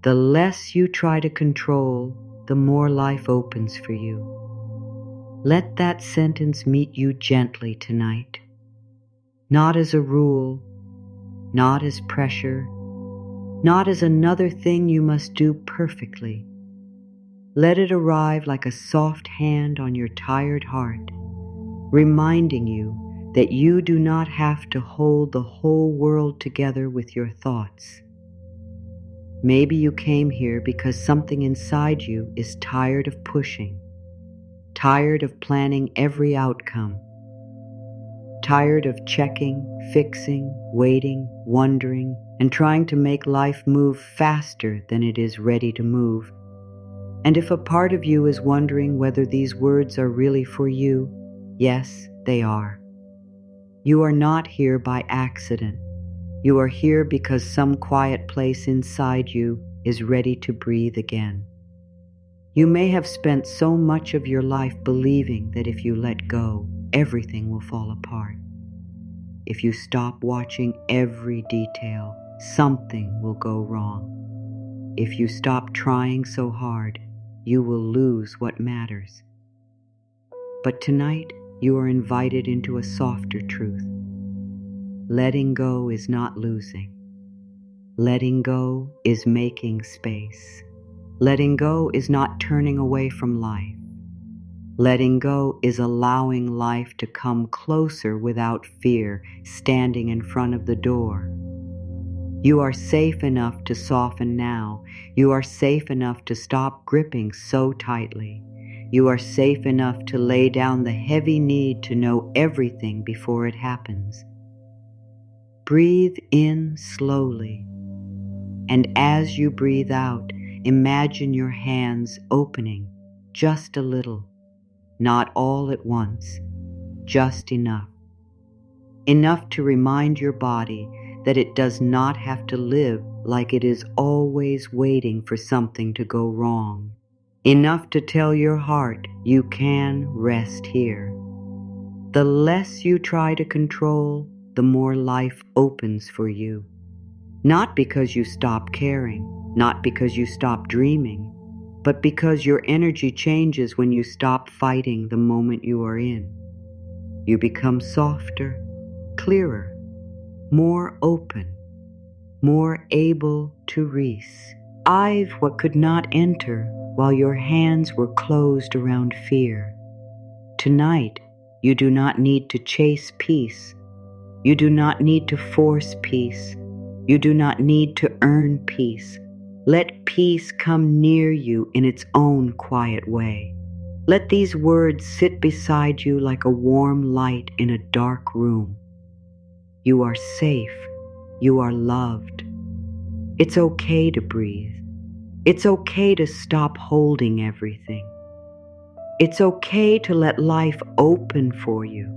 The less you try to control, the more life opens for you. Let that sentence meet you gently tonight. Not as a rule, not as pressure, not as another thing you must do perfectly. Let it arrive like a soft hand on your tired heart, reminding you that you do not have to hold the whole world together with your thoughts. Maybe you came here because something inside you is tired of pushing, tired of planning every outcome, tired of checking, fixing, waiting, wondering, and trying to make life move faster than it is ready to move. And if a part of you is wondering whether these words are really for you, yes, they are. You are not here by accident. You are here because some quiet place inside you is ready to breathe again. You may have spent so much of your life believing that if you let go, everything will fall apart. If you stop watching every detail, something will go wrong. If you stop trying so hard, you will lose what matters. But tonight, you are invited into a softer truth. Letting go is not losing. Letting go is making space. Letting go is not turning away from life. Letting go is allowing life to come closer without fear, standing in front of the door. You are safe enough to soften now. You are safe enough to stop gripping so tightly. You are safe enough to lay down the heavy need to know everything before it happens. Breathe in slowly, and as you breathe out, imagine your hands opening just a little, not all at once, just enough. Enough to remind your body that it does not have to live like it is always waiting for something to go wrong. Enough to tell your heart you can rest here. The less you try to control, the more life opens for you. Not because you stop caring, not because you stop dreaming, but because your energy changes when you stop fighting the moment you are in. You become softer, clearer, more open, more able to receive what could not enter while your hands were closed around fear. Tonight, you do not need to chase peace. You do not need to force peace. You do not need to earn peace. Let peace come near you in its own quiet way. Let these words sit beside you like a warm light in a dark room. You are safe. You are loved. It's okay to breathe. It's okay to stop holding everything. It's okay to let life open for you.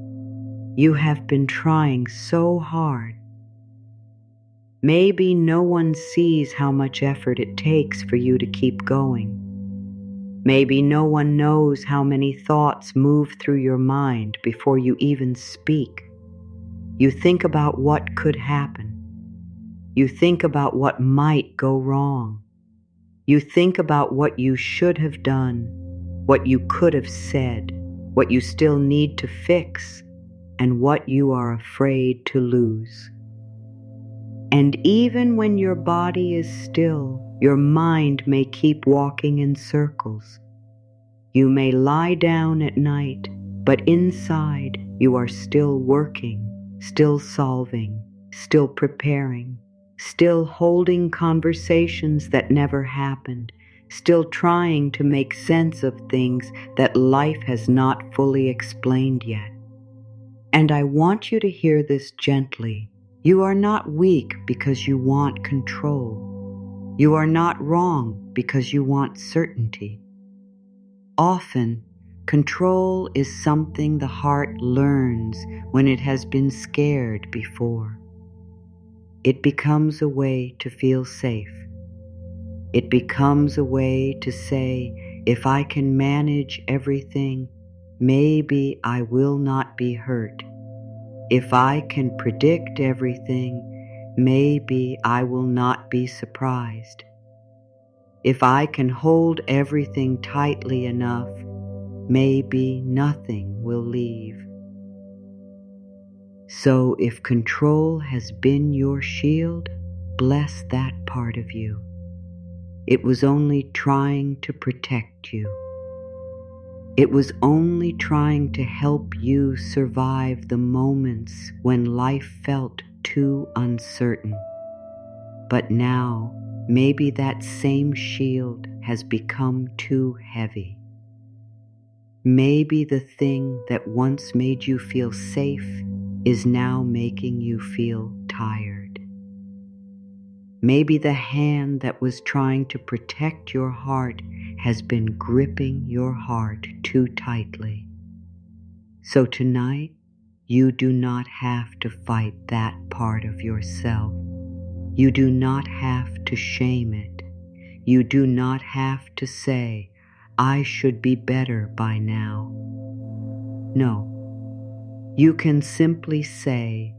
You have been trying so hard. Maybe no one sees how much effort it takes for you to keep going. Maybe no one knows how many thoughts move through your mind before you even speak. You think about what could happen. You think about what might go wrong. You think about what you should have done, what you could have said, what you still need to fix, and what you are afraid to lose. And even when your body is still, your mind may keep walking in circles. You may lie down at night, but inside you are still working, still solving, still preparing, still holding conversations that never happened, still trying to make sense of things that life has not fully explained yet. And I want you to hear this gently. You are not weak because you want control. You are not wrong because you want certainty. Often, control is something the heart learns when it has been scared before. It becomes a way to feel safe. It becomes a way to say, if I can manage everything, maybe I will not be hurt. If I can predict everything, maybe I will not be surprised. If I can hold everything tightly enough, maybe nothing will leave. So if control has been your shield, bless that part of you. It was only trying to protect you. It was only trying to help you survive the moments when life felt too uncertain. But now, maybe that same shield has become too heavy. Maybe the thing that once made you feel safe is now making you feel tired. Maybe the hand that was trying to protect your heart has been gripping your heart too tightly. So tonight, you do not have to fight that part of yourself. You do not have to shame it. You do not have to say, I should be better by now. No. You can simply say,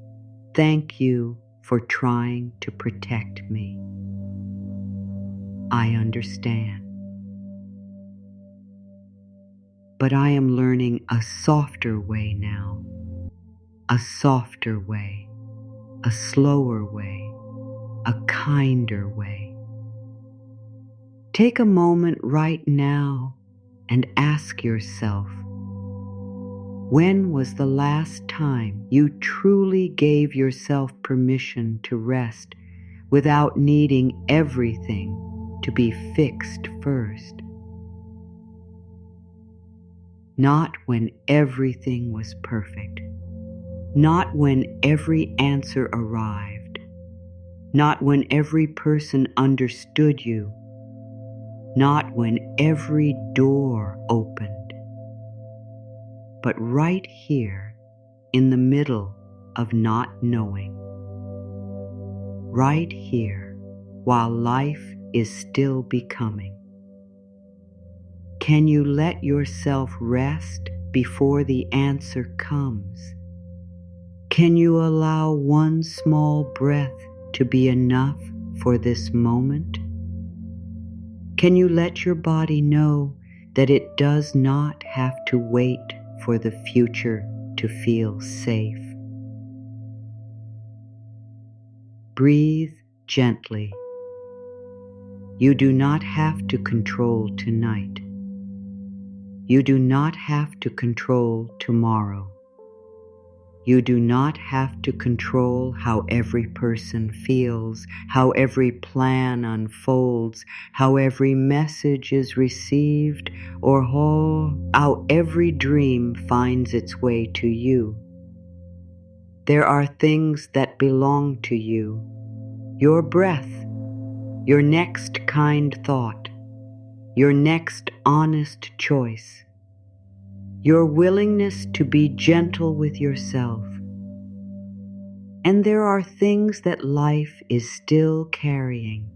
thank you for trying to protect me. I understand. But I am learning a softer way now. A softer way. A slower way. A kinder way. Take a moment right now and ask yourself, when was the last time you truly gave yourself permission to rest without needing everything to be fixed first? Not when everything was perfect. Not when every answer arrived. Not when every person understood you. Not when every door opened. But right here in the middle of not knowing. Right here while life is still becoming. Can you let yourself rest before the answer comes? Can you allow one small breath to be enough for this moment? Can you let your body know that it does not have to wait for the future to feel safe? Breathe gently. You do not have to control tonight. You do not have to control tomorrow. You do not have to control how every person feels, how every plan unfolds, how every message is received, or how every dream finds its way to you. There are things that belong to you. Your breath, your next kind thought, your next honest choice, your willingness to be gentle with yourself. And there are things that life is still carrying.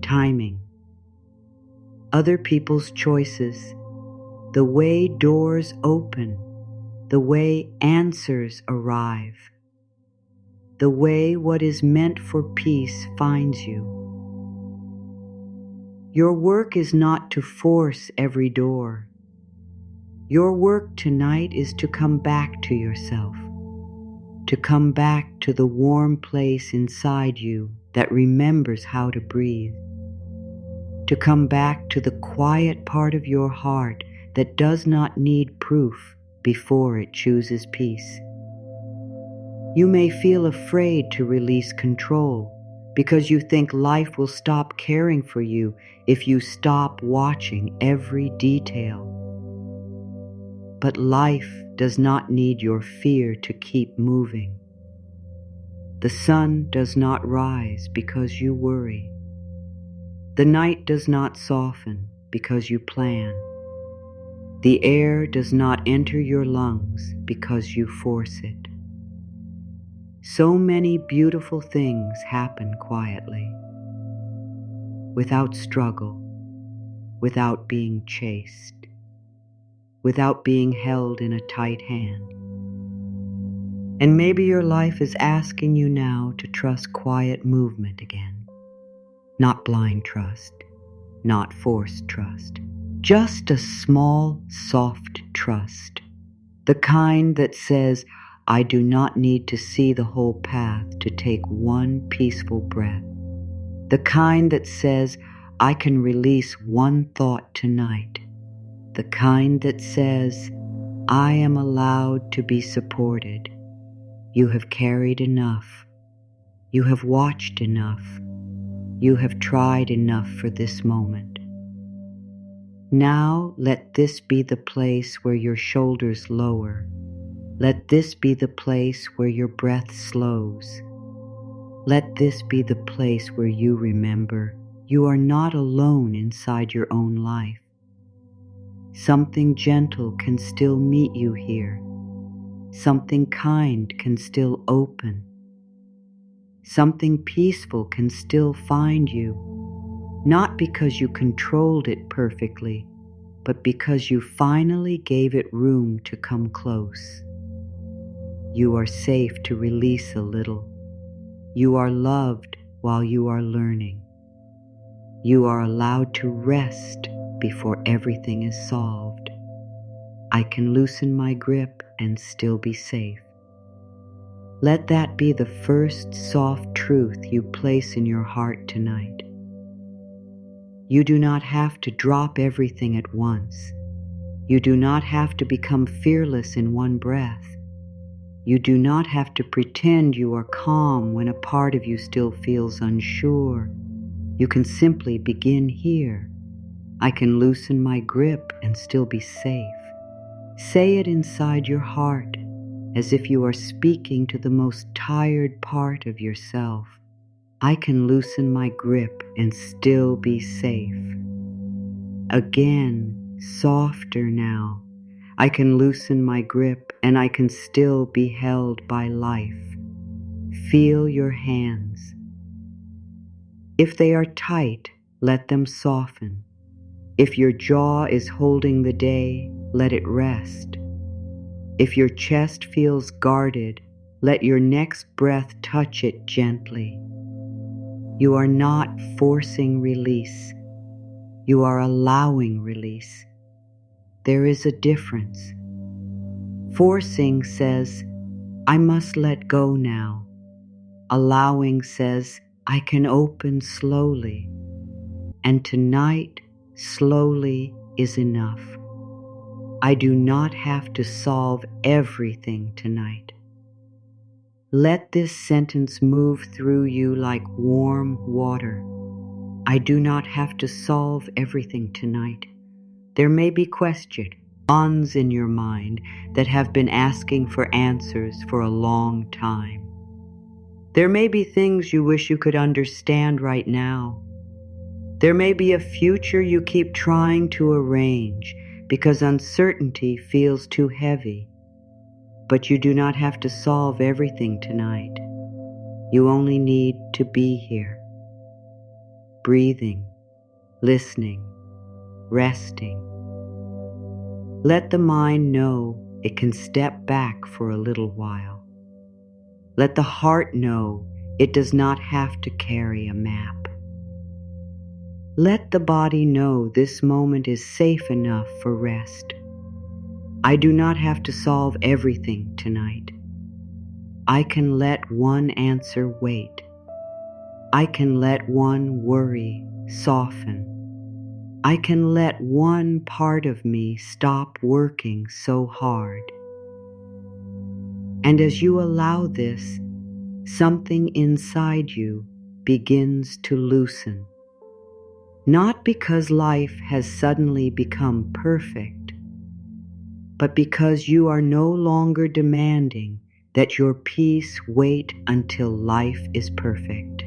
Timing, other people's choices, the way doors open, the way answers arrive, the way what is meant for peace finds you. Your work is not to force every door. Your work tonight is to come back to yourself, to come back to the warm place inside you that remembers how to breathe, to come back to the quiet part of your heart that does not need proof before it chooses peace. You may feel afraid to release control because you think life will stop caring for you if you stop watching every detail. But life does not need your fear to keep moving. The sun does not rise because you worry. The night does not soften because you plan. The air does not enter your lungs because you force it. So many beautiful things happen quietly, without struggle, without being chased, without being held in a tight hand. And maybe your life is asking you now to trust quiet movement again. not blind trust, not forced trust, just a small, soft trust, the kind that says, I do not need to see the whole path to take one peaceful breath, the kind that says, I can release one thought tonight, the kind that says, I am allowed to be supported. You have carried enough. You have watched enough. You have tried enough for this moment. Now let this be the place where your shoulders lower. Let this be the place where your breath slows. Let this be the place where you remember you are not alone inside your own life. Something gentle can still meet you here. Something kind can still open. Something peaceful can still find you, not because you controlled it perfectly, but because you finally gave it room to come close. You are safe to release a little. You are loved while you are learning. You are allowed to rest before everything is solved. I can loosen my grip and still be safe. Let that be the first soft truth you place in your heart tonight. You do not have to drop everything at once. You do not have to become fearless in one breath. You do not have to pretend you are calm when a part of you still feels unsure. You can simply begin here. I can loosen my grip and still be safe. Say it inside your heart, as if you are speaking to the most tired part of yourself. I can loosen my grip and still be safe. Again, softer now. I can loosen my grip and I can still be held by life. Feel your hands. If they are tight, let them soften. If your jaw is holding the day, let it rest. If your chest feels guarded, let your next breath touch it gently. You are not forcing release. You are allowing release. There is a difference. Forcing says, I must let go now. Allowing says, I can open slowly. And tonight, slowly is enough. I do not have to solve everything tonight. Let this sentence move through you like warm water. I do not have to solve everything tonight. There may be questions in your mind that have been asking for answers for a long time. There may be things you wish you could understand right now. There may be a future you keep trying to arrange because uncertainty feels too heavy. But you do not have to solve everything tonight. You only need to be here, breathing, listening, resting. Let the mind know it can step back for a little while. Let the heart know it does not have to carry a map. Let the body know this moment is safe enough for rest. I do not have to solve everything tonight. I can let one answer wait. I can let one worry soften. I can let one part of me stop working so hard. And as you allow this, something inside you begins to loosen. Not because life has suddenly become perfect, but because you are no longer demanding that your peace wait until life is perfect.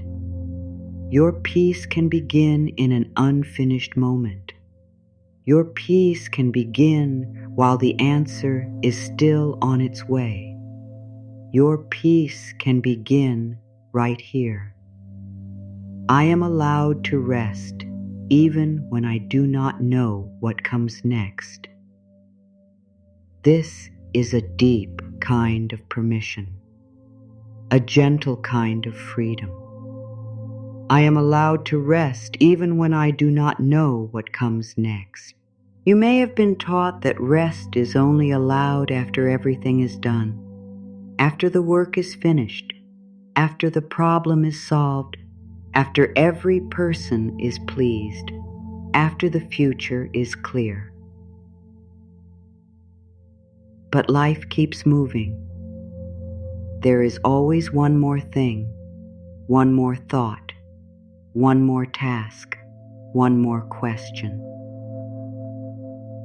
Your peace can begin in an unfinished moment. Your peace can begin while the answer is still on its way. Your peace can begin right here. I am allowed to rest even when I do not know what comes next. This is a deep kind of permission, a gentle kind of freedom. I am allowed to rest even when I do not know what comes next. You may have been taught that rest is only allowed after everything is done, after the work is finished, after the problem is solved, after every person is pleased, after the future is clear. But life keeps moving. There is always one more thing, one more thought, one more task, one more question.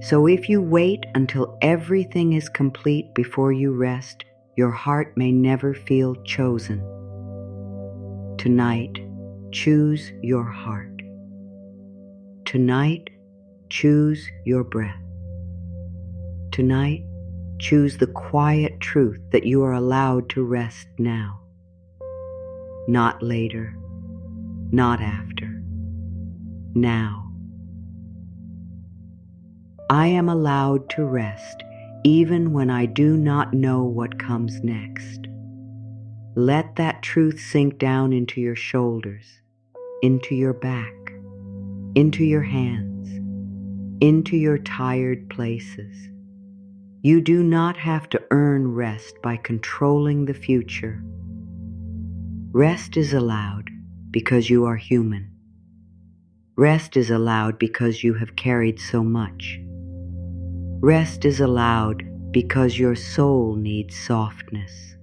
So if you wait until everything is complete before you rest, your heart may never feel chosen. Tonight, choose your heart. Tonight, choose your breath. Tonight, choose the quiet truth that you are allowed to rest now. Not later, not after. Now. I am allowed to rest even when I do not know what comes next. Let that truth sink down into your shoulders, into your back, into your hands, into your tired places. You do not have to earn rest by controlling the future. Rest is allowed because you are human. Rest is allowed because you have carried so much. Rest is allowed because your soul needs softness.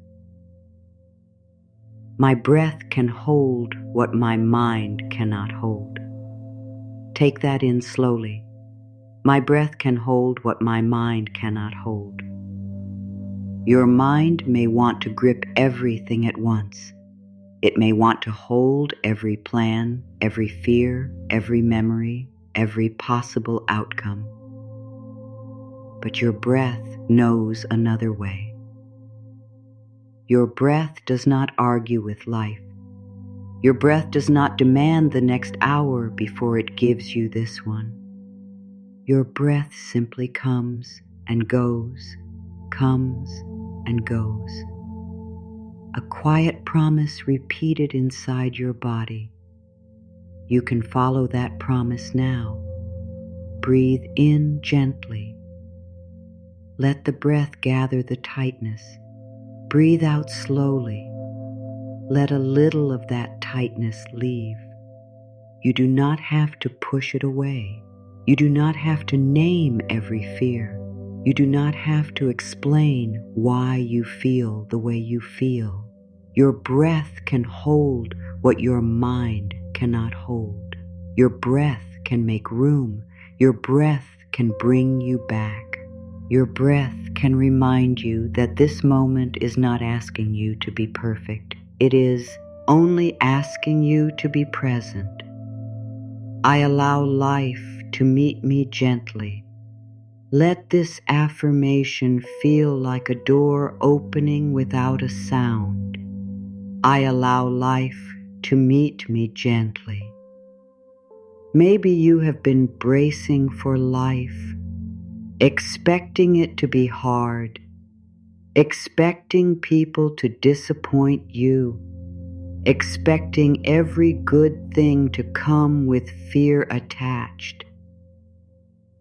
My breath can hold what my mind cannot hold. Take that in slowly. My breath can hold what my mind cannot hold. Your mind may want to grip everything at once. It may want to hold every plan, every fear, every memory, every possible outcome. But your breath knows another way. Your breath does not argue with life. Your breath does not demand the next hour before it gives you this one. Your breath simply comes and goes, comes and goes. A quiet promise repeated inside your body. You can follow that promise now. Breathe in gently. Let the breath gather the tightness. Breathe out slowly. Let a little of that tightness leave. You do not have to push it away. You do not have to name every fear. You do not have to explain why you feel the way you feel. Your breath can hold what your mind cannot hold. Your breath can make room. Your breath can bring you back. Your breath can remind you that this moment is not asking you to be perfect. It is only asking you to be present. I allow life to meet me gently. Let this affirmation feel like a door opening without a sound. I allow life to meet me gently. Maybe you have been bracing for life, expecting it to be hard, expecting people to disappoint you, expecting every good thing to come with fear attached.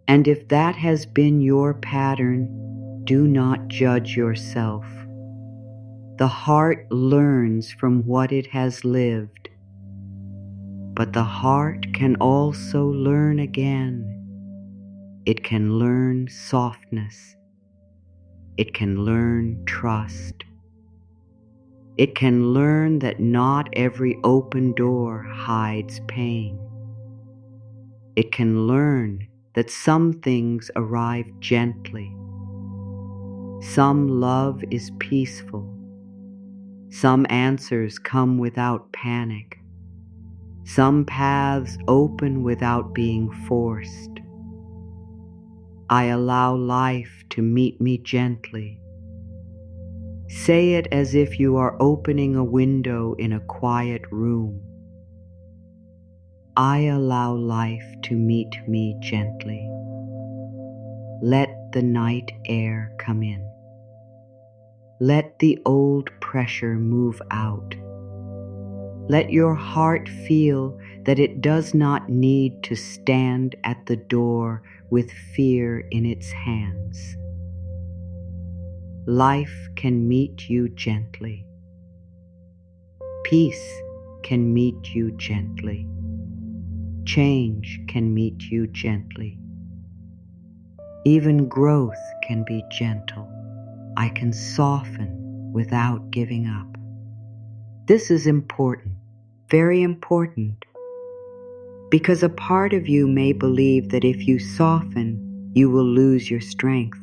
And if that has been your pattern, do not judge yourself. The heart learns from what it has lived, but the heart can also learn again. It can learn softness. It can learn trust. It can learn that not every open door hides pain. It can learn that some things arrive gently. Some love is peaceful. Some answers come without panic. Some paths open without being forced. I allow life to meet me gently. Say it as if you are opening a window in a quiet room. I allow life to meet me gently. Let the night air come in. Let the old pressure move out. Let your heart feel that it does not need to stand at the door with fear in its hands. Life can meet you gently. Peace can meet you gently. Change can meet you gently. Even growth can be gentle. I can soften without giving up. This is important, very important, because a part of you may believe that if you soften, you will lose your strength.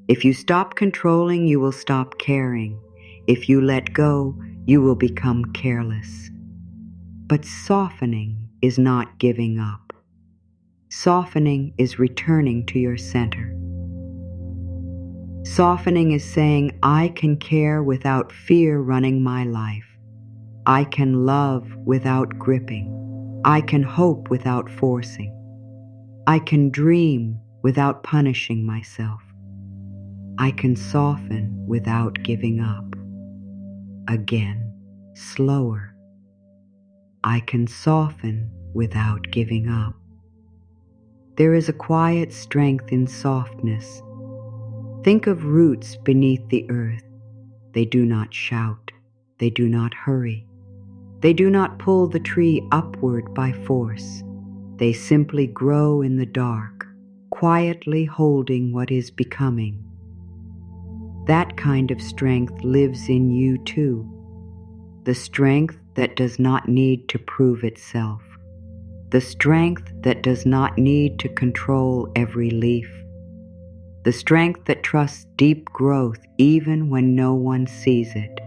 If you stop controlling, you will stop caring. If you let go, you will become careless. But softening is not giving up. Softening is returning to your center. Softening is saying, I can care without fear running my life. I can love without gripping. I can hope without forcing. I can dream without punishing myself. I can soften without giving up. Again, slower. I can soften without giving up. There is a quiet strength in softness. Think of roots beneath the earth. They do not shout. They do not hurry. They do not pull the tree upward by force. They simply grow in the dark, quietly holding what is becoming. That kind of strength lives in you too. The strength that does not need to prove itself. The strength that does not need to control every leaf. The strength that trusts deep growth even when no one sees it.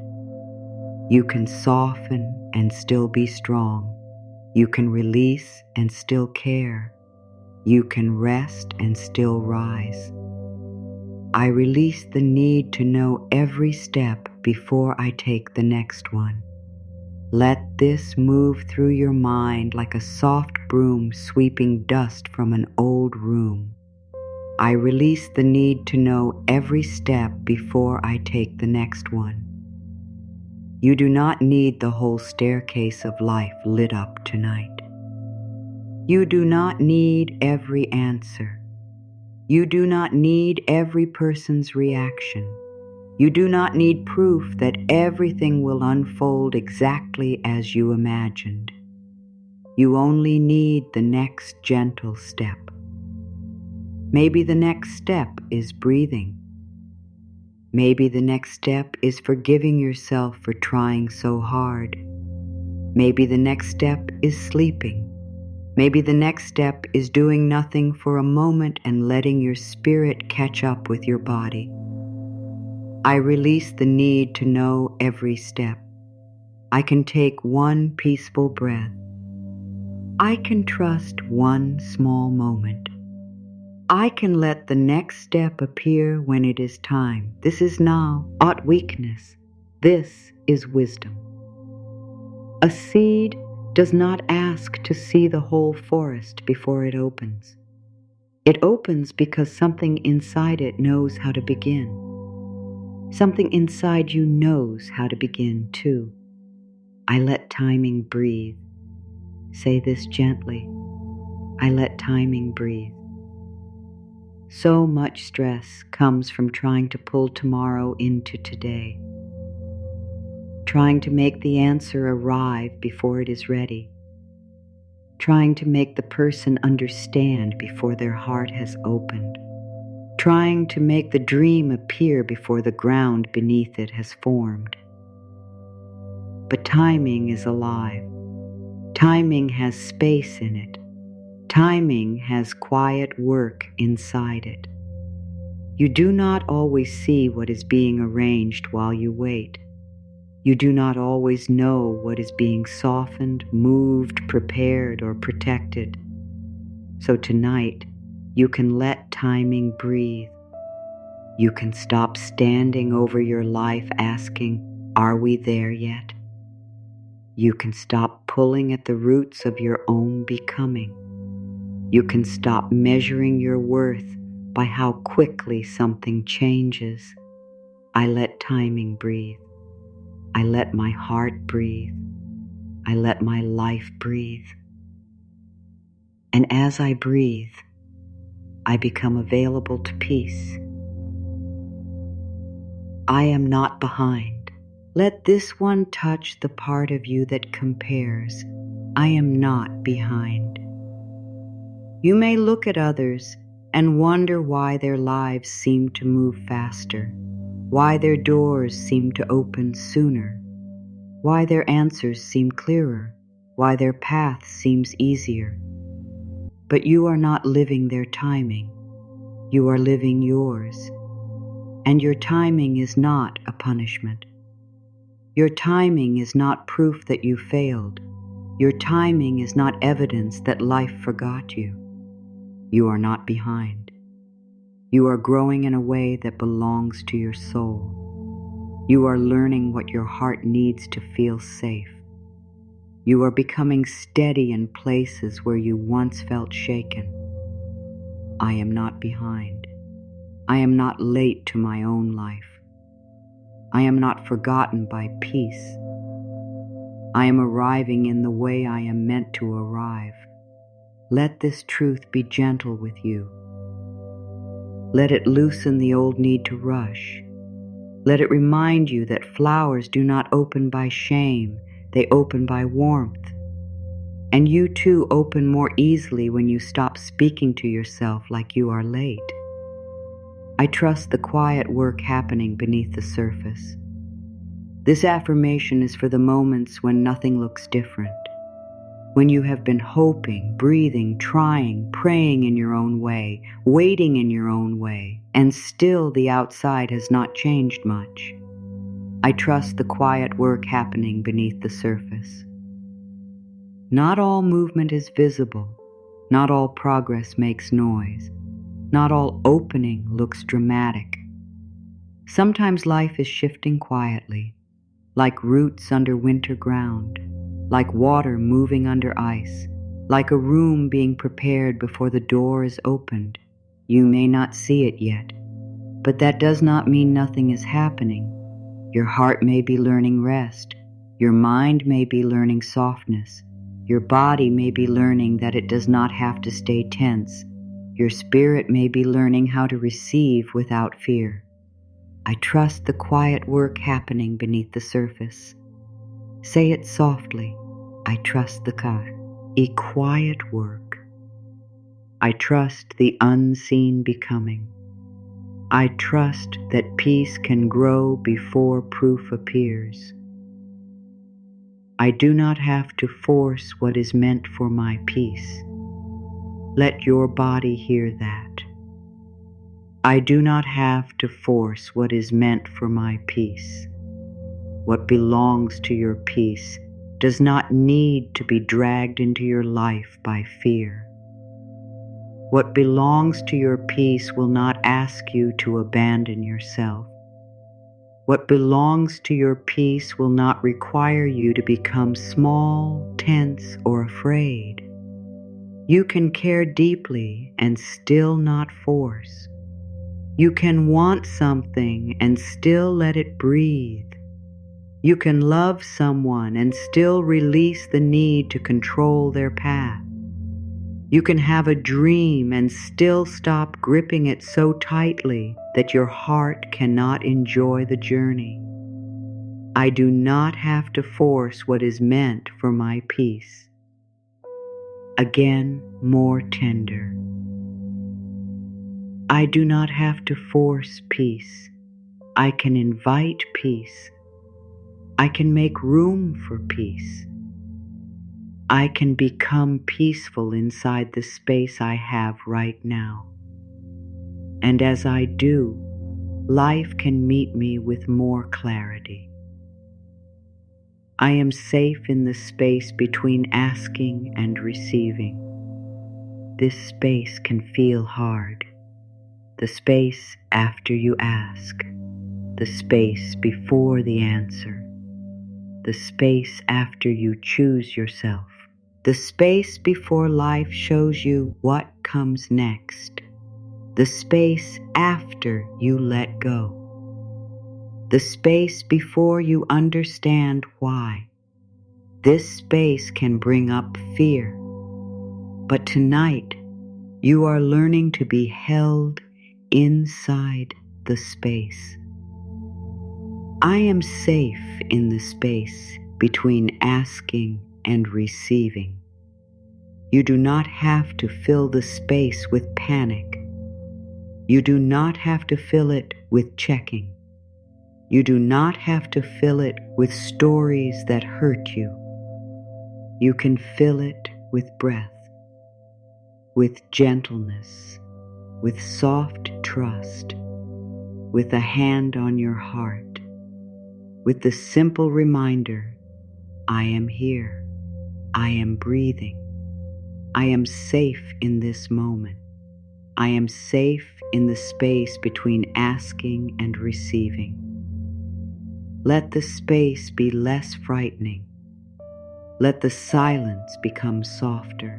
You can soften and still be strong. You can release and still care. You can rest and still rise. I release the need to know every step before I take the next one. Let this move through your mind like a soft broom sweeping dust from an old room. I release the need to know every step before I take the next one. You do not need the whole staircase of life lit up tonight. You do not need every answer. You do not need every person's reaction. You do not need proof that everything will unfold exactly as you imagined. You only need the next gentle step. Maybe the next step is breathing. Maybe the next step is forgiving yourself for trying so hard. Maybe the next step is sleeping. Maybe the next step is doing nothing for a moment and letting your spirit catch up with your body. I release the need to know every step. I can take one peaceful breath. I can trust one small moment. I can let the next step appear when it is time. This is now not weakness. This is wisdom. A seed does not ask to see the whole forest before it opens. It opens because something inside it knows how to begin. Something inside you knows how to begin too. I let timing breathe. Say this gently. I let timing breathe. So much stress comes from trying to pull tomorrow into today. Trying to make the answer arrive before it is ready. Trying to make the person understand before their heart has opened. Trying to make the dream appear before the ground beneath it has formed. But timing is alive. Timing has space in it. Timing has quiet work inside it. You do not always see what is being arranged while you wait. You do not always know what is being softened, moved, prepared, or protected. So tonight, you can let timing breathe. You can stop standing over your life asking, "Are we there yet?" You can stop pulling at the roots of your own becoming. You can stop measuring your worth by how quickly something changes. I let timing breathe. I let my heart breathe. I let my life breathe. And as I breathe, I become available to peace. I am not behind. Let this one touch the part of you that compares. I am not behind. You may look at others and wonder why their lives seem to move faster, why their doors seem to open sooner, why their answers seem clearer, why their path seems easier. But you are not living their timing. You are living yours. And your timing is not a punishment. Your timing is not proof that you failed. Your timing is not evidence that life forgot you. You are not behind. You are growing in a way that belongs to your soul. You are learning what your heart needs to feel safe. You are becoming steady in places where you once felt shaken. I am not behind. I am not late to my own life. I am not forgotten by peace. I am arriving in the way I am meant to arrive. Let this truth be gentle with you. Let it loosen the old need to rush. Let it remind you that flowers do not open by shame, they open by warmth. And you too open more easily when you stop speaking to yourself like you are late. I trust the quiet work happening beneath the surface. This affirmation is for the moments when nothing looks different, when you have been hoping, breathing, trying, praying in your own way, waiting in your own way, and still the outside has not changed much. I trust the quiet work happening beneath the surface. Not all movement is visible. Not all progress makes noise. Not all opening looks dramatic. Sometimes life is shifting quietly, like roots under winter ground, like water moving under ice, like a room being prepared before the door is opened. You may not see it yet, but that does not mean nothing is happening. Your heart may be learning rest. Your mind may be learning softness. Your body may be learning that it does not have to stay tense. Your spirit may be learning how to receive without fear. I trust the quiet work happening beneath the surface. Say it softly. I trust the quiet work. I trust the unseen becoming. I trust that peace can grow before proof appears. I do not have to force what is meant for my peace. Let your body hear that. I do not have to force what is meant for my peace. What belongs to your peace does not need to be dragged into your life by fear. What belongs to your peace will not ask you to abandon yourself. What belongs to your peace will not require you to become small, tense, or afraid. You can care deeply and still not force. You can want something and still let it breathe. You can love someone and still release the need to control their path. You can have a dream and still stop gripping it so tightly that your heart cannot enjoy the journey. I do not have to force what is meant for my peace. Again, more tender. I do not have to force peace. I can invite peace. I can make room for peace. I can become peaceful inside the space I have right now. And as I do, life can meet me with more clarity. I am safe in the space between asking and receiving. This space can feel hard. The space after you ask. The space before the answer. The space after you choose yourself. The space before life shows you what comes next. The space after you let go. The space before you understand why. This space can bring up fear, but tonight you are learning to be held inside the space. I am safe in the space between asking and receiving. You do not have to fill the space with panic. You do not have to fill it with checking. You do not have to fill it with stories that hurt you. You can fill it with breath, with gentleness, with soft trust, with a hand on your heart, with the simple reminder, I am here, I am breathing, I am safe in this moment, I am safe in the space between asking and receiving. Let the space be less frightening. Let the silence become softer.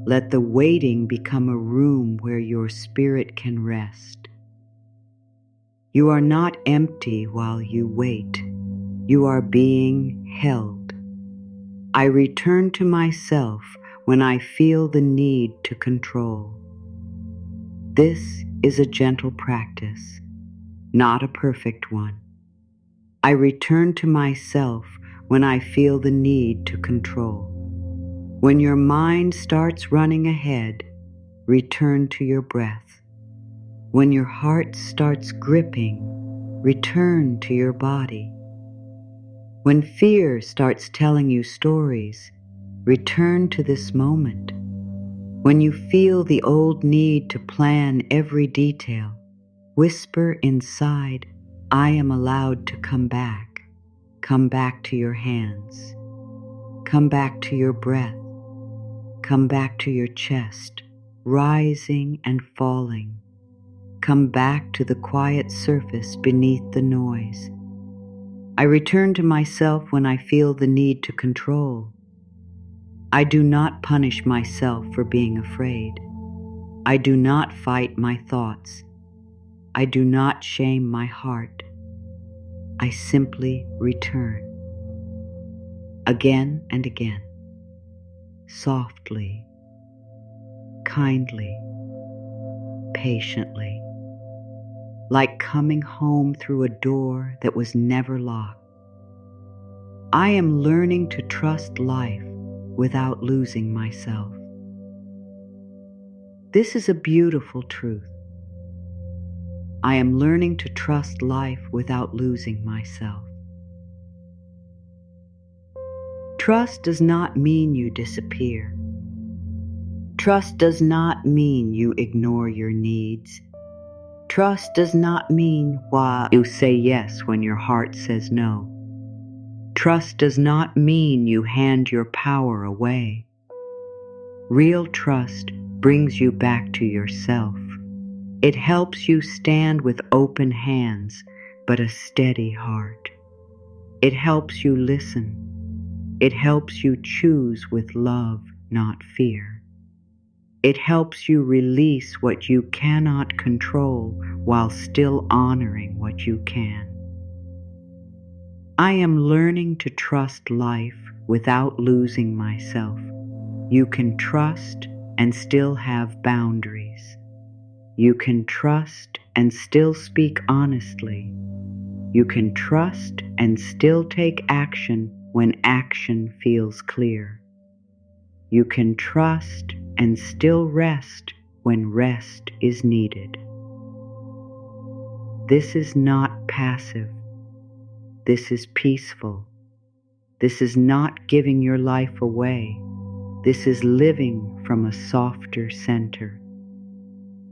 Let the waiting become a room where your spirit can rest. You are not empty while you wait. You are being held. I return to myself when I feel the need to control. This is a gentle practice, not a perfect one. I return to myself when I feel the need to control. When your mind starts running ahead, return to your breath. When your heart starts gripping, return to your body. When fear starts telling you stories, return to this moment. When you feel the old need to plan every detail, whisper inside, I am allowed to come back. Come back to your hands. Come back to your breath. Come back to your chest, rising and falling. Come back to the quiet surface beneath the noise. I return to myself when I feel the need to control. I do not punish myself for being afraid. I do not fight my thoughts. I do not shame my heart. I simply return. Again and again, softly, kindly, patiently, like coming home through a door that was never locked. I am learning to trust life without losing myself. This is a beautiful truth. I am learning to trust life without losing myself. Trust does not mean you disappear. Trust does not mean you ignore your needs. Trust does not mean why you say yes when your heart says no. Trust does not mean you hand your power away. Real trust brings you back to yourself. It helps you stand with open hands, but a steady heart. It helps you listen. It helps you choose with love, not fear. It helps you release what you cannot control while still honoring what you can. I am learning to trust life without losing myself. You can trust and still have boundaries. You can trust and still speak honestly. You can trust and still take action when action feels clear. You can trust and still rest when rest is needed. This is not passive. This is peaceful. This is not giving your life away. This is living from a softer center.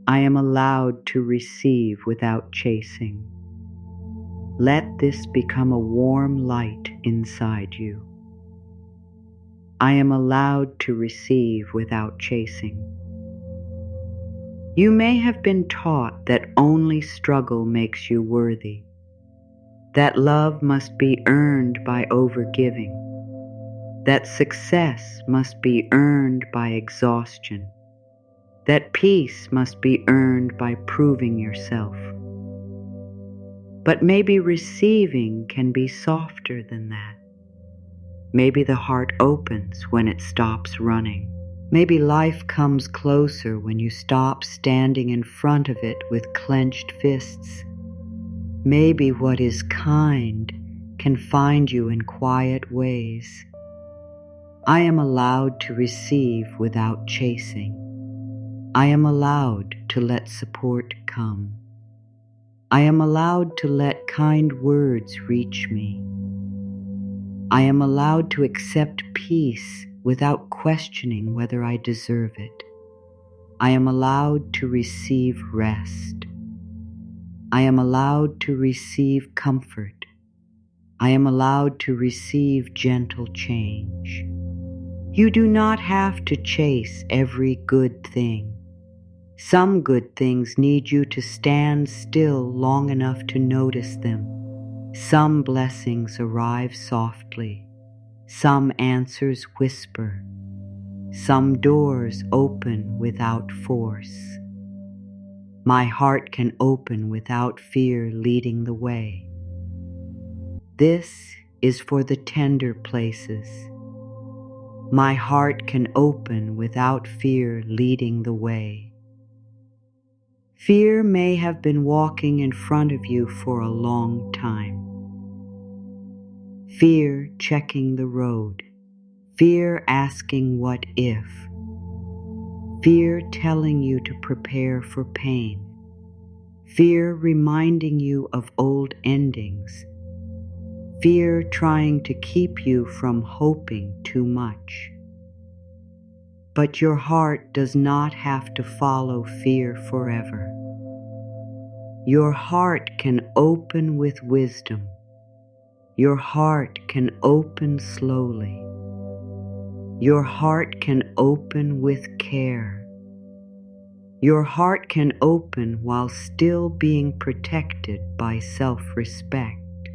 I am allowed to receive without chasing. Let this become a warm light inside you. I am allowed to receive without chasing. You may have been taught that only struggle makes you worthy, that love must be earned by overgiving, that success must be earned by exhaustion, that peace must be earned by proving yourself. But maybe receiving can be softer than that. Maybe the heart opens when it stops running. Maybe life comes closer when you stop standing in front of it with clenched fists. Maybe what is kind can find you in quiet ways. I am allowed to receive without chasing. I am allowed to let support come. I am allowed to let kind words reach me. I am allowed to accept peace without questioning whether I deserve it. I am allowed to receive rest. I am allowed to receive comfort. I am allowed to receive gentle change. You do not have to chase every good thing. Some good things need you to stand still long enough to notice them. Some blessings arrive softly. Some answers whisper. Some doors open without force. My heart can open without fear leading the way. This is for the tender places. My heart can open without fear leading the way. Fear may have been walking in front of you for a long time. Fear checking the road. Fear asking what if. Fear telling you to prepare for pain. Fear reminding you of old endings. Fear trying to keep you from hoping too much. But your heart does not have to follow fear forever. Your heart can open with wisdom. Your heart can open slowly. Your heart can open with care. Your heart can open while still being protected by self-respect.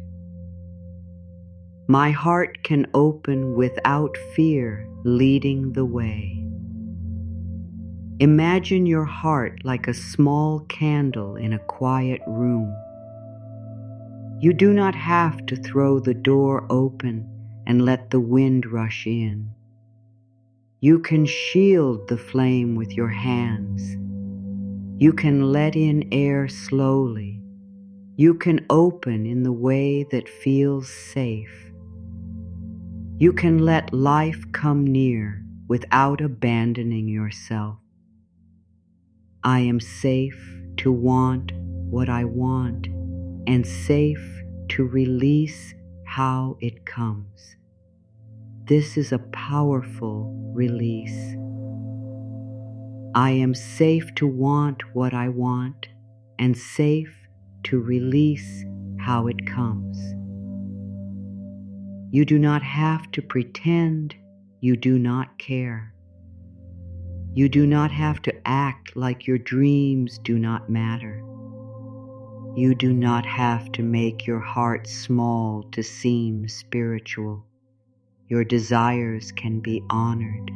My heart can open without fear leading the way. Imagine your heart like a small candle in a quiet room. You do not have to throw the door open and let the wind rush in. You can shield the flame with your hands. You can let in air slowly. You can open in the way that feels safe. You can let life come near without abandoning yourself. I am safe to want what I want and safe to release how it comes. This is a powerful release. I am safe to want what I want and safe to release how it comes. You do not have to pretend you do not care. You do not have to act like your dreams do not matter. You do not have to make your heart small to seem spiritual. Your desires can be honored.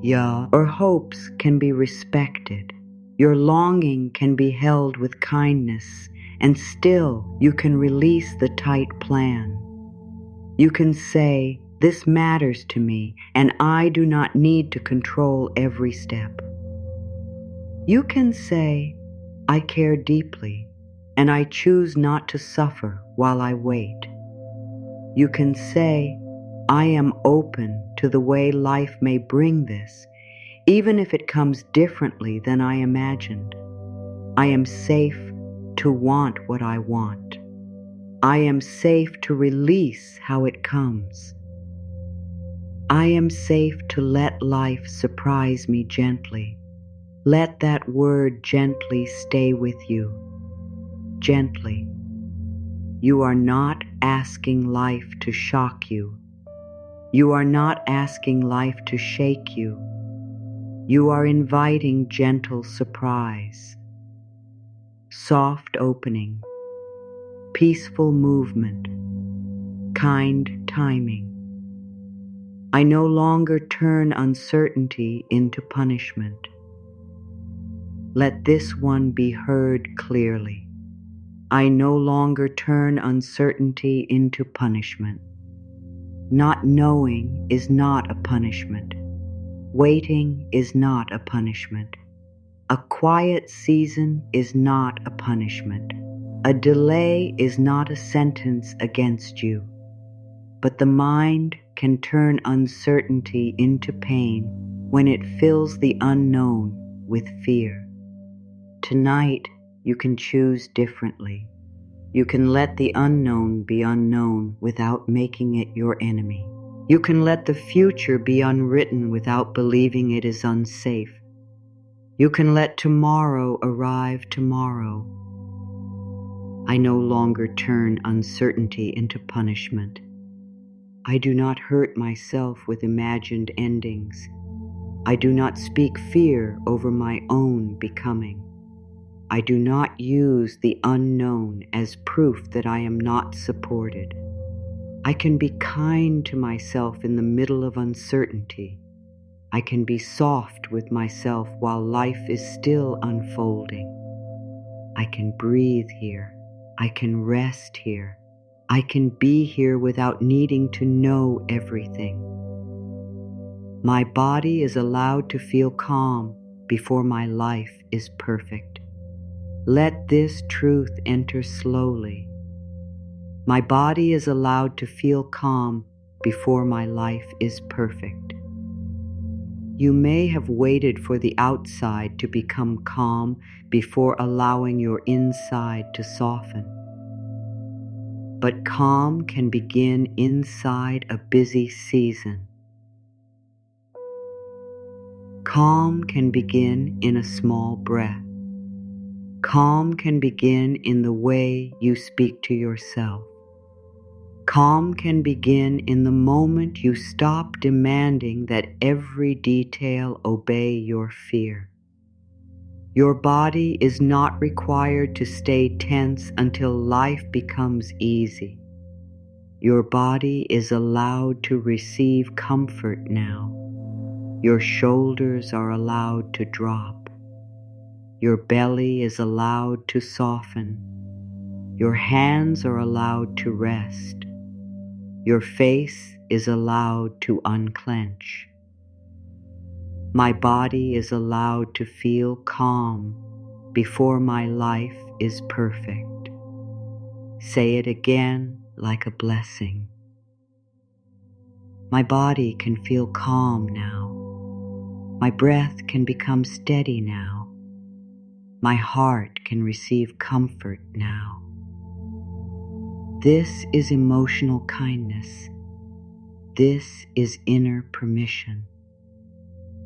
Your hopes can be respected. Your longing can be held with kindness, and still you can release the tight plan. You can say, "This matters to me, and I do not need to control every step." You can say, "I care deeply, and I choose not to suffer while I wait." You can say, "I am open to the way life may bring this, even if it comes differently than I imagined. I am safe to want what I want. I am safe to release how it comes. I am safe to let life surprise me gently. Let that word gently stay with you. Gently. You are not asking life to shock you. You are not asking life to shake you. You are inviting gentle surprise, soft opening, peaceful movement, kind timing. I no longer turn uncertainty into punishment. Let this one be heard clearly. I no longer turn uncertainty into punishment. Not knowing is not a punishment. Waiting is not a punishment. A quiet season is not a punishment. A delay is not a sentence against you. But the mind can turn uncertainty into pain when it fills the unknown with fear. Tonight, you can choose differently. You can let the unknown be unknown without making it your enemy. You can let the future be unwritten without believing it is unsafe. You can let tomorrow arrive tomorrow. I no longer turn uncertainty into punishment. I do not hurt myself with imagined endings. I do not speak fear over my own becoming. I do not use the unknown as proof that I am not supported. I can be kind to myself in the middle of uncertainty. I can be soft with myself while life is still unfolding. I can breathe here. I can rest here. I can be here without needing to know everything. My body is allowed to feel calm before my life is perfect. Let this truth enter slowly. My body is allowed to feel calm before my life is perfect. You may have waited for the outside to become calm before allowing your inside to soften. But calm can begin inside a busy season. Calm can begin in a small breath. Calm can begin in the way you speak to yourself. Calm can begin in the moment you stop demanding that every detail obey your fear. Your body is not required to stay tense until life becomes easy. Your body is allowed to receive comfort now. Your shoulders are allowed to drop. Your belly is allowed to soften. Your hands are allowed to rest. Your face is allowed to unclench. My body is allowed to feel calm before my life is perfect. Say it again like a blessing. My body can feel calm now. My breath can become steady now. My heart can receive comfort now. This is emotional kindness. This is inner permission.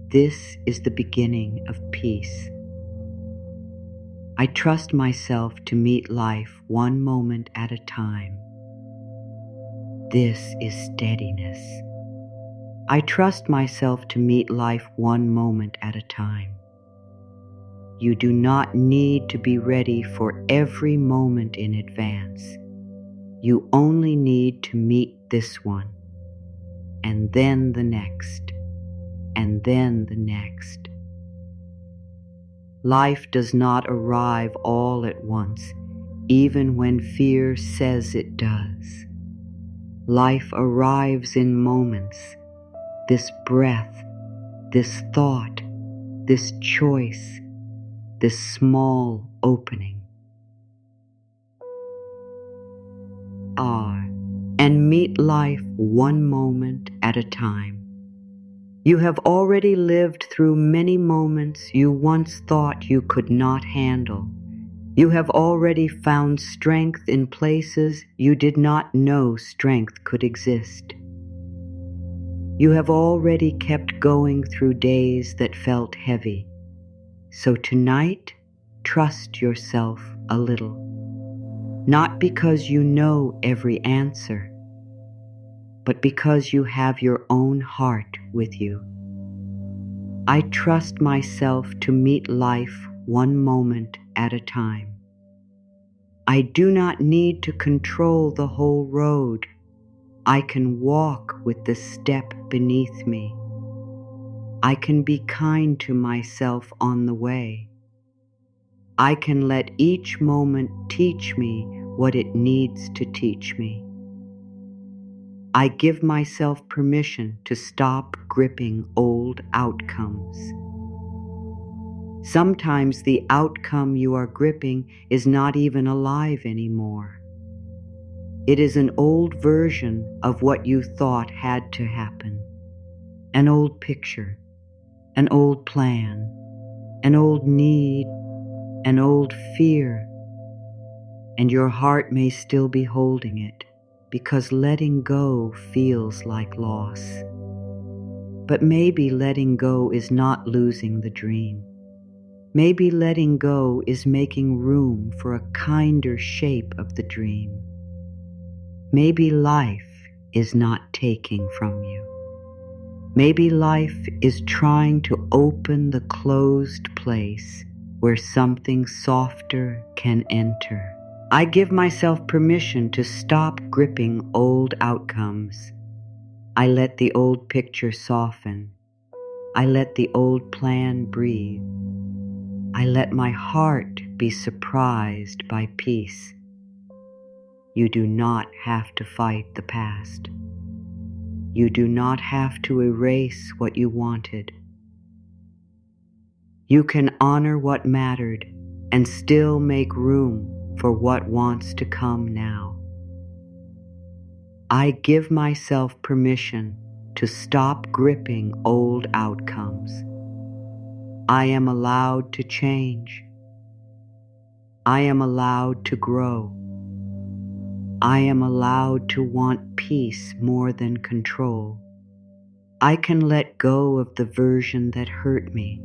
This is the beginning of peace. I trust myself to meet life one moment at a time. This is steadiness. I trust myself to meet life one moment at a time. You do not need to be ready for every moment in advance. You only need to meet this one, and then the next, and then the next. Life does not arrive all at once, even when fear says it does. Life arrives in moments. This breath, this thought, this choice, this small opening. And meet life one moment at a time. You have already lived through many moments you once thought you could not handle. You have already found strength in places you did not know strength could exist. You have already kept going through days that felt heavy. So tonight, trust yourself a little. Not because you know every answer, but because you have your own heart with you. I trust myself to meet life one moment at a time. I do not need to control the whole road. I can walk with the step beneath me. I can be kind to myself on the way. I can let each moment teach me what it needs to teach me. I give myself permission to stop gripping old outcomes. Sometimes the outcome you are gripping is not even alive anymore. It is an old version of what you thought had to happen. An old picture, an old plan, an old need, an old fear. And your heart may still be holding it because letting go feels like loss. But maybe letting go is not losing the dream. Maybe letting go is making room for a kinder shape of the dream. Maybe life is not taking from you. Maybe life is trying to open the closed place where something softer can enter. I give myself permission to stop gripping old outcomes. I let the old picture soften. I let the old plan breathe. I let my heart be surprised by peace. You do not have to fight the past. You do not have to erase what you wanted. You can honor what mattered and still make room for what wants to come now. I give myself permission to stop gripping old outcomes. I am allowed to change. I am allowed to grow. I am allowed to want peace more than control. I can let go of the version that hurt me.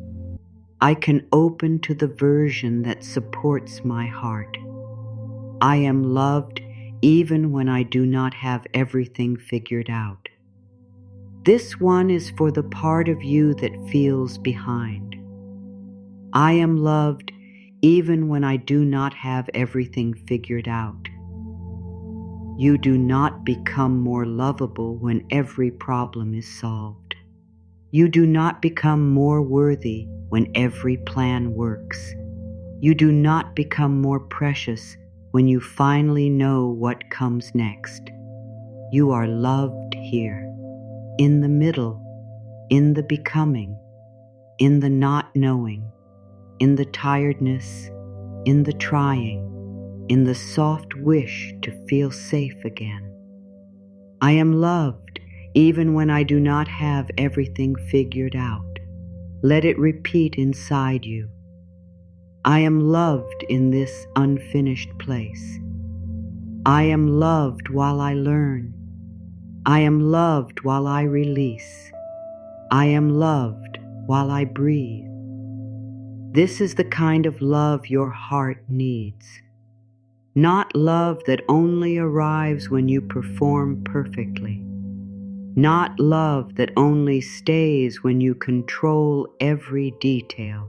I can open to the version that supports my heart. I am loved even when I do not have everything figured out. This one is for the part of you that feels behind. I am loved even when I do not have everything figured out. You do not become more lovable when every problem is solved. You do not become more worthy when every plan works. You do not become more precious when you finally know what comes next. You are loved here, in the middle, in the becoming, in the not knowing, in the tiredness, in the trying, in the soft wish to feel safe again. I am loved even when I do not have everything figured out. Let it repeat inside you. I am loved in this unfinished place. I am loved while I learn. I am loved while I release. I am loved while I breathe. This is the kind of love your heart needs. Not love that only arrives when you perform perfectly. Not love that only stays when you control every detail.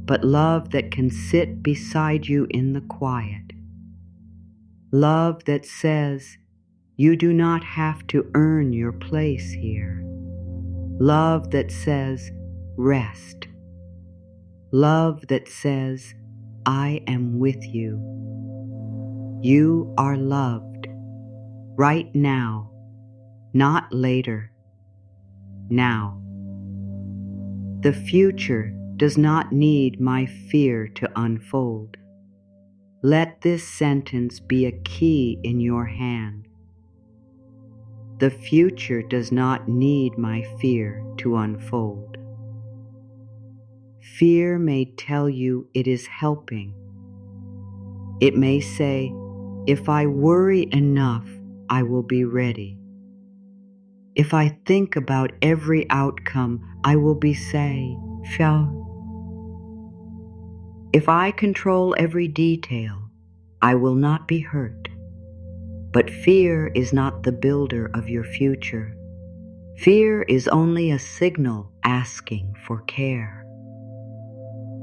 But love that can sit beside you in the quiet. Love that says, you do not have to earn your place here. Love that says, rest. Love that says, I am with you. You are loved. Right now. Not later. Now. The future does not need my fear to unfold. Let this sentence be a key in your hand. The future does not need my fear to unfold. Fear may tell you it is helping. It may say, if I worry enough, I will be ready. If I think about every outcome, I will be safe. If I control every detail, I will not be hurt. But fear is not the builder of your future. Fear is only a signal asking for care.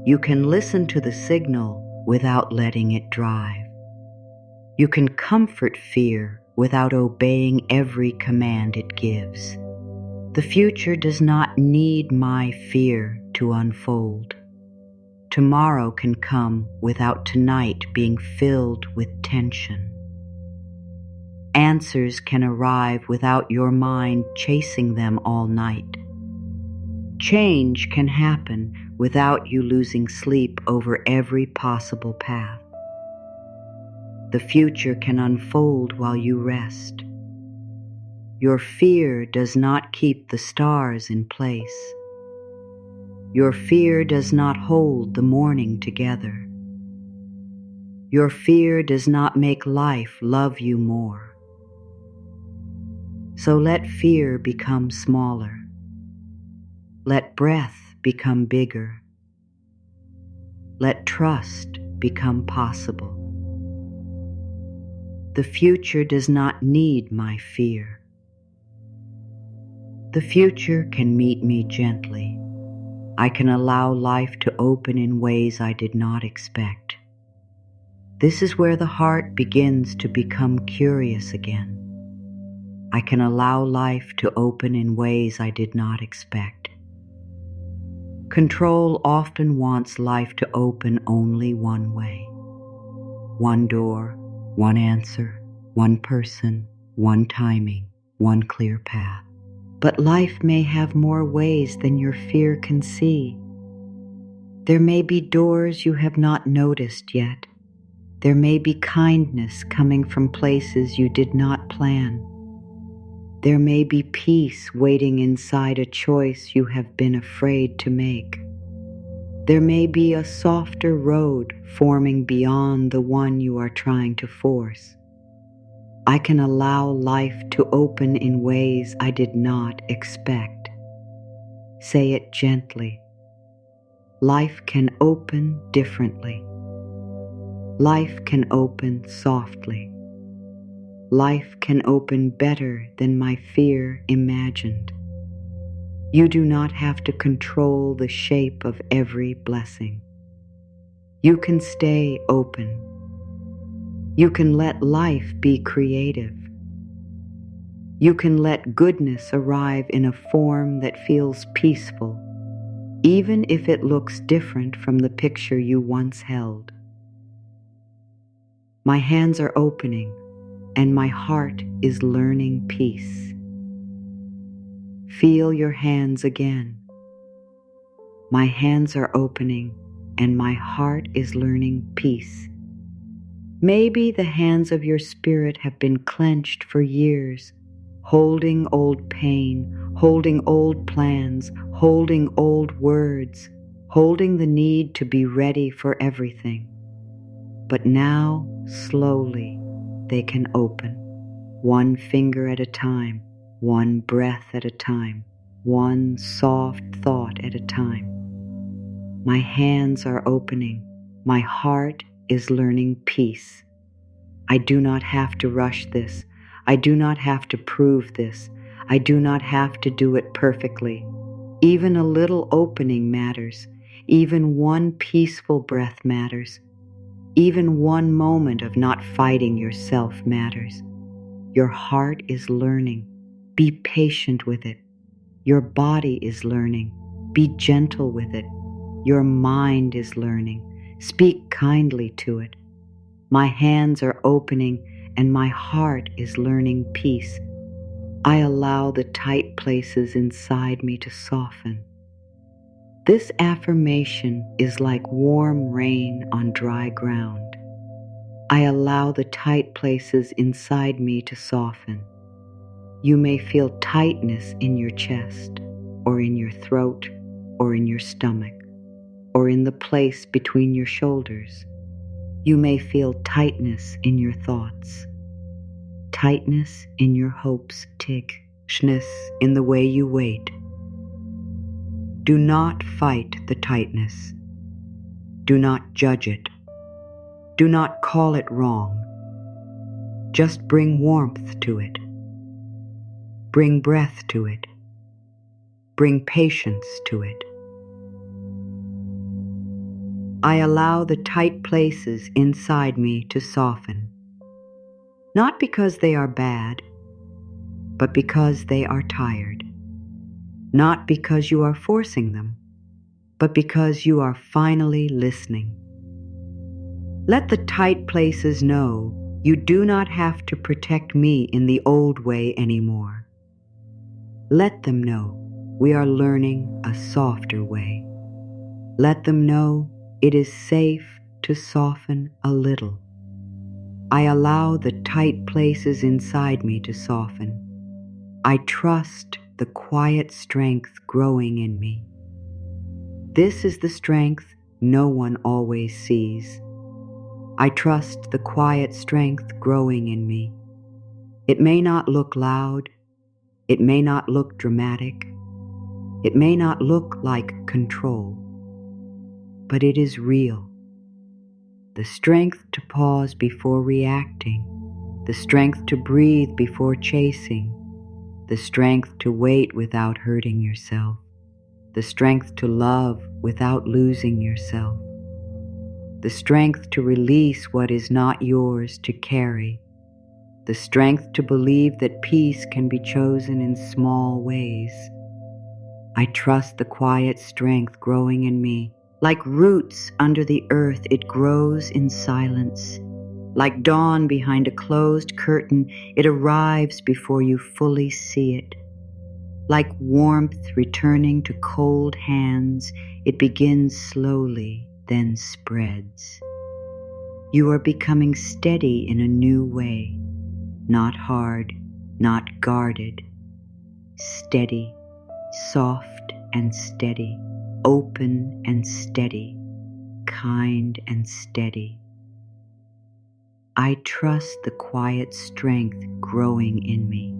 You can listen to the signal without letting it drive. You can comfort fear without obeying every command it gives. The future does not need my fear to unfold. Tomorrow can come without tonight being filled with tension. Answers can arrive without your mind chasing them all night. Change can happen without you losing sleep over every possible path. The future can unfold while you rest. Your fear does not keep the stars in place. Your fear does not hold the morning together. Your fear does not make life love you more. So let fear become smaller. Let breath become bigger. Let trust become possible. The future does not need my fear. The future can meet me gently. I can allow life to open in ways I did not expect. This is where the heart begins to become curious again. I can allow life to open in ways I did not expect. Control often wants life to open only one way. One door, one answer, one person, one timing, one clear path. But life may have more ways than your fear can see. There may be doors you have not noticed yet. There may be kindness coming from places you did not plan. There may be peace waiting inside a choice you have been afraid to make. There may be a softer road forming beyond the one you are trying to force. I can allow life to open in ways I did not expect. Say it gently. Life can open differently. Life can open softly. Life can open better than my fear imagined. You do not have to control the shape of every blessing. You can stay open. You can let life be creative. You can let goodness arrive in a form that feels peaceful, even if it looks different from the picture you once held. My hands are opening, and my heart is learning peace. Feel your hands again. My hands are opening, and my heart is learning peace. Maybe the hands of your spirit have been clenched for years, holding old pain, holding old plans, holding old words, holding the need to be ready for everything. But now, slowly, they can open, one finger at a time, one breath at a time, one soft thought at a time. My hands are opening. My heart is learning peace. I do not have to rush this. I do not have to prove this. I do not have to do it perfectly. Even a little opening matters. Even one peaceful breath matters. Even one moment of not fighting yourself matters. Your heart is learning. Be patient with it. Your body is learning. Be gentle with it. Your mind is learning. Speak kindly to it. My hands are opening and my heart is learning peace. I allow the tight places inside me to soften. This affirmation is like warm rain on dry ground. I allow the tight places inside me to soften. You may feel tightness in your chest, or in your throat, or in your stomach, or in the place between your shoulders. You may feel tightness in your thoughts, tightness in your hopes, tightness in the way you wait. Do not fight the tightness. Do not judge it. Do not call it wrong. Just bring warmth to it. Bring breath to it. Bring patience to it. I allow the tight places inside me to soften, not because they are bad, but because they are tired. Not because you are forcing them, but because you are finally listening. Let the tight places know You do not have to protect me in the old way anymore. Let them know we are learning a softer way. Let them know it is safe to soften a little. I allow the tight places inside me to soften. I trust the quiet strength growing in me. This is the strength no one always sees. I trust the quiet strength growing in me. It may not look loud. It may not look dramatic. It may not look like control. But it is real. The strength to pause before reacting. The strength to breathe before chasing. The strength to wait without hurting yourself. The strength to love without losing yourself. The strength to release what is not yours to carry. The strength to believe that peace can be chosen in small ways. I trust the quiet strength growing in me. Like roots under the earth, it grows in silence. Like dawn behind a closed curtain, it arrives before you fully see it. Like warmth returning to cold hands, it begins slowly, then spreads. You are becoming steady in a new way, not hard, not guarded. Steady, soft and steady, open and steady, kind and steady. I trust the quiet strength growing in me.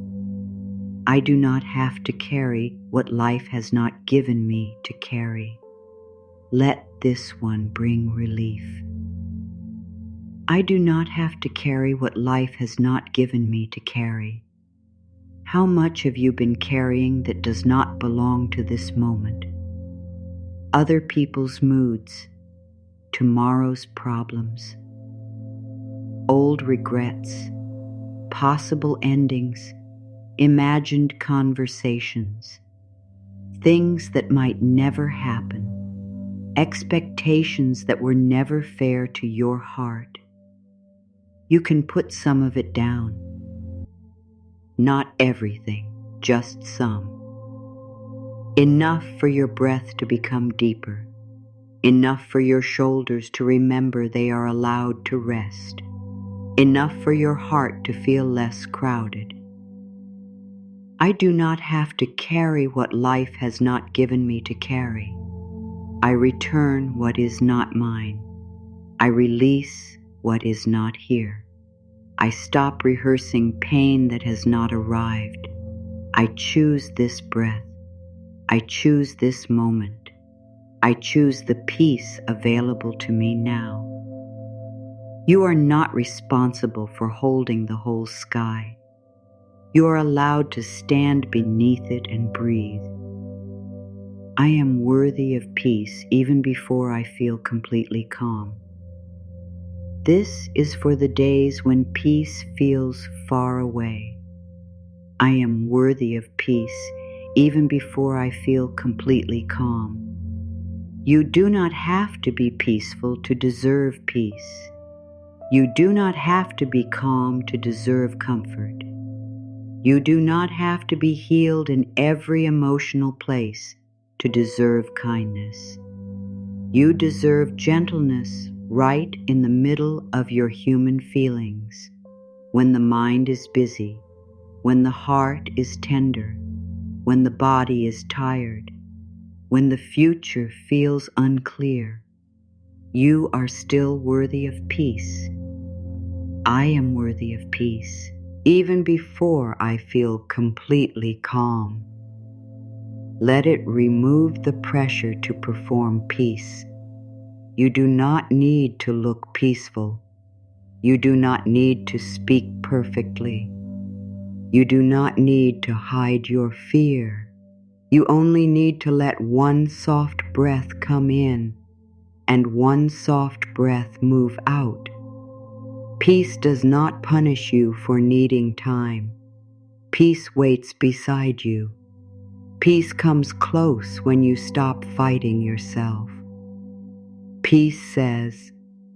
I do not have to carry what life has not given me to carry. Let this one bring relief. I do not have to carry what life has not given me to carry. How much have you been carrying that does not belong to this moment? Other people's moods, tomorrow's problems, old regrets, possible endings, imagined conversations, things that might never happen, expectations that were never fair to your heart. You can put some of it down. Not everything, just some. Enough for your breath to become deeper. Enough for your shoulders to remember they are allowed to rest. Enough for your heart to feel less crowded. I do not have to carry what life has not given me to carry. I return what is not mine. I release what is not here. I stop rehearsing pain that has not arrived. I choose this breath. I choose this moment. I choose the peace available to me now. You are not responsible for holding the whole sky. You are allowed to stand beneath it and breathe. I am worthy of peace even before I feel completely calm. This is for the days when peace feels far away. I am worthy of peace even before I feel completely calm. You do not have to be peaceful to deserve peace. You do not have to be calm to deserve comfort. You do not have to be healed in every emotional place to deserve kindness. You deserve gentleness right in the middle of your human feelings, when the mind is busy, when the heart is tender, when the body is tired, when the future feels unclear. You are still worthy of peace. I am worthy of peace, even before I feel completely calm. Let it remove the pressure to perform peace. You do not need to look peaceful. You do not need to speak perfectly. You do not need to hide your fear. You only need to let one soft breath come in and one soft breath move out. Peace does not punish you for needing time. Peace waits beside you. Peace comes close when you stop fighting yourself. Peace says,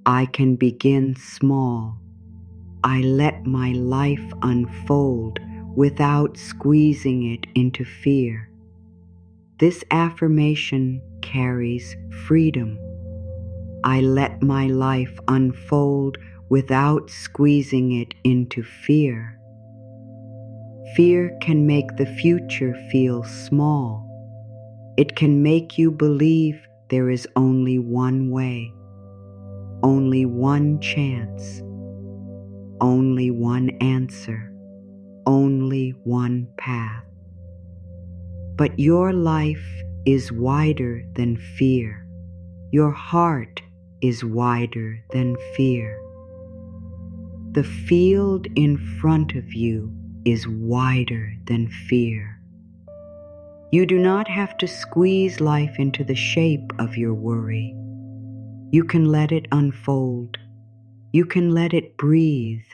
I can begin small. I let my life unfold without squeezing it into fear. This affirmation carries freedom. I let my life unfold without squeezing it into fear. Fear can make the future feel small. It can make you believe there is only one way, only one chance, only one answer, only one path. But your life is wider than fear. Your heart is wider than fear. The field in front of you is wider than fear. You do not have to squeeze life into the shape of your worry. You can let it unfold. You can let it breathe.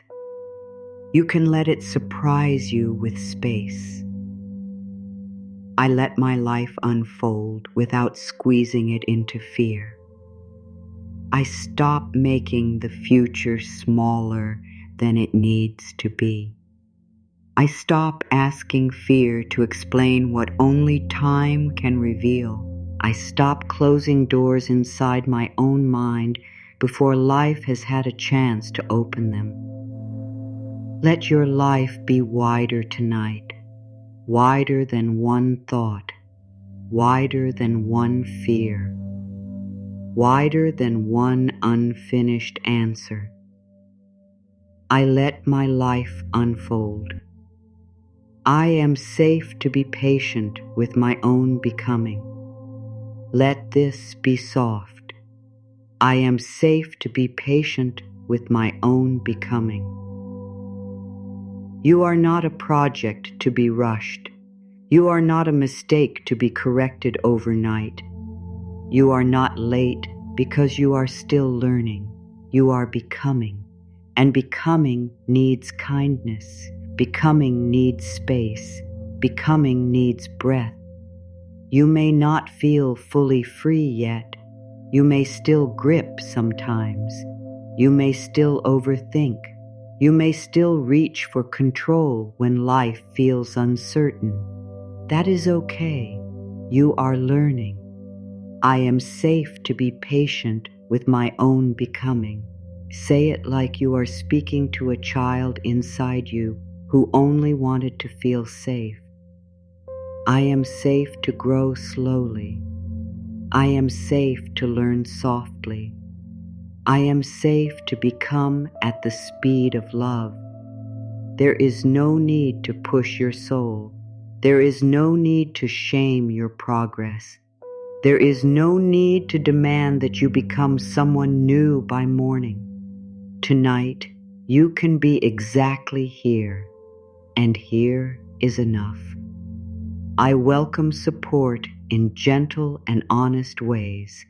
You can let it surprise you with space. I let my life unfold without squeezing it into fear. I stop making the future smaller than it needs to be. I stop asking fear to explain what only time can reveal. I stop closing doors inside my own mind before life has had a chance to open them. Let your life be wider tonight, wider than one thought, wider than one fear, wider than one unfinished answer. I let my life unfold. I am safe to be patient with my own becoming. Let this be soft. I am safe to be patient with my own becoming. You are not a project to be rushed. You are not a mistake to be corrected overnight. You are not late because you are still learning. You are becoming, and becoming needs kindness. Becoming needs space. Becoming needs breath. You may not feel fully free yet. You may still grip sometimes. You may still overthink. You may still reach for control when life feels uncertain. That is okay. You are learning. I am safe to be patient with my own becoming. Say it like you are speaking to a child inside you who only wanted to feel safe. I am safe to grow slowly. I am safe to learn softly. I am safe to become at the speed of love. There is no need to push your soul. There is no need to shame your progress. There is no need to demand that you become someone new by morning. Tonight, you can be exactly here, and here is enough. I welcome support in gentle and honest ways.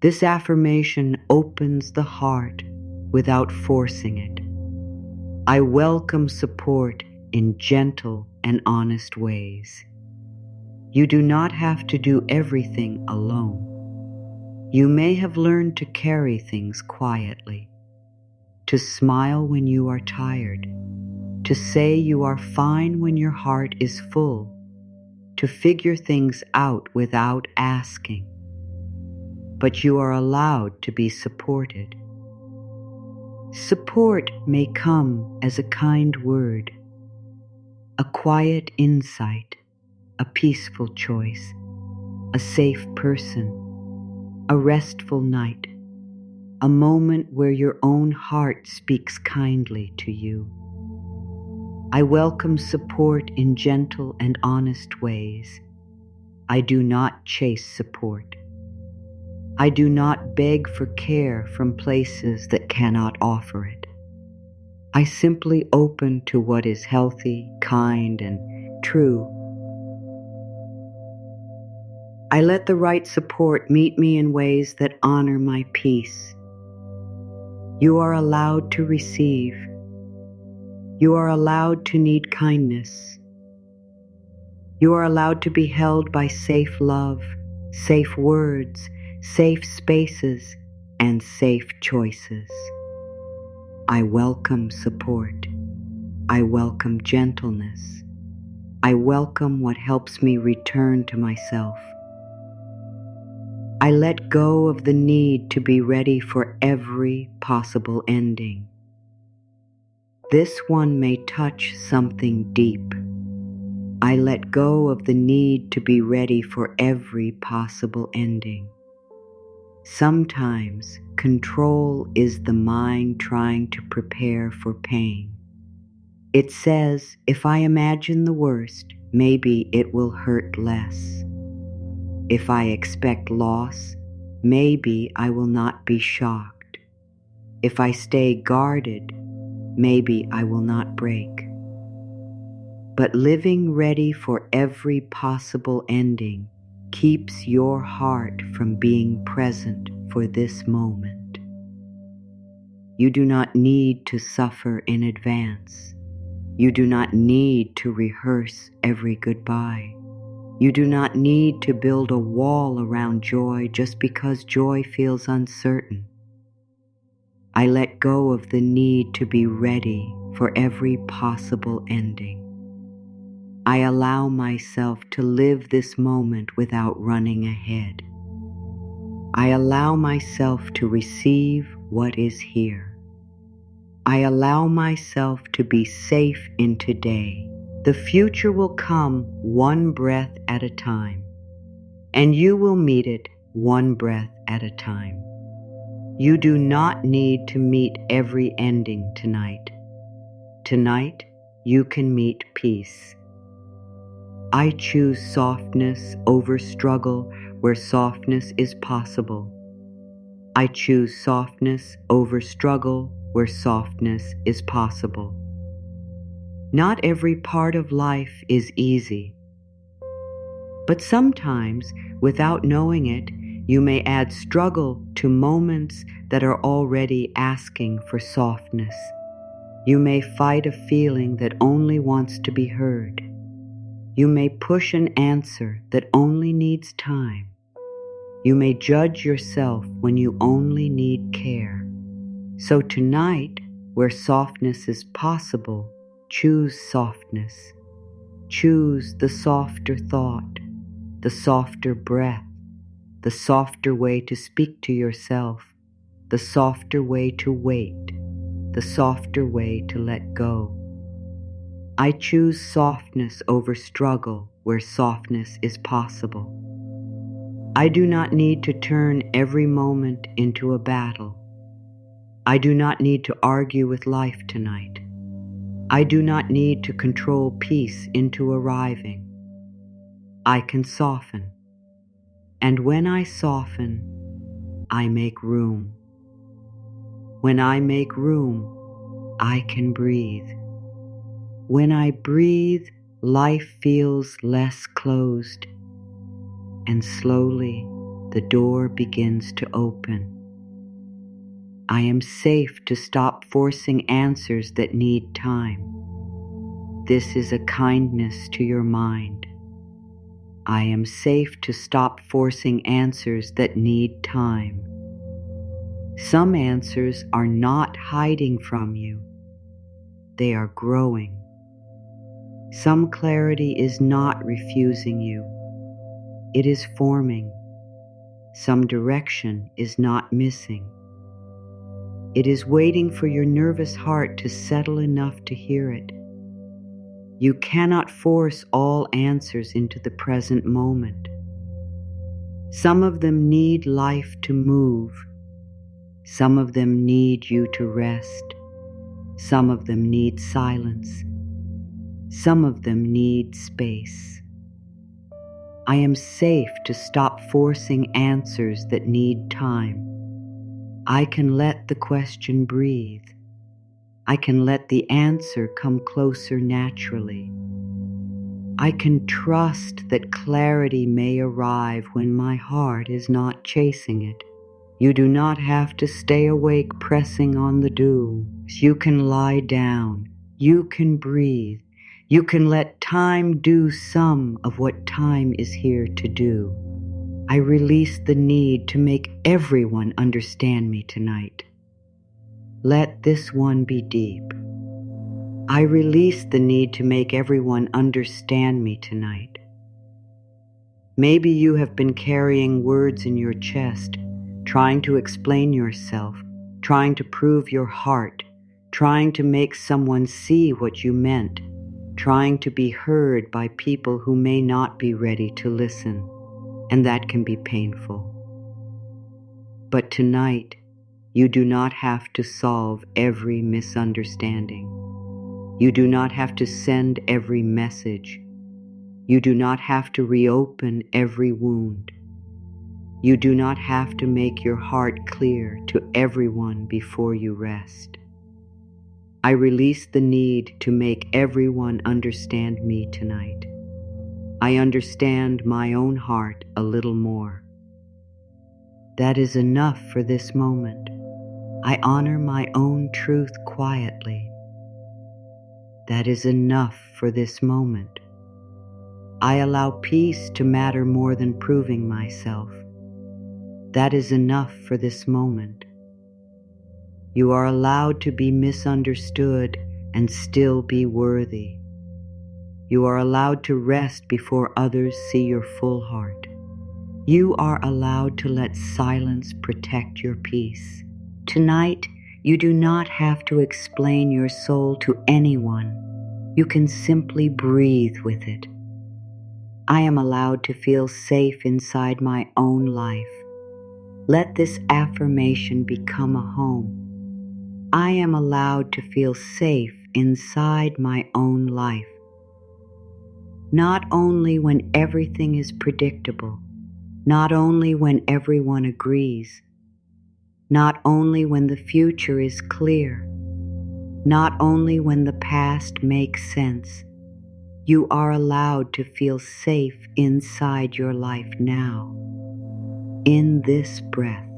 This affirmation opens the heart without forcing it. I welcome support in gentle and honest ways. You do not have to do everything alone. You may have learned to carry things quietly, to smile when you are tired, to say you are fine when your heart is full, to figure things out without asking. But you are allowed to be supported. Support may come as a kind word, a quiet insight, a peaceful choice, a safe person, a restful night, a moment where your own heart speaks kindly to you. I welcome support in gentle and honest ways. I do not chase support. I do not beg for care from places that cannot offer it. I simply open to what is healthy, kind, and true. I let the right support meet me in ways that honor my peace. You are allowed to receive. You are allowed to need kindness. You are allowed to be held by safe love, safe words, safe spaces, and safe choices. I welcome support. I welcome gentleness. I welcome what helps me return to myself. I let go of the need to be ready for every possible ending. This one may touch something deep. I let go of the need to be ready for every possible ending. Sometimes control is the mind trying to prepare for pain. It says, if I imagine the worst, maybe it will hurt less. If I expect loss, maybe I will not be shocked. If I stay guarded, maybe I will not break. But living ready for every possible ending keeps your heart from being present for this moment. You do not need to suffer in advance. You do not need to rehearse every goodbye. You do not need to build a wall around joy just because joy feels uncertain. I let go of the need to be ready for every possible ending. I allow myself to live this moment without running ahead. I allow myself to receive what is here. I allow myself to be safe in today. The future will come one breath at a time, and you will meet it one breath at a time. You do not need to meet every ending tonight. Tonight, you can meet peace. I choose softness over struggle where softness is possible. I choose softness over struggle where softness is possible. Not every part of life is easy, but sometimes, without knowing it, you may add struggle to moments that are already asking for softness. You may fight a feeling that only wants to be heard. You may push an answer that only needs time. You may judge yourself when you only need care. So tonight, where softness is possible, choose softness. Choose the softer thought, the softer breath, the softer way to speak to yourself, the softer way to wait, the softer way to let go. I choose softness over struggle where softness is possible. I do not need to turn every moment into a battle. I do not need to argue with life tonight. I do not need to control peace into arriving. I can soften. And when I soften, I make room. When I make room, I can breathe. When I breathe, life feels less closed, and slowly the door begins to open. I am safe to stop forcing answers that need time. This is a kindness to your mind. I am safe to stop forcing answers that need time. Some answers are not hiding from you. They are growing. Some clarity is not refusing you. It is forming. Some direction is not missing. It is waiting for your nervous heart to settle enough to hear it. You cannot force all answers into the present moment. Some of them need life to move. Some of them need you to rest. Some of them need silence. Some of them need space. I am safe to stop forcing answers that need time. I can let the question breathe. I can let the answer come closer naturally. I can trust that clarity may arrive when my heart is not chasing it. You do not have to stay awake pressing on the dew. You can lie down. You can breathe. You can let time do some of what time is here to do. I release the need to make everyone understand me tonight. Let this one be deep. I release the need to make everyone understand me tonight. Maybe you have been carrying words in your chest, trying to explain yourself, trying to prove your heart, trying to make someone see what you meant, trying to be heard by people who may not be ready to listen, and that can be painful. But tonight, you do not have to solve every misunderstanding. You do not have to send every message. You do not have to reopen every wound. You do not have to make your heart clear to everyone before you rest. I release the need to make everyone understand me tonight. I understand my own heart a little more. That is enough for this moment. I honor my own truth quietly. That is enough for this moment. I allow peace to matter more than proving myself. That is enough for this moment. You are allowed to be misunderstood and still be worthy. You are allowed to rest before others see your full heart. You are allowed to let silence protect your peace. Tonight, you do not have to explain your soul to anyone. You can simply breathe with it. I am allowed to feel safe inside my own life. Let this affirmation become a home. I am allowed to feel safe inside my own life. Not only when everything is predictable, not only when everyone agrees, not only when the future is clear, not only when the past makes sense. You are allowed to feel safe inside your life now, in this breath,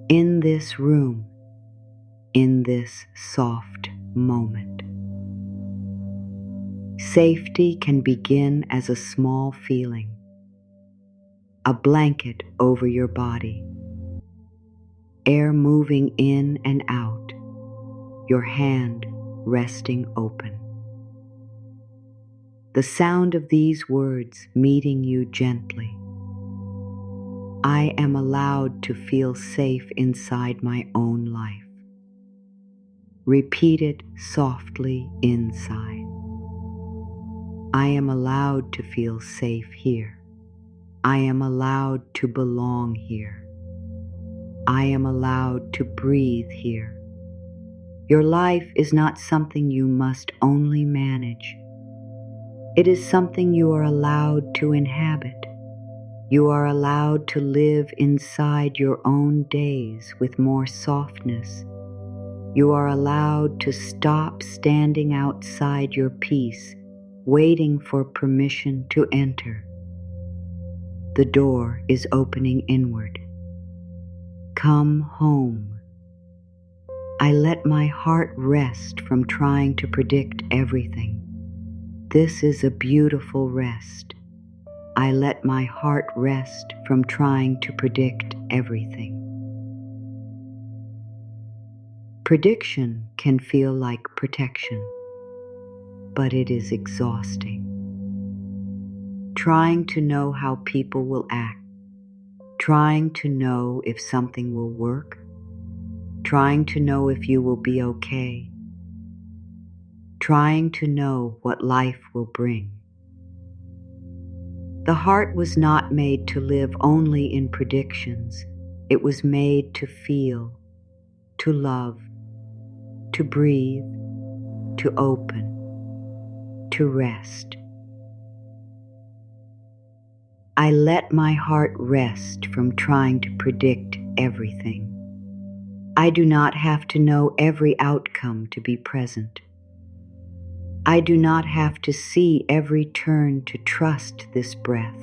in this room, in this soft moment. Safety can begin as a small feeling, a blanket over your body, air moving in and out, your hand resting open. The sound of these words meeting you gently. I am allowed to feel safe inside my own life. Repeat it softly inside. I am allowed to feel safe here. I am allowed to belong here. I am allowed to breathe here. Your life is not something you must only manage. It is something you are allowed to inhabit. You are allowed to live inside your own days with more softness. You are allowed to stop standing outside your peace, waiting for permission to enter. The door is opening inward. Come home. I let my heart rest from trying to predict everything. This is a beautiful rest. I let my heart rest from trying to predict everything. Prediction can feel like protection, but it is exhausting. Trying to know how people will act, trying to know if something will work, trying to know if you will be okay, trying to know what life will bring. The heart was not made to live only in predictions. It was made to feel, to love, to breathe, to open, to rest. I let my heart rest from trying to predict everything. I do not have to know every outcome to be present. I do not have to see every turn to trust this breath.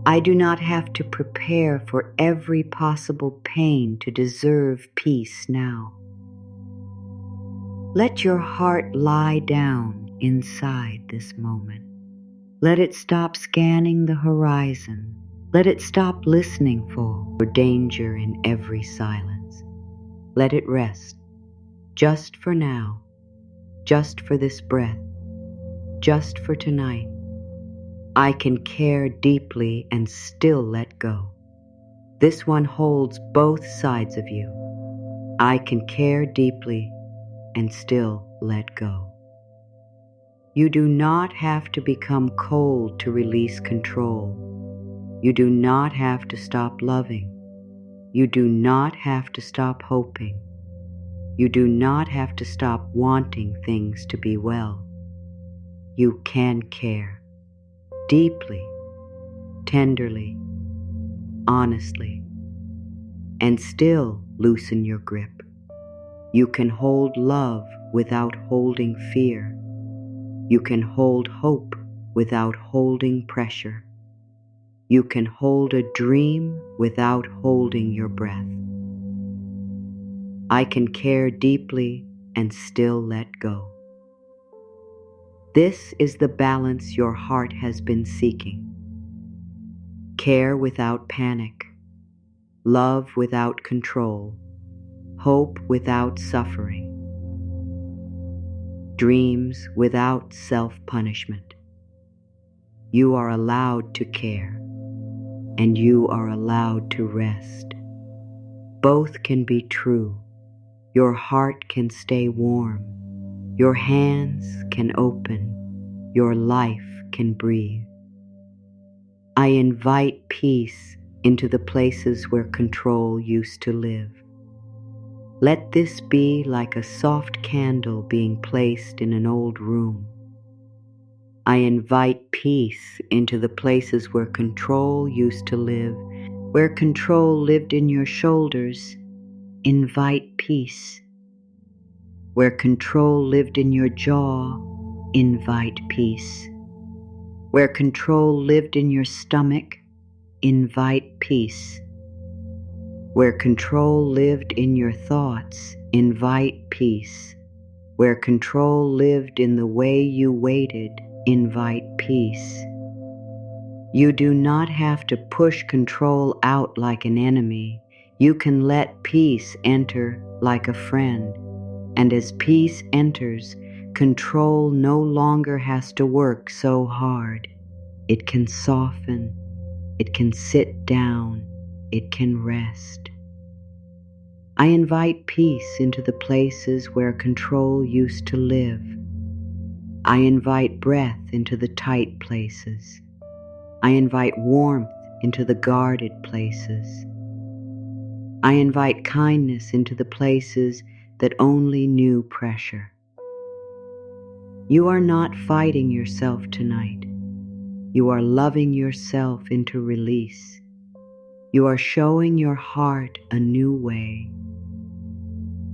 I do not have to prepare for every possible pain to deserve peace now. Let your heart lie down inside this moment. Let it stop scanning the horizon. Let it stop listening for danger in every silence. Let it rest, just for now, just for this breath, just for tonight. I can care deeply and still let go. This one holds both sides of you. I can care deeply and still let go. You do not have to become cold to release control. You do not have to stop loving. You do not have to stop hoping. You do not have to stop wanting things to be well. You can care deeply, tenderly, honestly, and still loosen your grip. You can hold love without holding fear. You can hold hope without holding pressure. You can hold a dream without holding your breath. I can care deeply and still let go. This is the balance your heart has been seeking. Care without panic, love without control, hope without suffering, dreams without self-punishment. You are allowed to care, and you are allowed to rest. Both can be true. Your heart can stay warm. Your hands can open. Your life can breathe. I invite peace into the places where control used to live. Let this be like a soft candle being placed in an old room. I invite peace into the places where control used to live, where control lived in your shoulders. Invite peace. Where control lived in your jaw, invite peace. Where control lived in your stomach, invite peace. Where control lived in your thoughts, invite peace. Where control lived in the way you waited, invite peace. You do not have to push control out like an enemy. You can let peace enter like a friend. And as peace enters, control no longer has to work so hard. It can soften, it can sit down, it can rest. I invite peace into the places where control used to live. I invite breath into the tight places. I invite warmth into the guarded places. I invite kindness into the places that only knew pressure. You are not fighting yourself tonight. You are loving yourself into release. You are showing your heart a new way.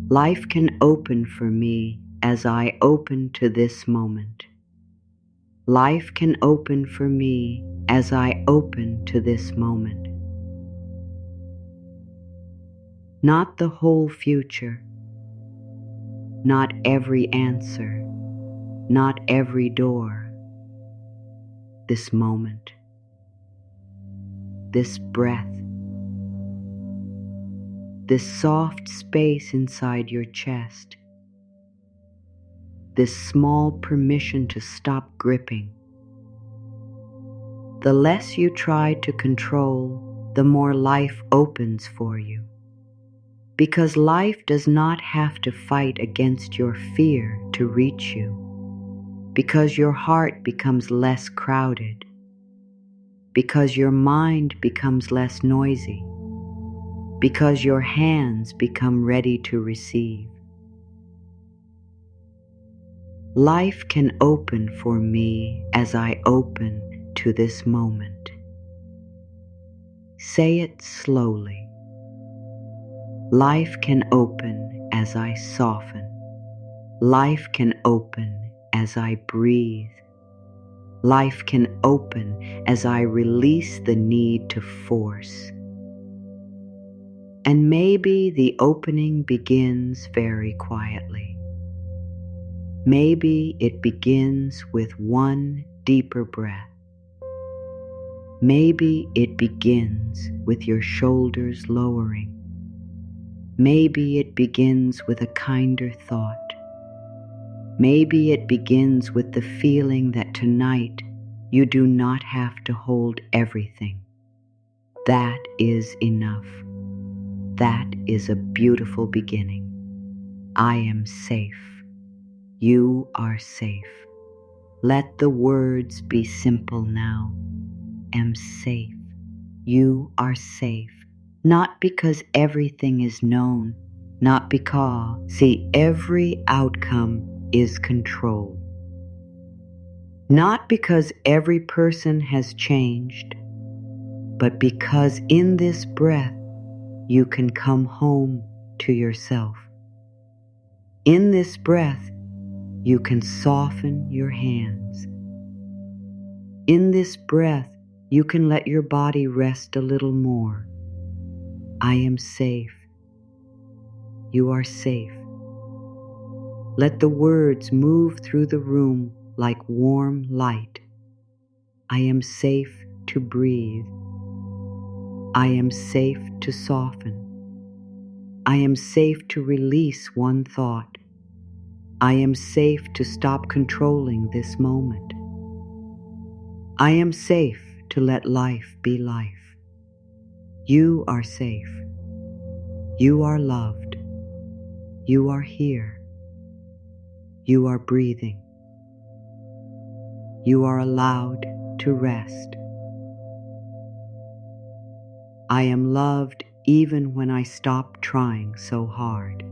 Life can open for me as I open to this moment. Life can open for me as I open to this moment. Not the whole future, not every answer, not every door. This moment, this breath, this soft space inside your chest, this small permission to stop gripping. The less you try to control, the more life opens for you. Because life does not have to fight against your fear to reach you. Because your heart becomes less crowded. Because your mind becomes less noisy. Because your hands become ready to receive. Life can open for me as I open to this moment. Say it slowly. Life can open as I soften. Life can open as I breathe. Life can open as I release the need to force. And maybe the opening begins very quietly. Maybe it begins with one deeper breath. Maybe it begins with your shoulders lowering. Maybe it begins with a kinder thought. Maybe it begins with the feeling that tonight you do not have to hold everything. That is enough. That is a beautiful beginning. I am safe. You are safe. Let the words be simple now. Am safe. You are safe. Not because everything is known, not because, every outcome is controlled. Not because every person has changed, but because in this breath you can come home to yourself. In this breath you can soften your hands. In this breath you can let your body rest a little more. I am safe. You are safe. Let the words move through the room like warm light. I am safe to breathe. I am safe to soften. I am safe to release one thought. I am safe to stop controlling this moment. I am safe to let life be life. You are safe. You are loved. You are here. You are breathing. You are allowed to rest. I am loved even when I stop trying so hard.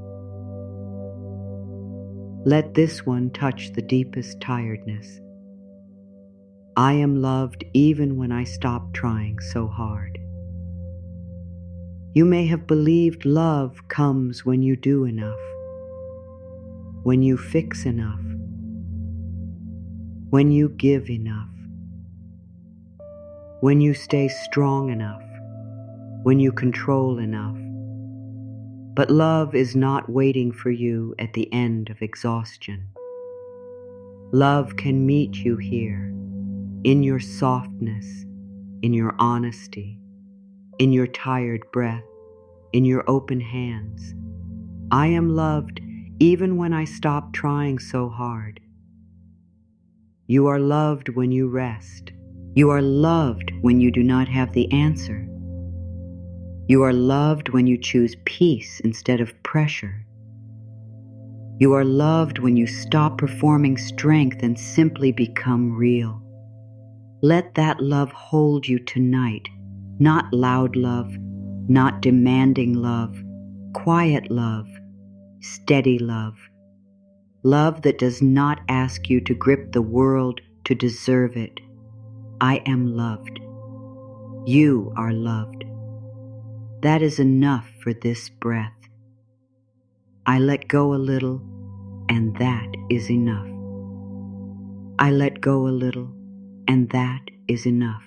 Let this one touch the deepest tiredness. I am loved even when I stop trying so hard. You may have believed love comes when you do enough, when you fix enough, when you give enough, when you stay strong enough, when you control enough. But love is not waiting for you at the end of exhaustion. Love can meet you here, in your softness, in your honesty, in your tired breath, in your open hands. I am loved even when I stop trying so hard. You are loved when you rest. You are loved when you do not have the answer. You are loved when you choose peace instead of pressure. You are loved when you stop performing strength and simply become real. Let that love hold you tonight, not loud love, not demanding love, quiet love, steady love. Love that does not ask you to grip the world to deserve it. I am loved. You are loved. That is enough for this breath. I let go a little, and that is enough. I let go a little, and that is enough.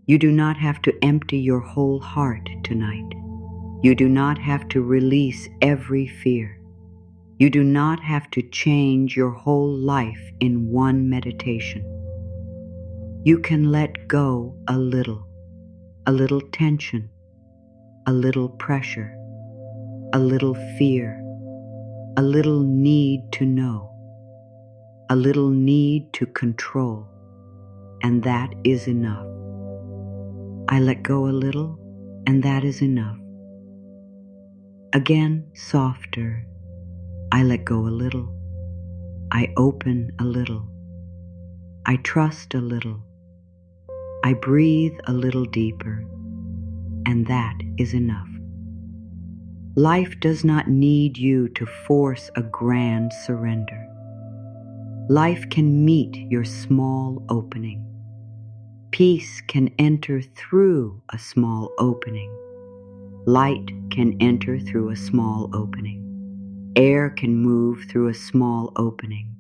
You do not have to empty your whole heart tonight. You do not have to release every fear. You do not have to change your whole life in one meditation. You can let go a little tension, a little pressure, a little fear, a little need to know, a little need to control, and that is enough. I let go a little, and that is enough. Again, softer. I let go a little. I open a little. I trust a little. I breathe a little deeper, and that is enough. Life does not need you to force a grand surrender. Life can meet your small opening. Peace can enter through a small opening. Light can enter through a small opening. Air can move through a small opening.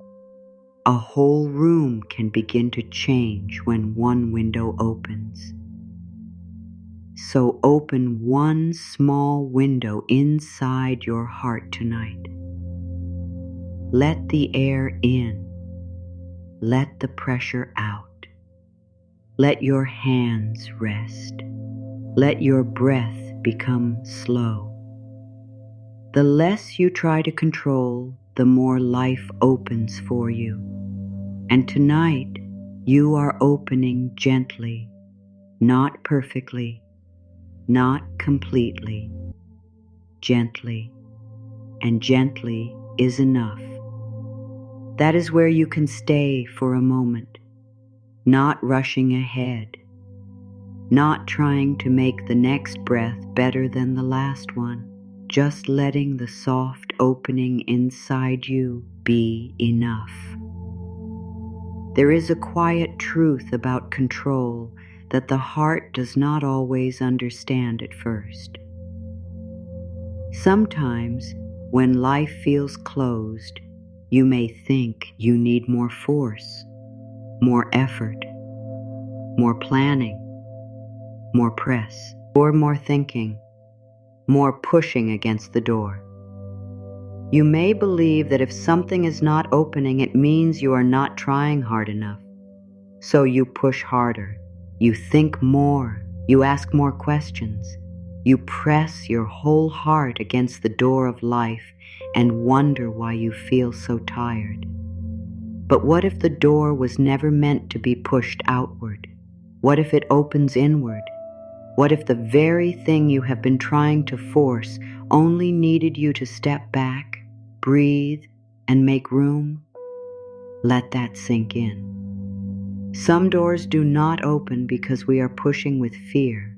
A whole room can begin to change when one window opens. So open one small window inside your heart tonight. Let the air in. Let the pressure out. Let your hands rest. Let your breath become slow. The less you try to control, the more life opens for you. And tonight, you are opening gently, not perfectly, not completely, gently. And gently is enough. That is where you can stay for a moment, not rushing ahead, not trying to make the next breath better than the last one, just letting the soft opening inside you be enough. There is a quiet truth about control that the heart does not always understand at first. Sometimes, when life feels closed, you may think you need more force, more effort, more planning, more press, or more thinking, more pushing against the door. You may believe that if something is not opening, it means you are not trying hard enough. So you push harder, you think more, you ask more questions. You press your whole heart against the door of life and wonder why you feel so tired. But what if the door was never meant to be pushed outward? What if it opens inward? What if the very thing you have been trying to force only needed you to step back, breathe, and make room? Let that sink in. Some doors do not open because we are pushing with fear.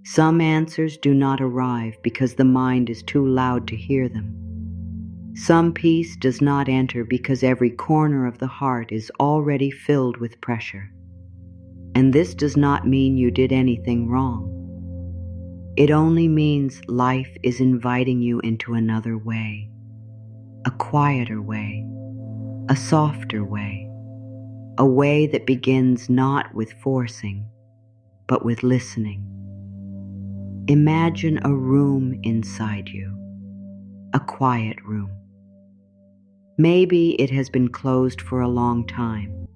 Some answers do not arrive because the mind is too loud to hear them. Some peace does not enter because every corner of the heart is already filled with pressure. And this does not mean you did anything wrong. It only means life is inviting you into another way, a quieter way, a softer way, a way that begins not with forcing, but with listening. Imagine a room inside you, a quiet room. Maybe it has been closed for a long time.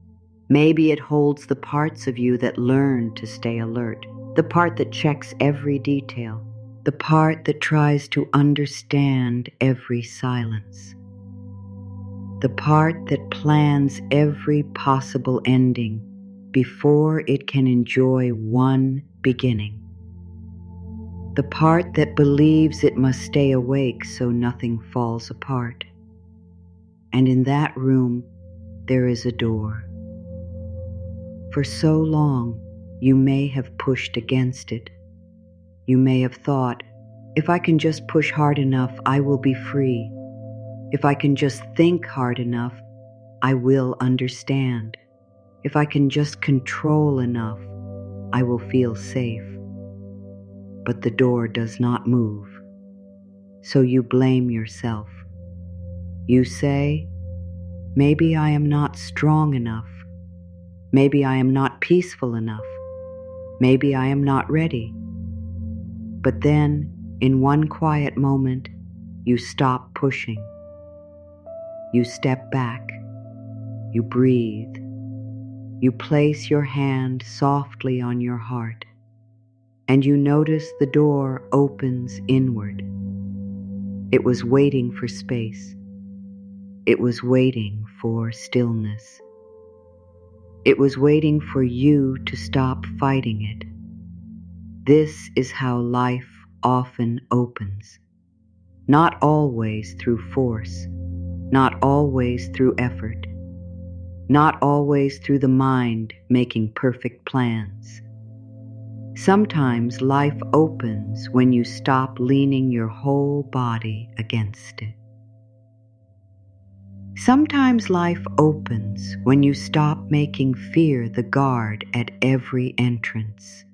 Maybe it holds the parts of you that learn to stay alert, the part that checks every detail, the part that tries to understand every silence, the part that plans every possible ending before it can enjoy one beginning. The part that believes it must stay awake so nothing falls apart. And in that room, there is a door. For so long, you may have pushed against it. You may have thought, if I can just push hard enough, I will be free. If I can just think hard enough, I will understand. If I can just control enough, I will feel safe. But the door does not move. So you blame yourself. You say, maybe I am not strong enough. Maybe I am not peaceful enough. Maybe I am not ready. But then, in one quiet moment, you stop pushing. You step back. You breathe. You place your hand softly on your heart, and you notice the door opens inward. It was waiting for space. It was waiting for stillness. It was waiting for you to stop fighting it. This is how life often opens. Not always through force, not always through effort, not always through the mind making perfect plans. Sometimes life opens when you stop leaning your whole body against it. Sometimes life opens when you stop making fear the guard at every entrance.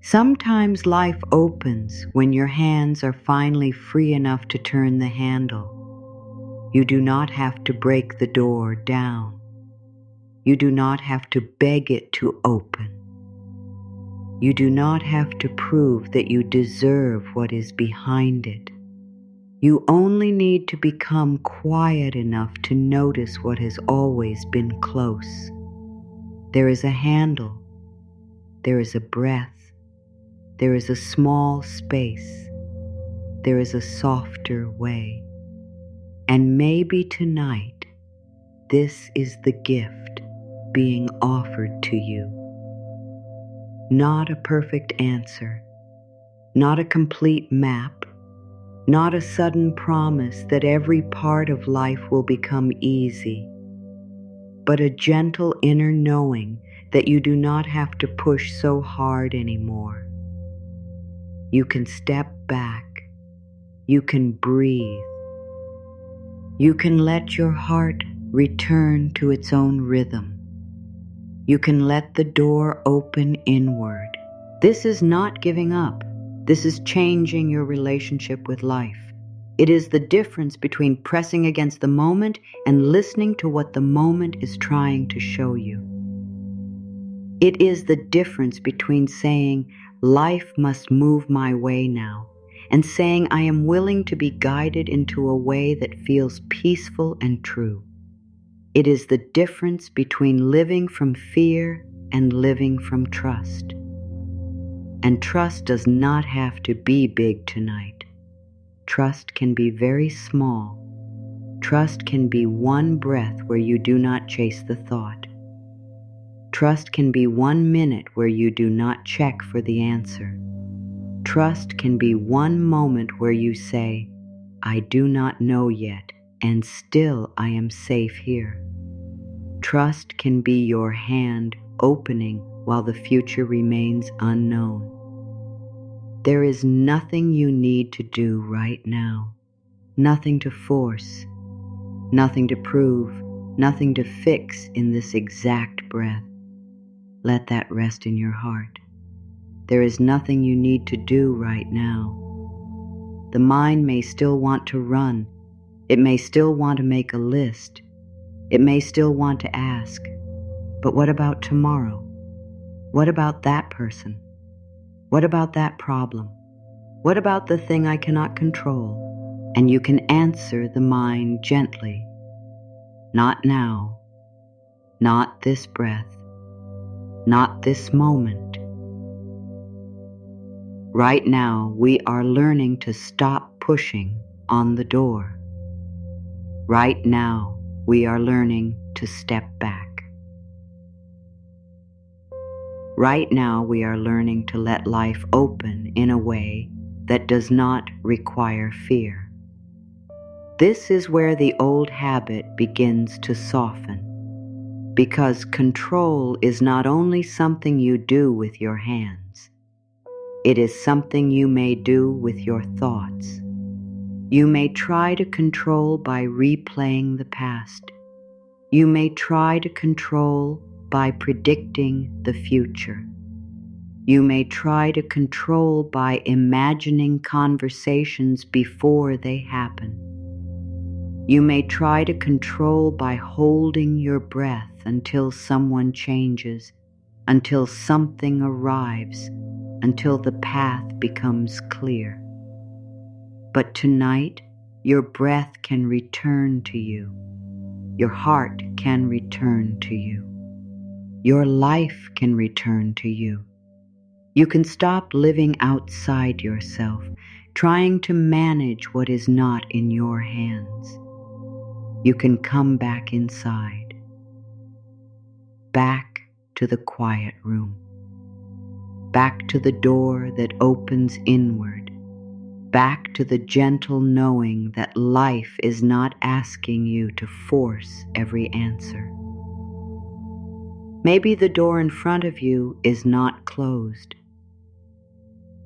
Sometimes life opens when your hands are finally free enough to turn the handle. You do not have to break the door down. You do not have to beg it to open. You do not have to prove that you deserve what is behind it. You only need to become quiet enough to notice what has always been close. There is a handle. There is a breath. There is a small space. there is a softer way. And maybe tonight, this is the gift being offered to you. Not a perfect answer, not a complete map, not a sudden promise that every part of life will become easy, but a gentle inner knowing that you do not have to push so hard anymore. You can step back. You can breathe. You can let your heart return to its own rhythm. You can let the door open inward. This is not giving up. This is changing your relationship with life. It is the difference between pressing against the moment and listening to what the moment is trying to show you. It is the difference between saying, "Life must move my way now," and saying, "I am willing to be guided into a way that feels peaceful and true." It is the difference between living from fear and living from trust. And trust does not have to be big tonight. Trust can be very small. Trust can be one breath where you do not chase the thought. Trust can be 1 minute where you do not check for the answer. Trust can be one moment where you say, "I do not know yet, and still I am safe here." Trust can be your hand opening while the future remains unknown. There is nothing you need to do right now, nothing to force, nothing to prove, nothing to fix in this exact breath. Let that rest in your heart. There is nothing you need to do right now. The mind may still want to run. It may still want to make a list. It may still want to ask, but what about tomorrow? What about that person? What about that problem? What about the thing I cannot control? And you can answer the mind gently. Not now. Not this breath. Not this moment. Right now, we are learning to stop pushing on the door. Right now, we are learning to step back. Right now, we are learning to let life open in a way that does not require fear. This is where the old habit begins to soften, because control is not only something you do with your hands, it is something you may do with your thoughts. You may try to control by replaying the past. You may try to control by predicting the future. You may try to control by imagining conversations before they happen. You may try to control by holding your breath until someone changes, until something arrives, until the path becomes clear. But tonight, your breath can return to you. Your heart can return to you. Your life can return to you. You can stop living outside yourself, trying to manage what is not in your hands. You can come back inside, back to the quiet room, back to the door that opens inward, back to the gentle knowing that life is not asking you to force every answer. Maybe the door in front of you is not closed.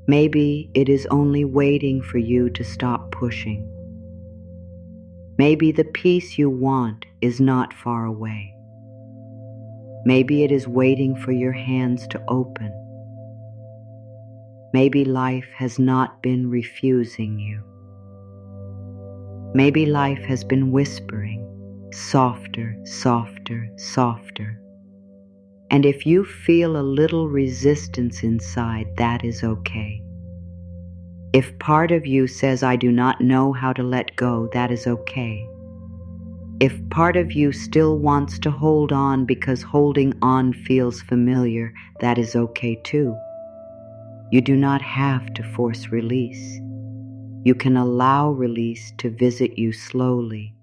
Maybe it is only waiting for you to stop pushing. Maybe the peace you want is not far away. Maybe it is waiting for your hands to open. Maybe life has not been refusing you. Maybe life has been whispering, softer, softer, softer. And if you feel a little resistance inside, that is okay. If part of you says, "I do not know how to let go," that is okay. If part of you still wants to hold on because holding on feels familiar, that is okay too. You do not have to force release. You can allow release to visit you slowly.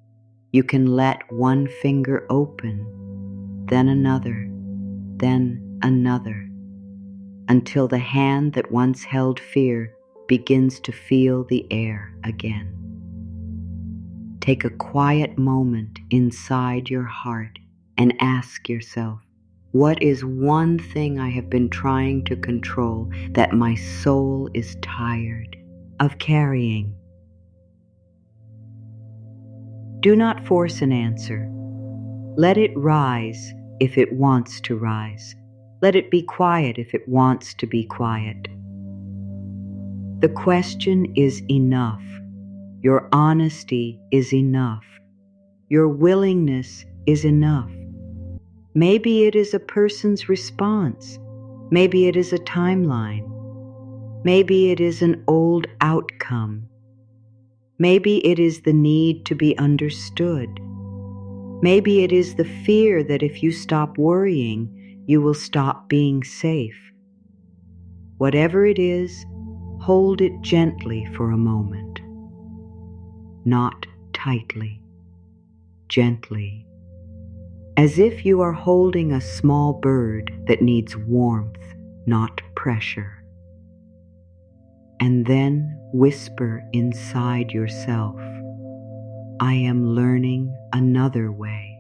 You can let one finger open, then another, until the hand that once held fear begins to feel the air again. Take a quiet moment inside your heart and ask yourself, what is one thing I have been trying to control that my soul is tired of carrying? Do not force an answer. Let it rise if it wants to rise. Let it be quiet if it wants to be quiet. The question is enough. Your honesty is enough. Your willingness is enough. Maybe it is a person's response. Maybe it is a timeline. Maybe it is an old outcome. Maybe it is the need to be understood. Maybe it is the fear that if you stop worrying, you will stop being safe. Whatever it is, hold it gently for a moment. Not tightly, gently. As if you are holding a small bird that needs warmth, not pressure. And then whisper inside yourself, I am learning another way.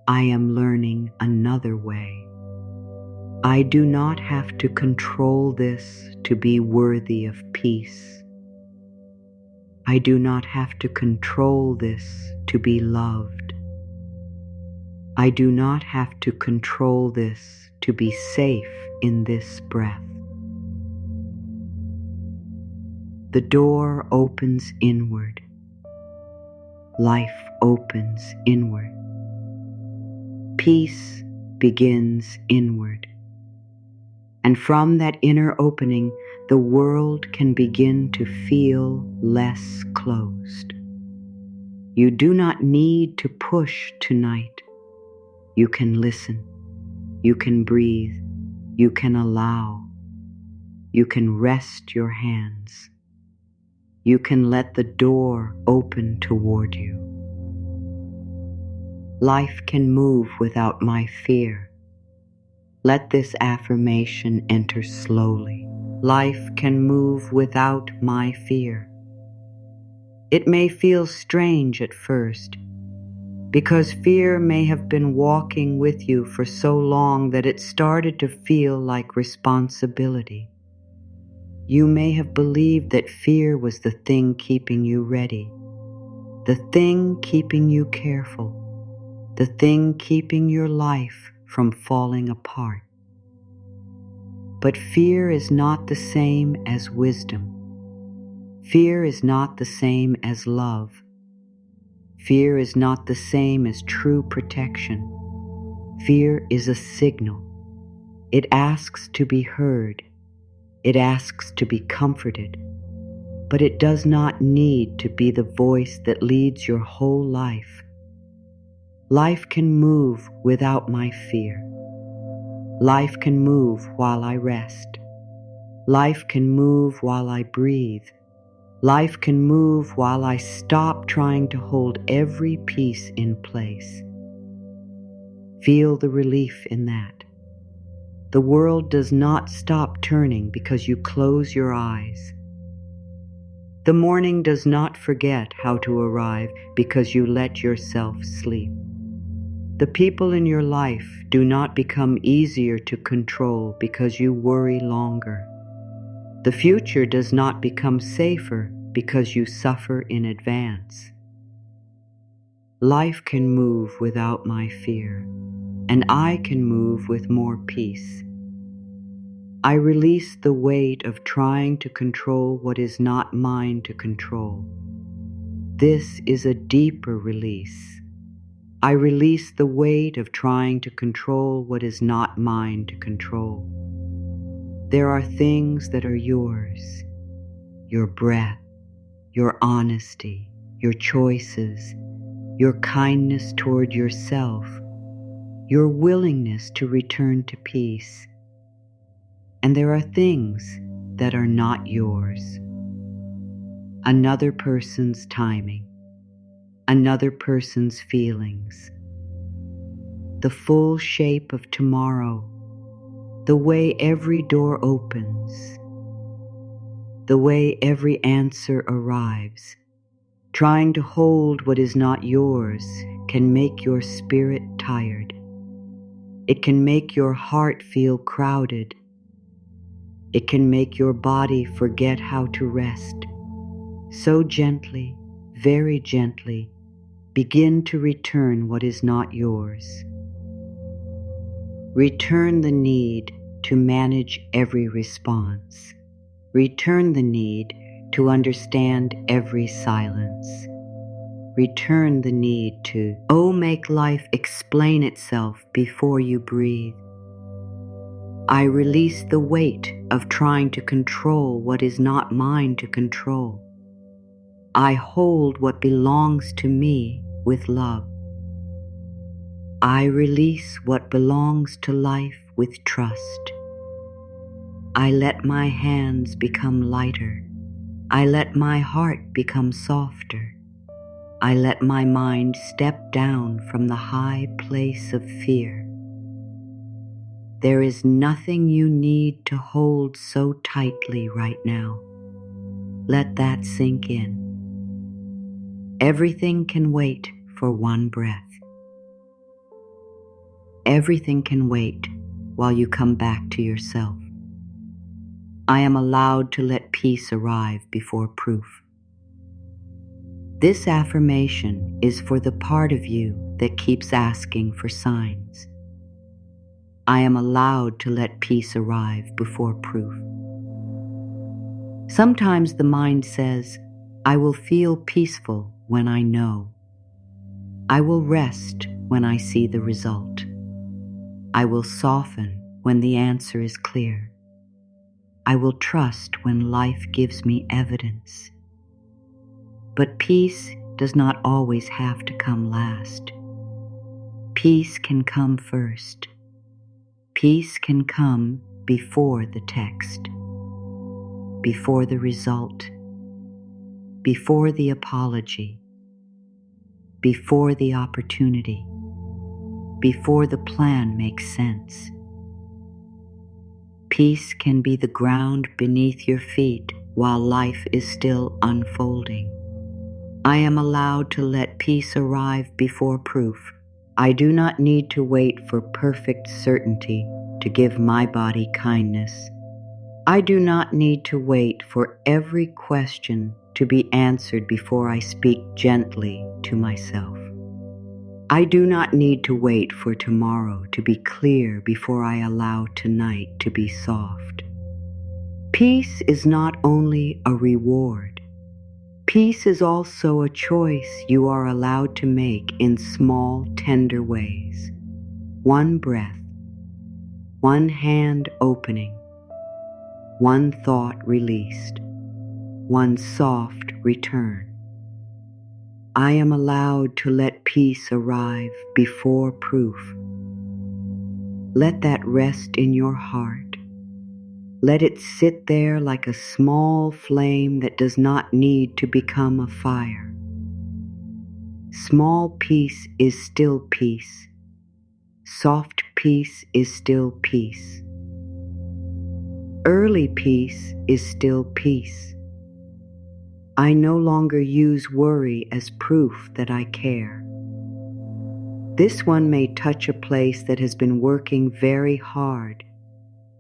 I am learning another way. I do not have to control this to be worthy of peace. I do not have to control this to be loved. I do not have to control this to be safe in this breath. The door opens inward. Life opens inward. Peace begins inward. And from that inner opening, the world can begin to feel less closed. You do not need to push tonight. You can listen. You can breathe. You can allow. You can rest your hands. You can let the door open toward you. Life can move without my fear. Let this affirmation enter slowly. Life can move without my fear. It may feel strange at first, because fear may have been walking with you for so long that it started to feel like responsibility. You may have believed that fear was the thing keeping you ready, the thing keeping you careful, the thing keeping your life from falling apart. But fear is not the same as wisdom. Fear is not the same as love. Fear is not the same as true protection. Fear is a signal. It asks to be heard. It asks to be comforted. But it does not need to be the voice that leads your whole life. Life can move without my fear. Life can move while I rest. Life can move while I breathe. Life can move while I stop trying to hold every piece in place. Feel the relief in that. The world does not stop turning because you close your eyes. The morning does not forget how to arrive because you let yourself sleep. The people in your life do not become easier to control because you worry longer. The future does not become safer because you suffer in advance. Life can move without my fear, and I can move with more peace. I release the weight of trying to control what is not mine to control. This is a deeper release. I release the weight of trying to control what is not mine to control. There are things that are yours. Your breath, your honesty, your choices, your kindness toward yourself, your willingness to return to peace. And there are things that are not yours. another person's timing, another person's feelings, the full shape of tomorrow, the way every door opens, the way every answer arrives. Trying to hold what is not yours can make your spirit tired. It can make your heart feel crowded. It can make your body forget how to rest. So gently, very gently, begin to return what is not yours. Return the need to manage every response. Return the need to understand every silence. Return the need to, make life explain itself before you breathe. I release the weight of trying to control what is not mine to control. I hold what belongs to me with love. I release what belongs to life with trust. I let my hands become lighter. I let my heart become softer. I let my mind step down from the high place of fear. There is nothing you need to hold so tightly right now. Let that sink in. Everything can wait for one breath. Everything can wait while you come back to yourself. I am allowed to let peace arrive before proof. This affirmation is for the part of you that keeps asking for signs. I am allowed to let peace arrive before proof. Sometimes the mind says, I will feel peaceful when I know. I will rest when I see the result. I will soften when the answer is clear. I will trust when life gives me evidence. But peace does not always have to come last. Peace can come first. Peace can come before the text, before the result, before the apology, before the opportunity, before the plan makes sense. Peace can be the ground beneath your feet while life is still unfolding. I am allowed to let peace arrive before proof. I do not need to wait for perfect certainty to give my body kindness. I do not need to wait for every question to be answered before I speak gently to myself. I do not need to wait for tomorrow to be clear before I allow tonight to be soft. Peace is not only a reward. Peace is also a choice you are allowed to make in small, tender ways. One breath, one hand opening, one thought released, one soft return. I am allowed to let peace arrive before proof. Let that rest in your heart. Let it sit there like a small flame that does not need to become a fire. Small peace is still peace. Soft peace is still peace. Early peace is still peace. I no longer use worry as proof that I care. This one may touch a place that has been working very hard.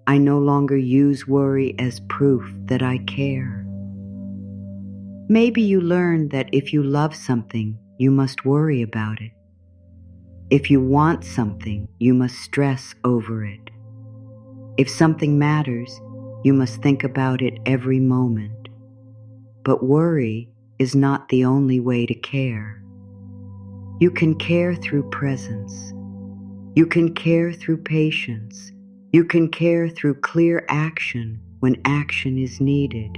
I no longer use worry as proof that I care. Maybe you learned that if you love something, you must worry about it. If you want something, you must stress over it. If something matters, you must think about it every moment. But worry is not the only way to care. You can care through presence. You can care through patience. You can care through clear action when action is needed.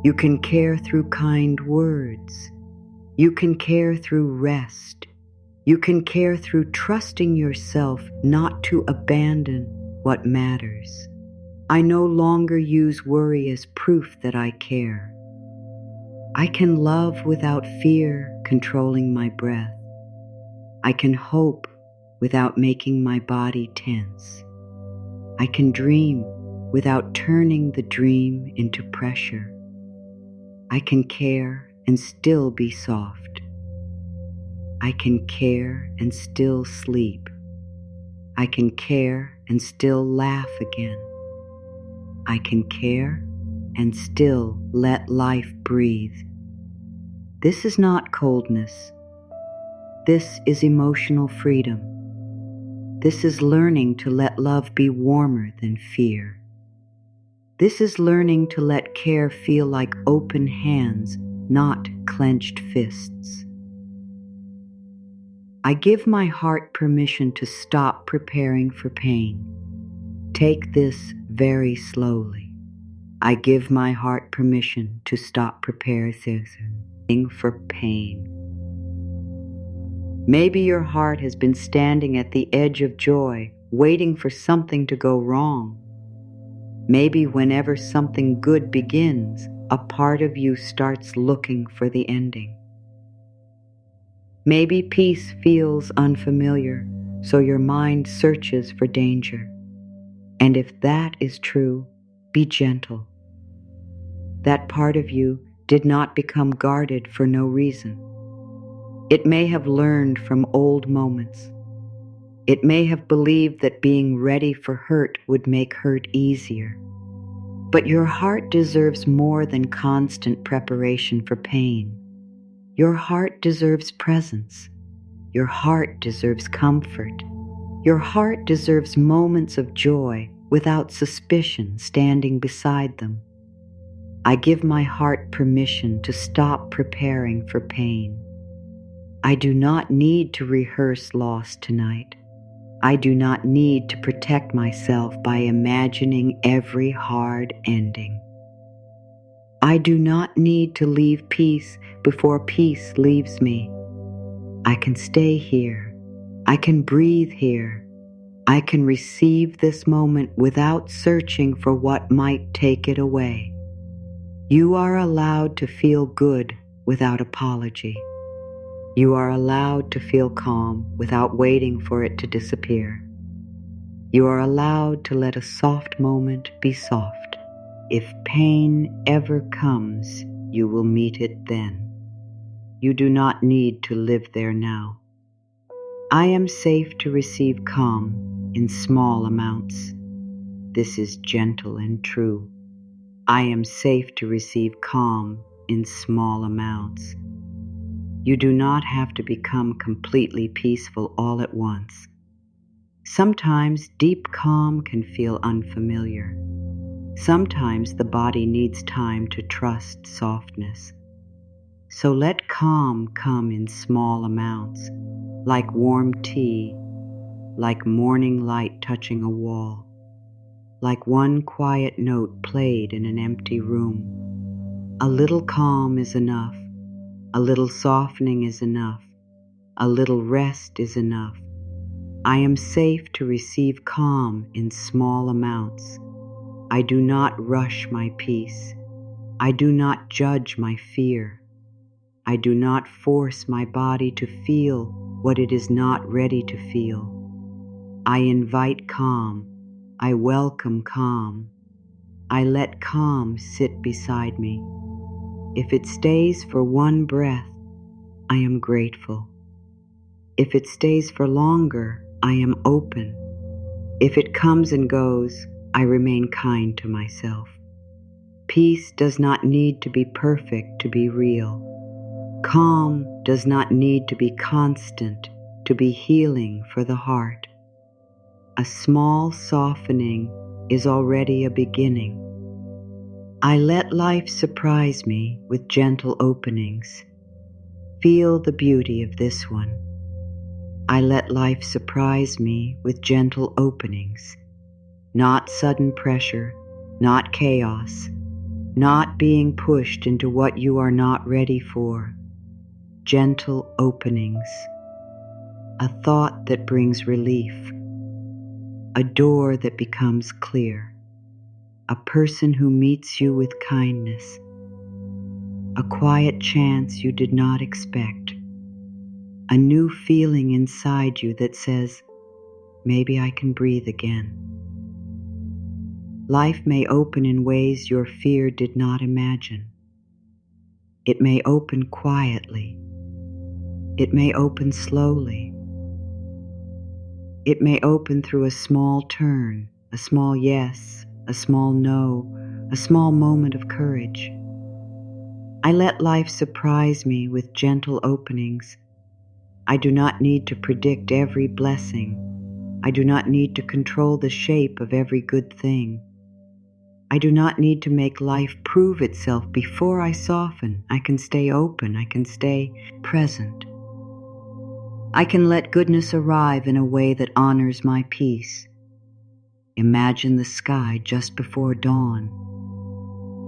You can care through kind words. You can care through rest. You can care through trusting yourself not to abandon what matters. I no longer use worry as proof that I care. I can love without fear controlling my breath. I can hope without making my body tense. I can dream without turning the dream into pressure. I can care and still be soft. I can care and still sleep. I can care and still laugh again. I can care and still let life breathe. This is not coldness. This is emotional freedom. This is learning to let love be warmer than fear. This is learning to let care feel like open hands, not clenched fists. I give my heart permission to stop preparing for pain. Take this very slowly. I give my heart permission to stop preparing for pain. Maybe your heart has been standing at the edge of joy, waiting for something to go wrong. Maybe whenever something good begins, a part of you starts looking for the ending. Maybe peace feels unfamiliar, so your mind searches for danger. And if that is true, be gentle. That part of you did not become guarded for no reason. It may have learned from old moments. It may have believed that being ready for hurt would make hurt easier. But your heart deserves more than constant preparation for pain. Your heart deserves presence. Your heart deserves comfort. Your heart deserves moments of joy without suspicion standing beside them. I give my heart permission to stop preparing for pain. I do not need to rehearse loss tonight. I do not need to protect myself by imagining every hard ending. I do not need to leave peace before peace leaves me. I can stay here. I can breathe here. I can receive this moment without searching for what might take it away. You are allowed to feel good without apology. You are allowed to feel calm without waiting for it to disappear. You are allowed to let a soft moment be soft. If pain ever comes, you will meet it then. You do not need to live there now. I am safe to receive calm in small amounts. This is gentle and true. I am safe to receive calm in small amounts. You do not have to become completely peaceful all at once. Sometimes deep calm can feel unfamiliar. Sometimes the body needs time to trust softness. So let calm come in small amounts, like warm tea, like morning light touching a wall, like one quiet note played in an empty room. A little calm is enough. A little softening is enough. A little rest is enough. I am safe to receive calm in small amounts. I do not rush my peace. I do not judge my fear. I do not force my body to feel what it is not ready to feel. I invite calm. I welcome calm. I let calm sit beside me. If it stays for one breath, I am grateful. If it stays for longer, I am open. If it comes and goes, I remain kind to myself. Peace does not need to be perfect to be real. Calm does not need to be constant to be healing for the heart. A small softening is already a beginning. I let life surprise me with gentle openings. Feel the beauty of this one. I let life surprise me with gentle openings. Not sudden pressure, not chaos, not being pushed into what you are not ready for. Gentle openings. A thought that brings relief. A door that becomes clear. A person who meets you with kindness. a quiet chance you did not expect, a new feeling inside you that says, maybe I can breathe again. Life may open in ways your fear did not imagine. It may open quietly. It may open slowly. It may open through a small turn, a small yes, a small no, a small moment of courage. I let life surprise me with gentle openings. I do not need to predict every blessing. I do not need to control the shape of every good thing. I do not need to make life prove itself before I soften. I can stay open. I can stay present. I can let goodness arrive in a way that honors my peace. Imagine the sky just before dawn.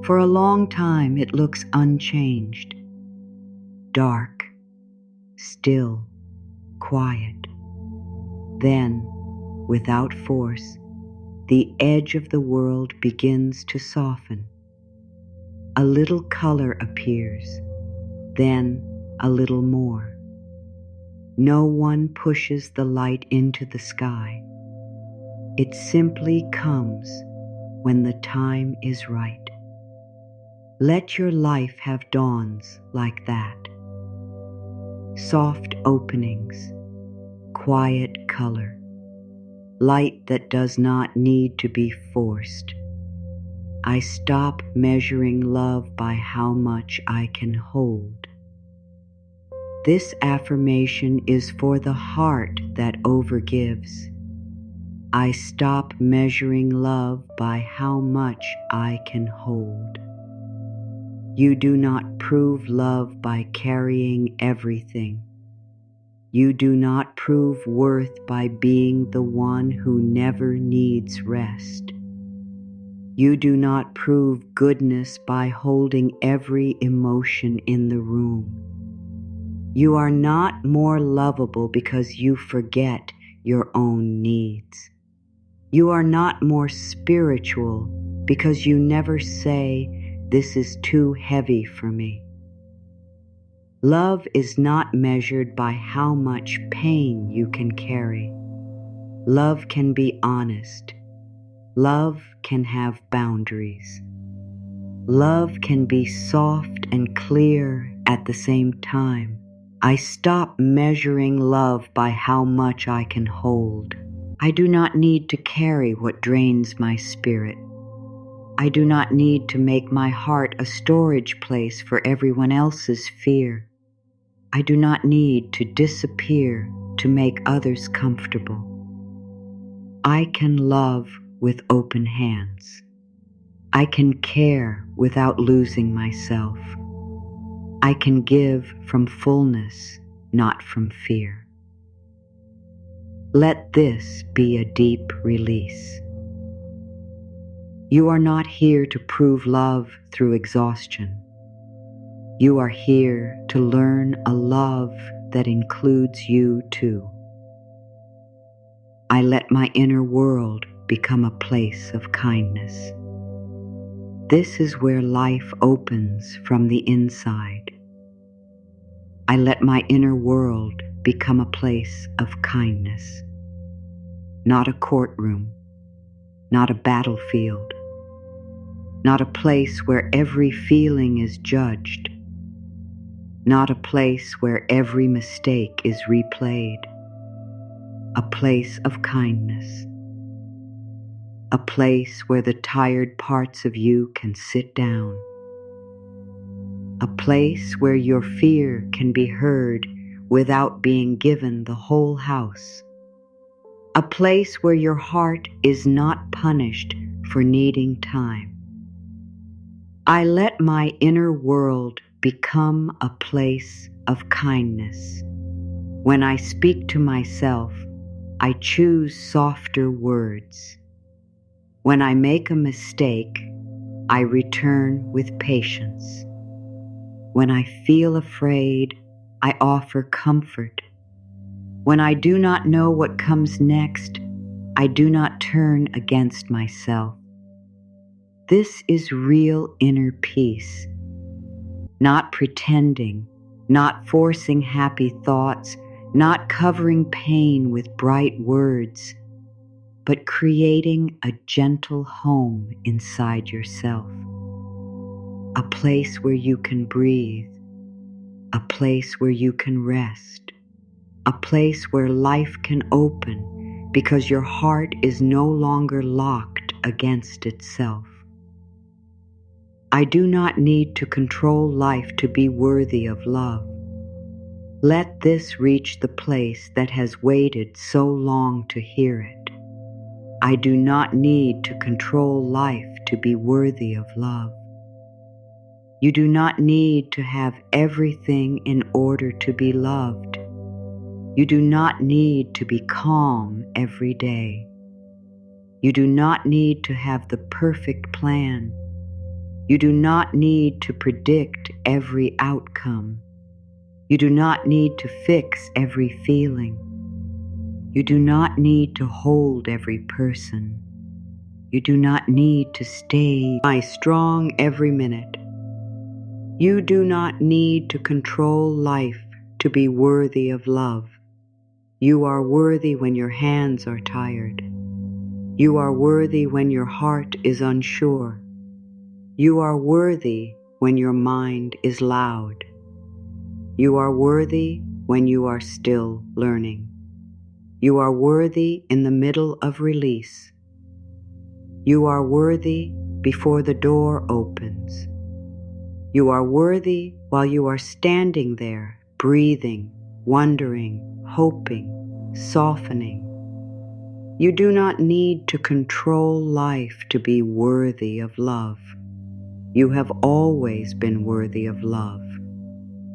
For a long time it looks unchanged, dark, still, quiet. Then, without force, the edge of the world begins to soften. A little color appears, then a little more. No one pushes the light into the sky. It simply comes when the time is right. Let your life have dawns like that. Soft openings, quiet color, light that does not need to be forced. I stop measuring love by how much I can hold. This affirmation is for the heart that overgives. I stop measuring love by how much I can hold. You do not prove love by carrying everything. You do not prove worth by being the one who never needs rest. You do not prove goodness by holding every emotion in the room. You are not more lovable because you forget your own needs. You are not more spiritual because you never say, "This is too heavy for me." Love is not measured by how much pain you can carry. Love can be honest. Love can have boundaries. Love can be soft and clear at the same time. I stop measuring love by how much I can hold. I do not need to carry what drains my spirit. I do not need to make my heart a storage place for everyone else's fear. I do not need to disappear to make others comfortable. I can love with open hands. I can care without losing myself. I can give from fullness, not from fear. Let this be a deep release. You are not here to prove love through exhaustion. You are here to learn a love that includes you too. I let my inner world become a place of kindness. This is where life opens from the inside. I let my inner world become a place of kindness. Not a courtroom, not a battlefield, not a place where every feeling is judged, not a place where every mistake is replayed. A place of kindness. A place where the tired parts of you can sit down. A place where your fear can be heard without being given the whole house. A place where your heart is not punished for needing time. I let my inner world become a place of kindness. When I speak to myself, I choose softer words. When I make a mistake, I return with patience. When I feel afraid, I offer comfort. When I do not know what comes next, I do not turn against myself. This is real inner peace. not pretending, not forcing happy thoughts, not covering pain with bright words, but creating a gentle home inside yourself. A place where you can breathe, a place where you can rest, a place where life can open because your heart is no longer locked against itself. I do not need to control life to be worthy of love. Let this reach the place that has waited so long to hear it. I do not need to control life to be worthy of love. You do not need to have everything in order to be loved. You do not need to be calm every day. You do not need to have the perfect plan. You do not need to predict every outcome. You do not need to fix every feeling. You do not need to hold every person. You do not need to stay strong every minute. You do not need to control life to be worthy of love. You are worthy when your hands are tired. You are worthy when your heart is unsure. You are worthy when your mind is loud. You are worthy when you are still learning. You are worthy in the middle of release. You are worthy before the door opens. You are worthy while you are standing there, breathing, wondering, hoping, softening. You do not need to control life to be worthy of love. You have always been worthy of love.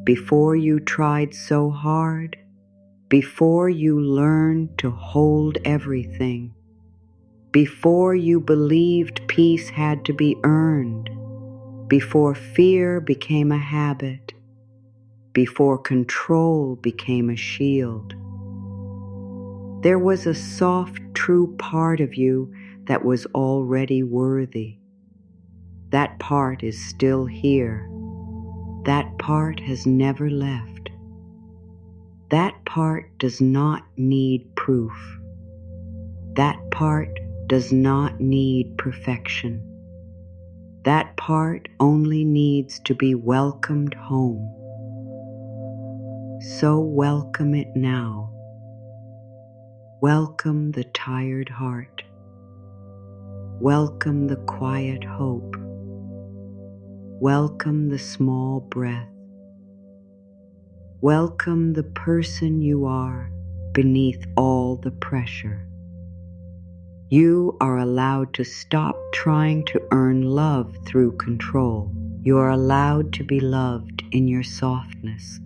Before you tried so hard, before you learned to hold everything, before you believed peace had to be earned, before fear became a habit, before control became a shield. There was a soft, true part of you that was already worthy. That part is still here. That part has never left. That part does not need proof. That part does not need perfection. That part only needs to be welcomed home. So welcome it now. Welcome the tired heart. Welcome the quiet hope. Welcome the small breath. Welcome the person you are beneath all the pressure. You are allowed to stop trying to earn love through control. You are allowed to be loved in your softness.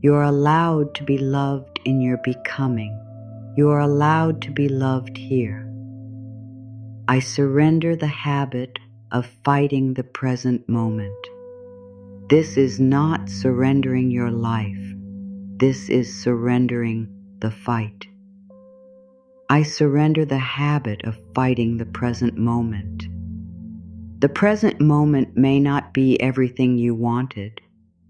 You are allowed to be loved in your becoming. You are allowed to be loved here. I surrender the habit of fighting the present moment. This is not surrendering your life. This is surrendering the fight. I surrender the habit of fighting the present moment. The present moment may not be everything you wanted.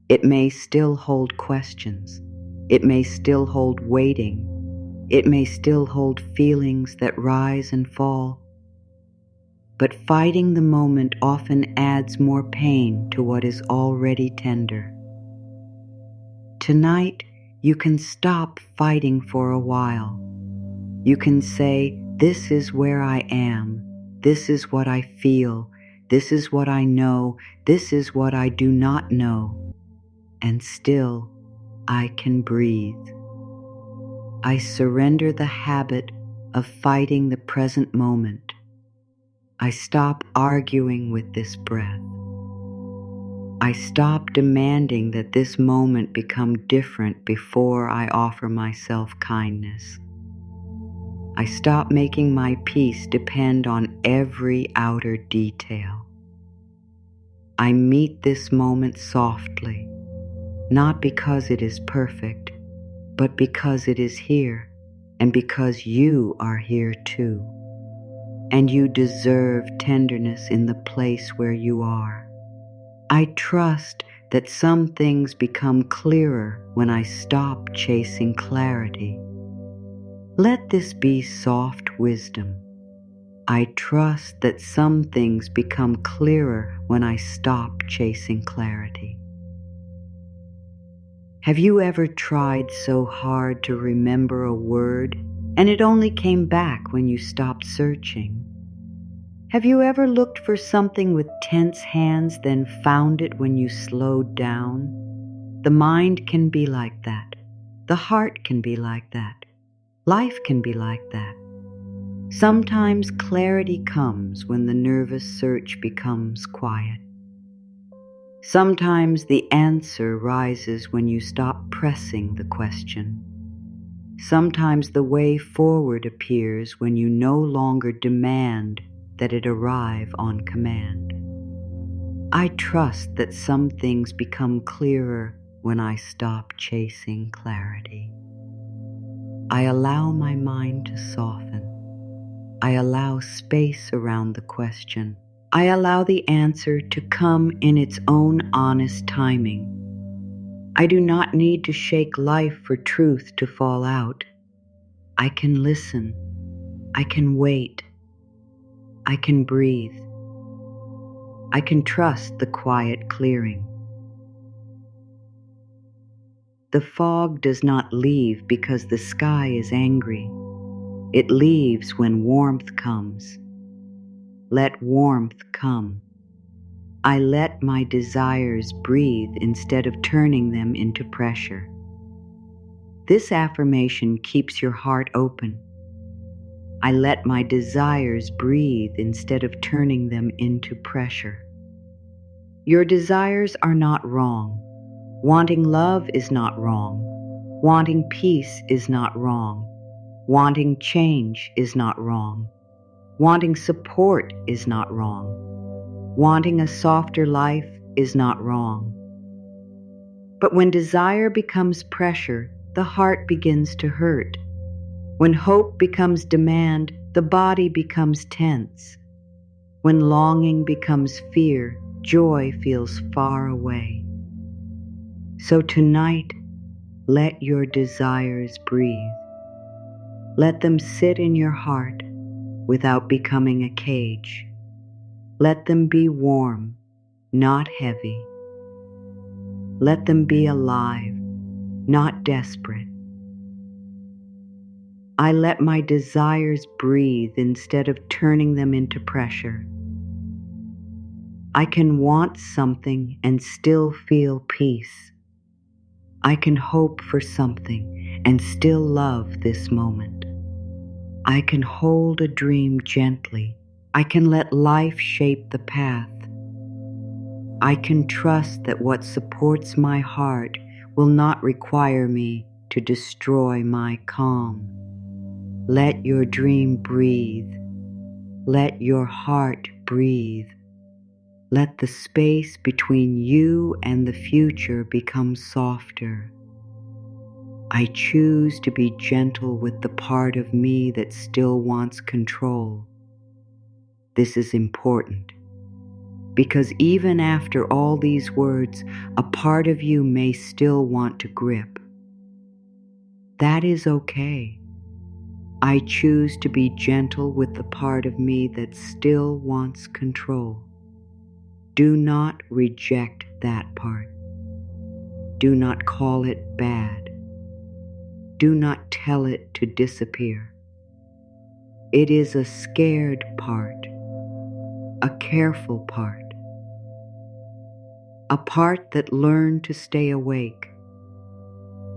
It may still hold questions. It may still hold waiting. It may still hold feelings that rise and fall. But fighting the moment often adds more pain to what is already tender. Tonight, you can stop fighting for a while. You can say, this is where I am. This is what I feel. This is what I know. This is what I do not know. And still, I can breathe. I surrender the habit of fighting the present moment. I stop arguing with this breath. I stop demanding that this moment become different before I offer myself kindness. I stop making my peace depend on every outer detail. I meet this moment softly, not because it is perfect, but because it is here, and because you are here too. And you deserve tenderness in the place where you are. I trust that some things become clearer when I stop chasing clarity. Let this be soft wisdom. I trust that some things become clearer when I stop chasing clarity. Have you ever tried so hard to remember a word and it only came back when you stopped searching? Have you ever looked for something with tense hands, then found it when you slowed down? The mind can be like that. The heart can be like that. Life can be like that. Sometimes clarity comes when the nervous search becomes quiet. Sometimes the answer rises when you stop pressing the question. Sometimes the way forward appears when you no longer demand that it arrive on command. I trust that some things become clearer when I stop chasing clarity. I allow my mind to soften. I allow space around the question. I allow the answer to come in its own honest timing. I do not need to shake life for truth to fall out. I can listen. I can wait. I can breathe. I can trust the quiet clearing. The fog does not leave because the sky is angry. It leaves when warmth comes. Let warmth come. I let my desires breathe instead of turning them into pressure. This affirmation keeps your heart open. I let my desires breathe instead of turning them into pressure. Your desires are not wrong. Wanting love is not wrong. Wanting peace is not wrong. Wanting change is not wrong. Wanting support is not wrong. Wanting a softer life is not wrong. But when desire becomes pressure, the heart begins to hurt. When hope becomes demand, the body becomes tense. When longing becomes fear, joy feels far away. So tonight, let your desires breathe. Let them sit in your heart without becoming a cage. Let them be warm, not heavy. Let them be alive, not desperate. I let my desires breathe instead of turning them into pressure. I can want something and still feel peace. I can hope for something and still love this moment. I can hold a dream gently. I can let life shape the path. I can trust that what supports my heart will not require me to destroy my calm. Let your dream breathe. Let your heart breathe. Let the space between you and the future become softer. I choose to be gentle with the part of me that still wants control. This is important, because even after all these words, a part of you may still want to grip. That is okay. I choose to be gentle with the part of me that still wants control. Do not reject that part. Do not call it bad. Do not tell it to disappear. It is a scared part, a careful part, a part that learned to stay awake,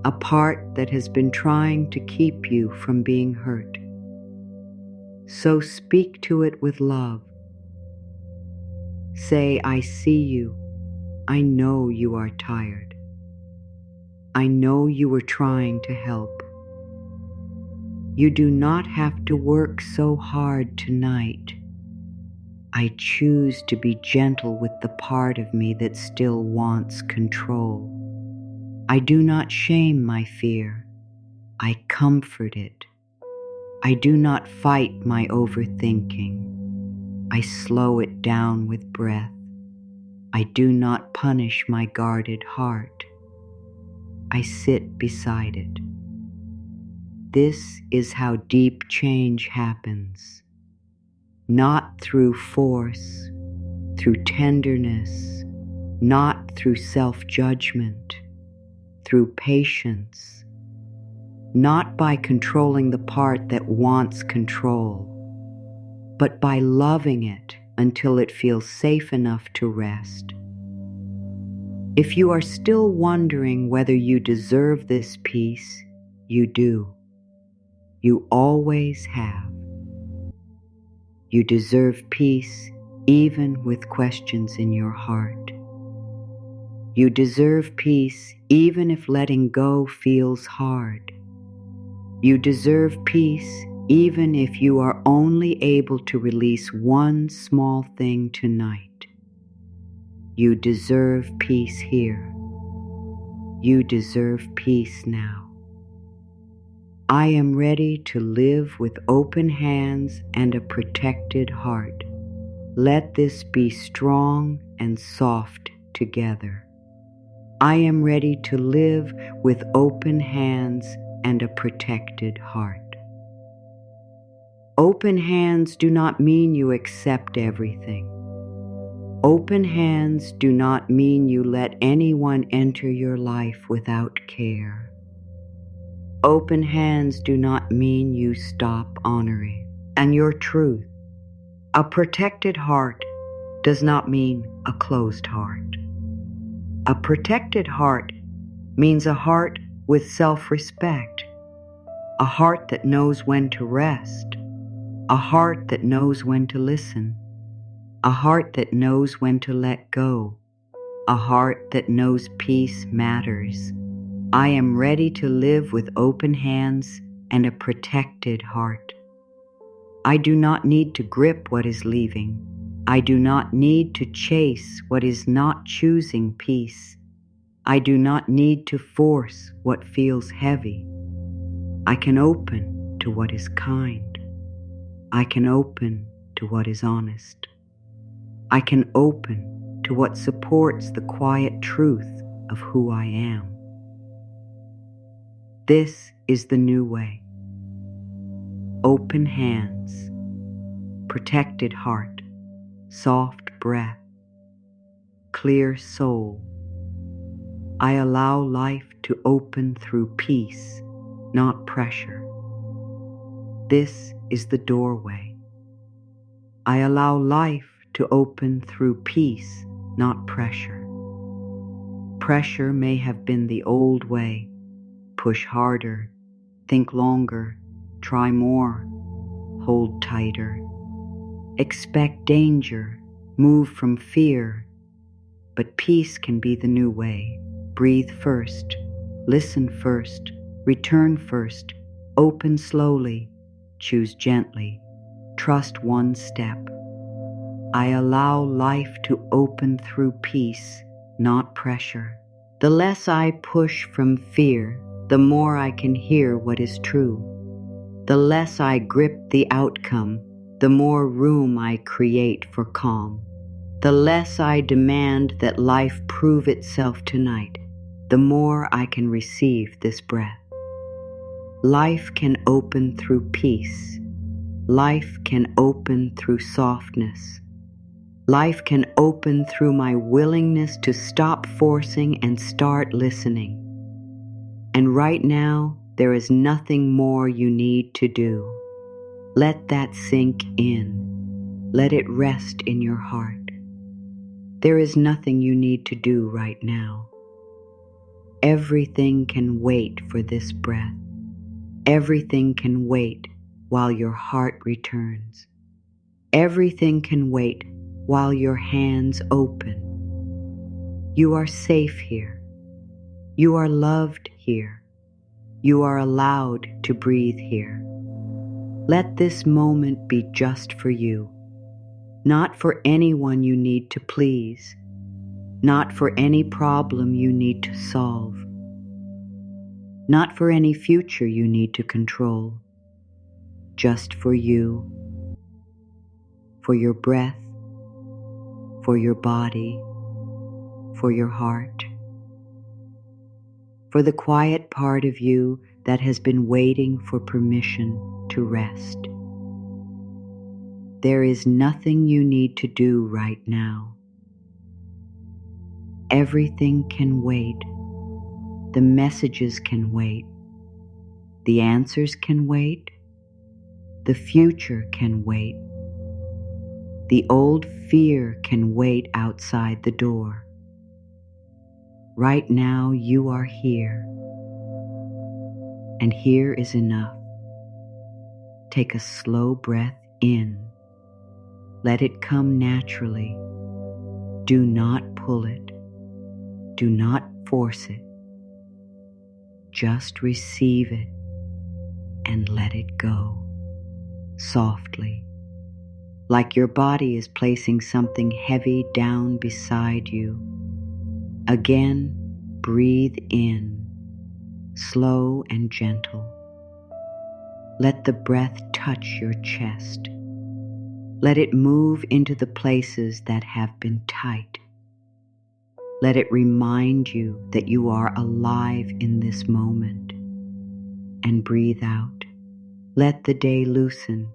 a part that has been trying to keep you from being hurt. So speak to it with love. Say, I see you. I know you are tired. I know you were trying to help. You do not have to work so hard tonight. I choose to be gentle with the part of me that still wants control. I do not shame my fear. I comfort it. I do not fight my overthinking. I slow it down with breath. I do not punish my guarded heart. I sit beside it. This is how deep change happens. Not through force, through tenderness, not through self-judgment, through patience, not by controlling the part that wants control, but by loving it until it feels safe enough to rest. If you are still wondering whether you deserve this peace, you do. You always have. You deserve peace even with questions in your heart. You deserve peace even if letting go feels hard. You deserve peace even if you are only able to release one small thing tonight. You deserve peace here. You deserve peace now. I am ready to live with open hands and a protected heart. Let this be strong and soft together. I am ready to live with open hands and a protected heart. Open hands do not mean you accept everything. Open hands do not mean you let anyone enter your life without care. Open hands do not mean you stop honoring and your truth. A protected heart does not mean a closed heart. A protected heart means a heart with self-respect, a heart that knows when to rest, a heart that knows when to listen, a heart that knows when to let go, a heart that knows peace matters. I am ready to live with open hands and a protected heart. I do not need to grip what is leaving. I do not need to chase what is not choosing peace. I do not need to force what feels heavy. I can open to what is kind. I can open to what is honest. I can open to what supports the quiet truth of who I am. This is the new way. Open hands, protected heart, soft breath, clear soul. I allow life to open through peace, not pressure. This is the doorway. I allow life to open through peace, not pressure. Pressure may have been the old way. Push harder, think longer, try more, hold tighter. Expect danger, move from fear. But peace can be the new way. Breathe first, listen first, return first, open slowly, choose gently, trust one step. I allow life to open through peace, not pressure. The less I push from fear, the more I can hear what is true. The less I grip the outcome, the more room I create for calm. The less I demand that life prove itself tonight, the more I can receive this breath. Life can open through peace. Life can open through softness. Life can open through my willingness to stop forcing and start listening. And right now, there is nothing more you need to do. Let that sink in. Let it rest in your heart. There is nothing you need to do right now. Everything can wait for this breath. Everything can wait while your heart returns. Everything can wait while your hands open. You are safe here. You are loved here. You are allowed to breathe here. Let this moment be just for you. Not for anyone you need to please, not for any problem you need to solve, not for any future you need to control, just for you, for your breath, for your body, for your heart, for the quiet part of you that has been waiting for permission to rest. There is nothing you need to do right now. Everything can wait. The messages can wait. The answers can wait. The future can wait. The old fear can wait outside the door. Right now you are here, and here is enough. Take a slow breath in. Let it come naturally. Do not pull it. Do not force it. Just receive it and let it go softly, like your body is placing something heavy down beside you. Again, breathe in, slow and gentle. Let the breath touch your chest. Let it move into the places that have been tight. Let it remind you that you are alive in this moment. And breathe out. Let the day loosen.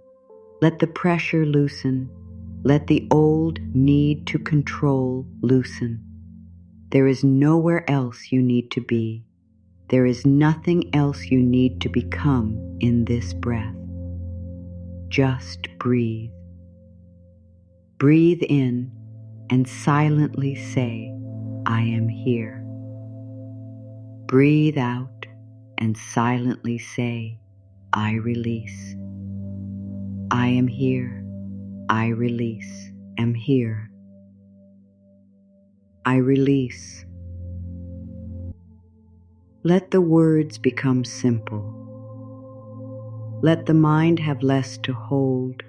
Let the pressure loosen. Let the old need to control loosen. There is nowhere else you need to be. There is nothing else you need to become in this breath. Just breathe. Breathe in and silently say, I am here. Breathe out and silently say, I release. I am here. I release. Am here. I release. Let the words become simple. Let the mind have less to hold.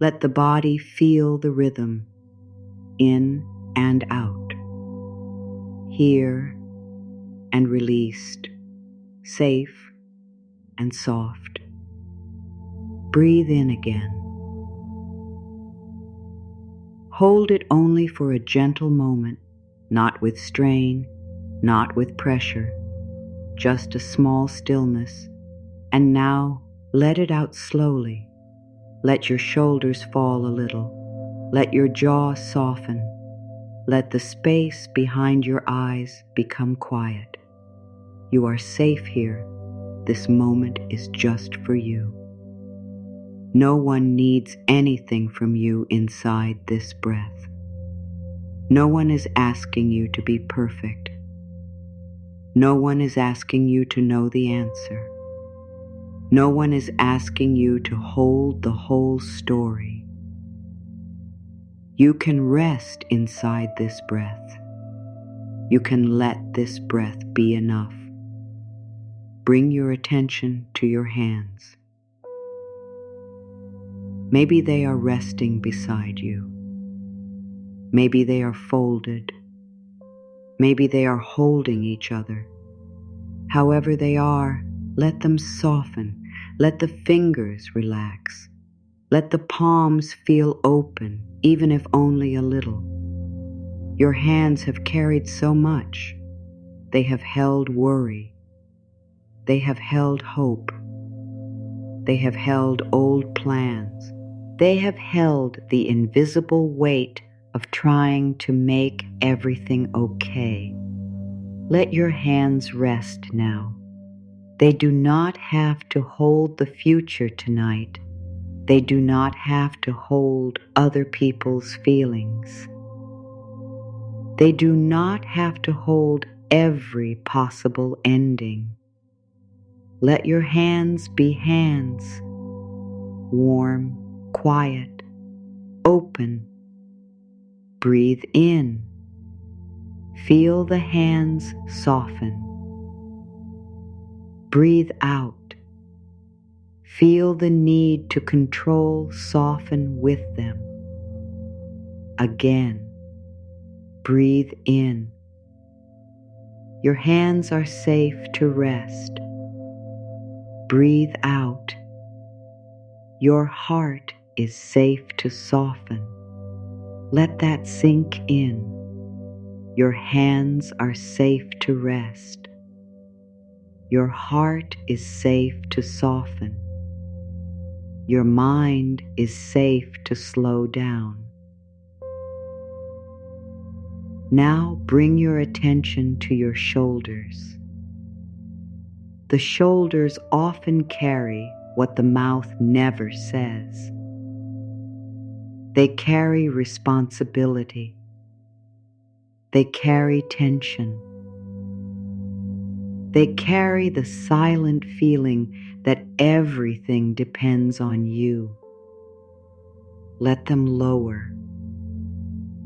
Let the body feel the rhythm, in and out, here and released, safe and soft. Breathe in again. Hold it only for a gentle moment, not with strain, not with pressure, just a small stillness. And now let it out slowly. Let your shoulders fall a little. Let your jaw soften. Let the space behind your eyes become quiet. You are safe here. This moment is just for you. No one needs anything from you inside this breath. No one is asking you to be perfect. No one is asking you to know the answer. No one is asking you to hold the whole story. You can rest inside this breath. You can let this breath be enough. Bring your attention to your hands. Maybe they are resting beside you. Maybe they are folded. Maybe they are holding each other. However they are, let them soften. Let the fingers relax. Let the palms feel open, even if only a little. Your hands have carried so much. They have held worry. They have held hope. They have held old plans. They have held the invisible weight of trying to make everything okay. Let your hands rest now. They do not have to hold the future tonight. They do not have to hold other people's feelings. They do not have to hold every possible ending. Let your hands be hands, warm, quiet, open. Breathe in. Feel the hands soften. Breathe out. Feel the need to control soften with them. Again, breathe in. Your hands are safe to rest. Breathe out. Your heart is safe to soften. Let that sink in. Your hands are safe to rest. Your heart is safe to soften. Your mind is safe to slow down. Now bring your attention to your shoulders. The shoulders often carry what the mouth never says. They carry responsibility. They carry tension. They carry the silent feeling that everything depends on you. Let them lower,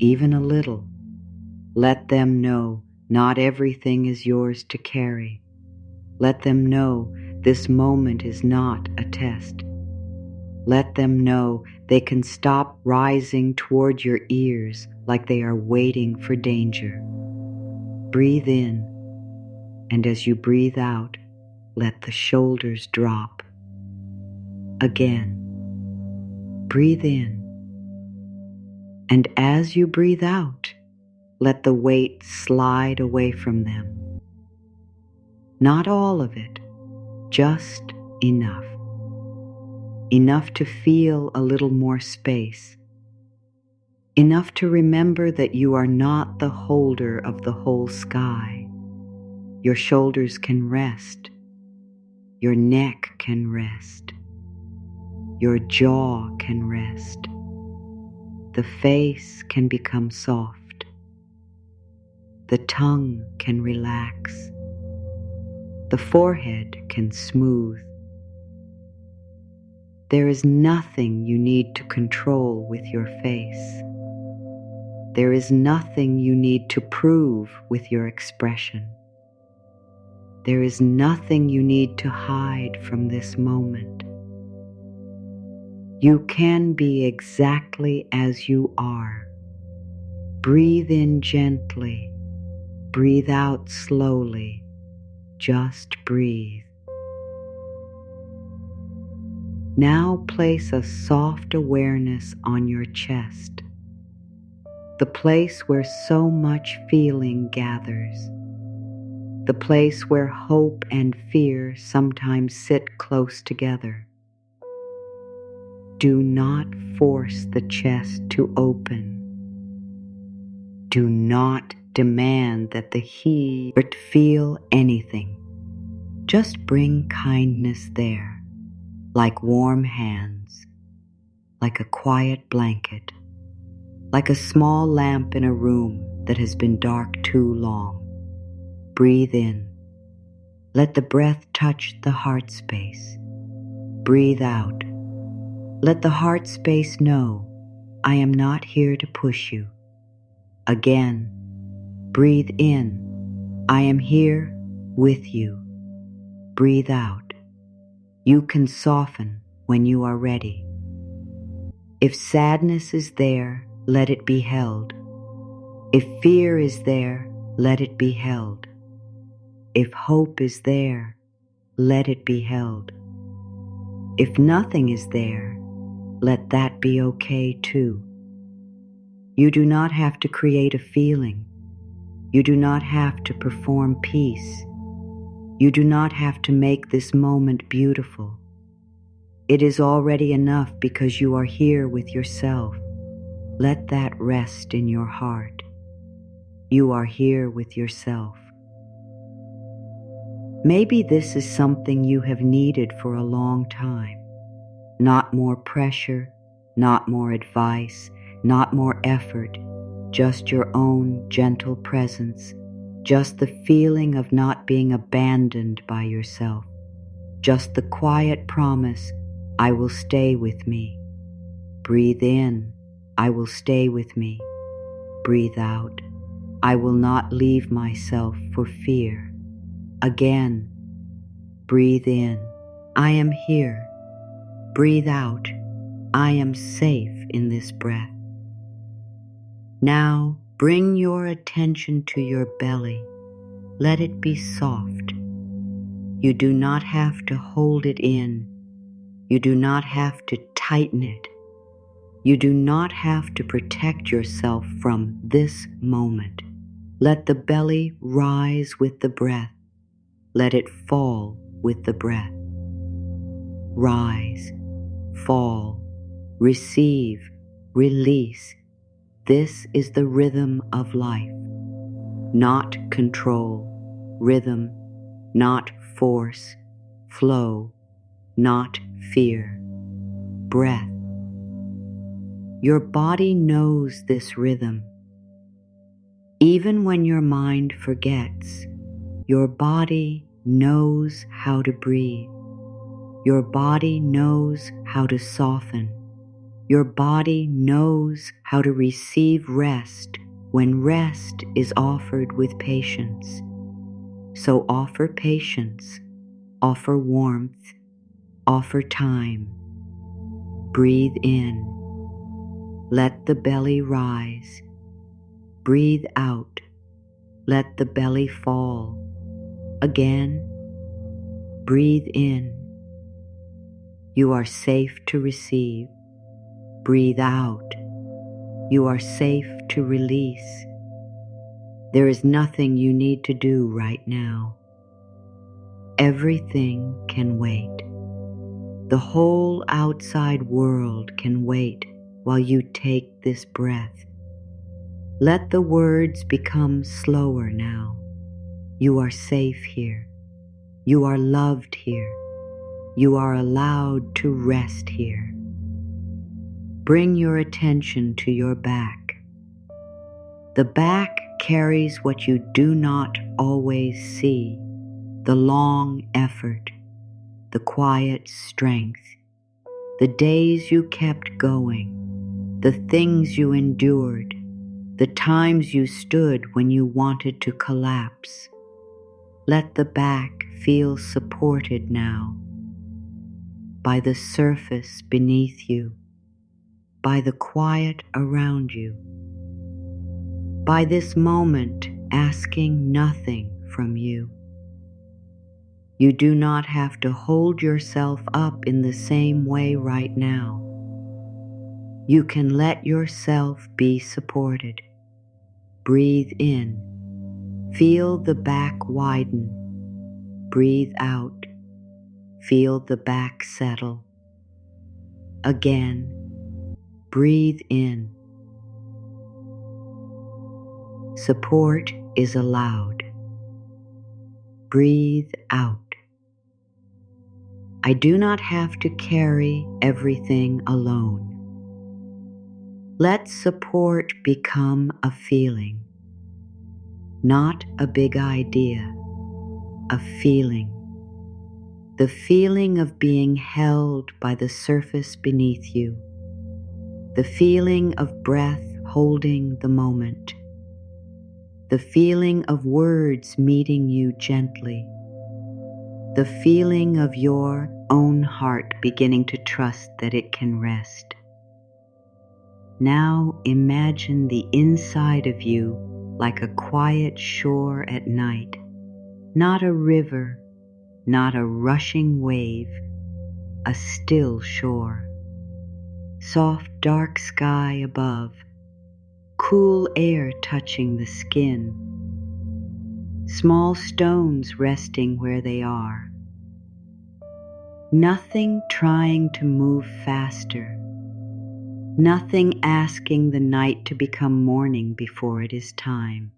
even a little. Let them know not everything is yours to carry. Let them know this moment is not a test. Let them know they can stop rising toward your ears like they are waiting for danger. Breathe in, and as you breathe out, let the shoulders drop. Again, breathe in, and as you breathe out, let the weight slide away from them. Not all of it, just enough. Enough to feel a little more space. Enough to remember that you are not the holder of the whole sky. Your shoulders can rest. Your neck can rest. Your jaw can rest. The face can become soft. The tongue can relax. The forehead can smooth. There is nothing you need to control with your face. There is nothing you need to prove with your expression. There is nothing you need to hide from this moment. You can be exactly as you are. Breathe in gently. Breathe out slowly. Just breathe. Now place a soft awareness on your chest, the place where so much feeling gathers, the place where hope and fear sometimes sit close together. Do not force the chest to open. Do not demand that the heart feel anything. Just bring kindness there. Like warm hands, like a quiet blanket, like a small lamp in a room that has been dark too long. Breathe in. Let the breath touch the heart space. Breathe out. Let the heart space know, I am not here to push you. Again, breathe in. I am here with you. Breathe out. You can soften when you are ready. If sadness is there, let it be held. If fear is there, let it be held. If hope is there, let it be held. If nothing is there, let that be okay too. You do not have to create a feeling. You do not have to perform peace. You do not have to make this moment beautiful. It is already enough because you are here with yourself. Let that rest in your heart. You are here with yourself. Maybe this is something you have needed for a long time. Not more pressure, not more advice, not more effort, just your own gentle presence. Just the feeling of not being abandoned by yourself. Just the quiet promise, I will stay with me. Breathe in, I will stay with me. Breathe out, I will not leave myself for fear. Again, breathe in, I am here. Breathe out, I am safe in this breath. Now, bring your attention to your belly. Let it be soft. You do not have to hold it in. You do not have to tighten it. You do not have to protect yourself from this moment. Let the belly rise with the breath. Let it fall with the breath. Rise, fall, receive, release. This is the rhythm of life. Not control, rhythm, not force, flow, not fear, breath. Your body knows this rhythm. Even when your mind forgets, your body knows how to breathe. Your body knows how to soften. Your body knows how to receive rest when rest is offered with patience. So offer patience, offer warmth, offer time. Breathe in. Let the belly rise. Breathe out. Let the belly fall. Again, breathe in. You are safe to receive. Breathe out. You are safe to release. There is nothing you need to do right now. Everything can wait. The whole outside world can wait while you take this breath. Let the words become slower now. You are safe here. You are loved here. You are allowed to rest here. Bring your attention to your back. The back carries what you do not always see, the long effort, the quiet strength, the days you kept going, the things you endured, the times you stood when you wanted to collapse. Let the back feel supported now by the surface beneath you, by the quiet around you, by this moment asking nothing from you. You do not have to hold yourself up in the same way right now. You can let yourself be supported. Breathe in. Feel the back widen. Breathe out. Feel the back settle. Again, breathe in. Support is allowed. Breathe out. I do not have to carry everything alone. Let support become a feeling, not a big idea, a feeling. The feeling of being held by the surface beneath you. The feeling of breath holding the moment. The feeling of words meeting you gently. The feeling of your own heart beginning to trust that it can rest. Now imagine the inside of you like a quiet shore at night, not a river, not a rushing wave, a still shore. Soft dark sky above, cool air touching the skin, small stones resting where they are. Nothing trying to move faster, nothing asking the night to become morning before it is time.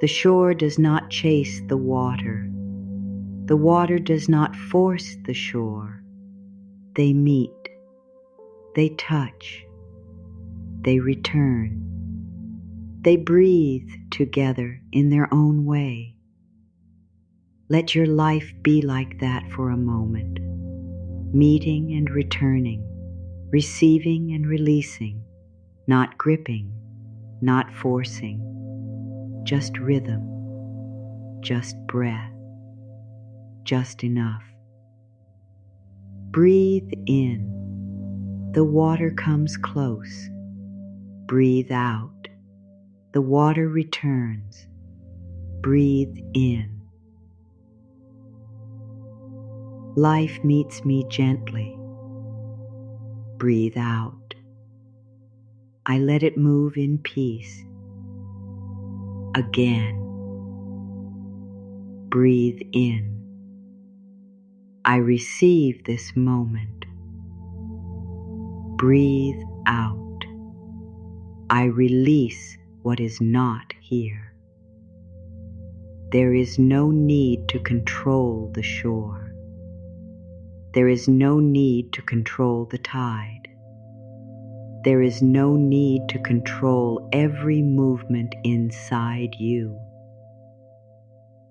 The shore does not chase the water. The water does not force the shore. They meet. They touch. They return. They breathe together in their own way. Let your life be like that for a moment, meeting and returning, receiving and releasing, not gripping, not forcing, just rhythm, just breath, just enough. Breathe in. The water comes close. Breathe out. The water returns. Breathe in. Life meets me gently. Breathe out. I let it move in peace. again. Breathe in. I receive this moment. Breathe out. I release what is not here. There is no need to control the shore. There is no need to control the tide. There is no need to control every movement inside you.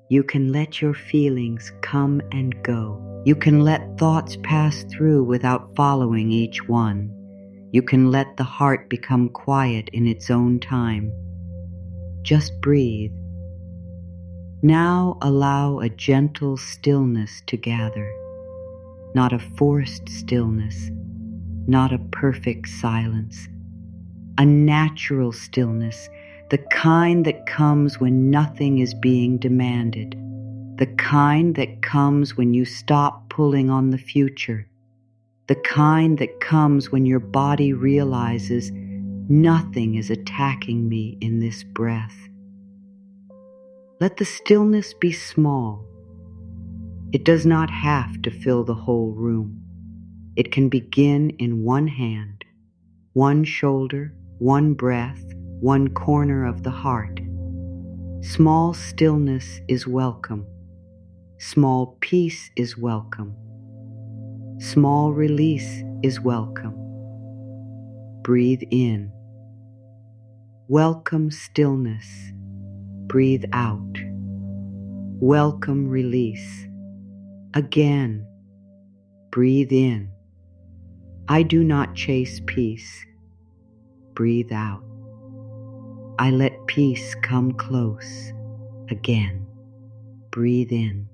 You can let your feelings come and go. You can let thoughts pass through without following each one. You can let the heart become quiet in its own time. Just breathe. Now allow a gentle stillness to gather. Not a forced stillness, not a perfect silence. A natural stillness, the kind that comes when nothing is being demanded. The kind that comes when you stop pulling on the future. The kind that comes when your body realizes nothing is attacking me in this breath. Let the stillness be small. It does not have to fill the whole room. It can begin in one hand, one shoulder, one breath, one corner of the heart. Small stillness is welcome. Small peace is welcome. Small release is welcome. Breathe in. Welcome stillness. Breathe out. Welcome release. Again. Breathe in. I do not chase peace. Breathe out. I let peace come close. Again. Breathe in.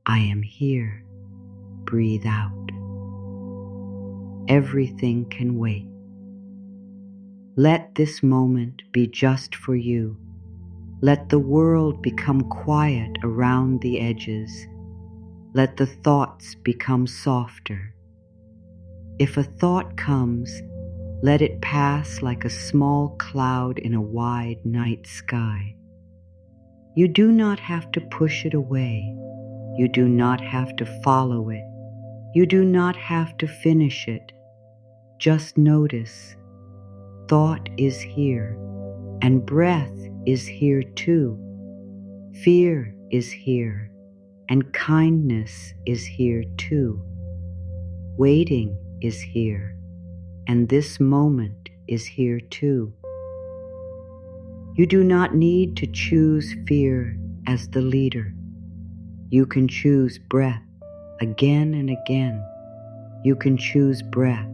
I am here. Breathe out. Everything can wait. Let this moment be just for you. Let the world become quiet around the edges. Let the thoughts become softer. If a thought comes, let it pass like a small cloud in a wide night sky. You do not have to push it away. You do not have to follow it. You do not have to finish it. Just notice. Thought is here, and breath is here too. Fear is here, and kindness is here too. Waiting is here, and this moment is here too. You do not need to choose fear as the leader. You can choose breath again and again. You can choose breath.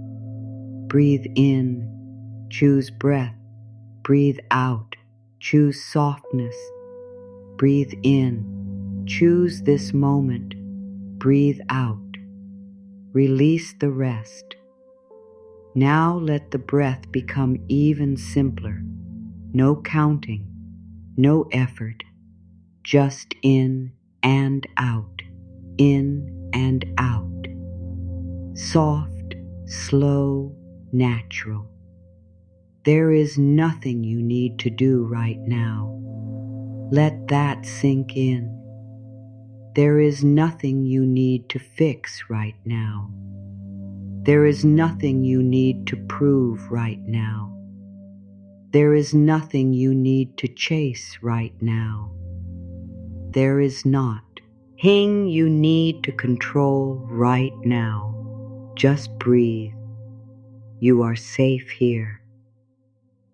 Breathe in. Choose breath. Breathe out. Choose softness. Breathe in. Choose this moment. Breathe out. Release the rest. Now let the breath become even simpler. No counting, no effort, just in and out, in and out. Soft, slow, natural. There is nothing you need to do right now. Let that sink in. There is nothing you need to fix right now. There is nothing you need to prove right now. There is nothing you need to chase right now. There is not. Thing you need to control right now. Just breathe. You are safe here.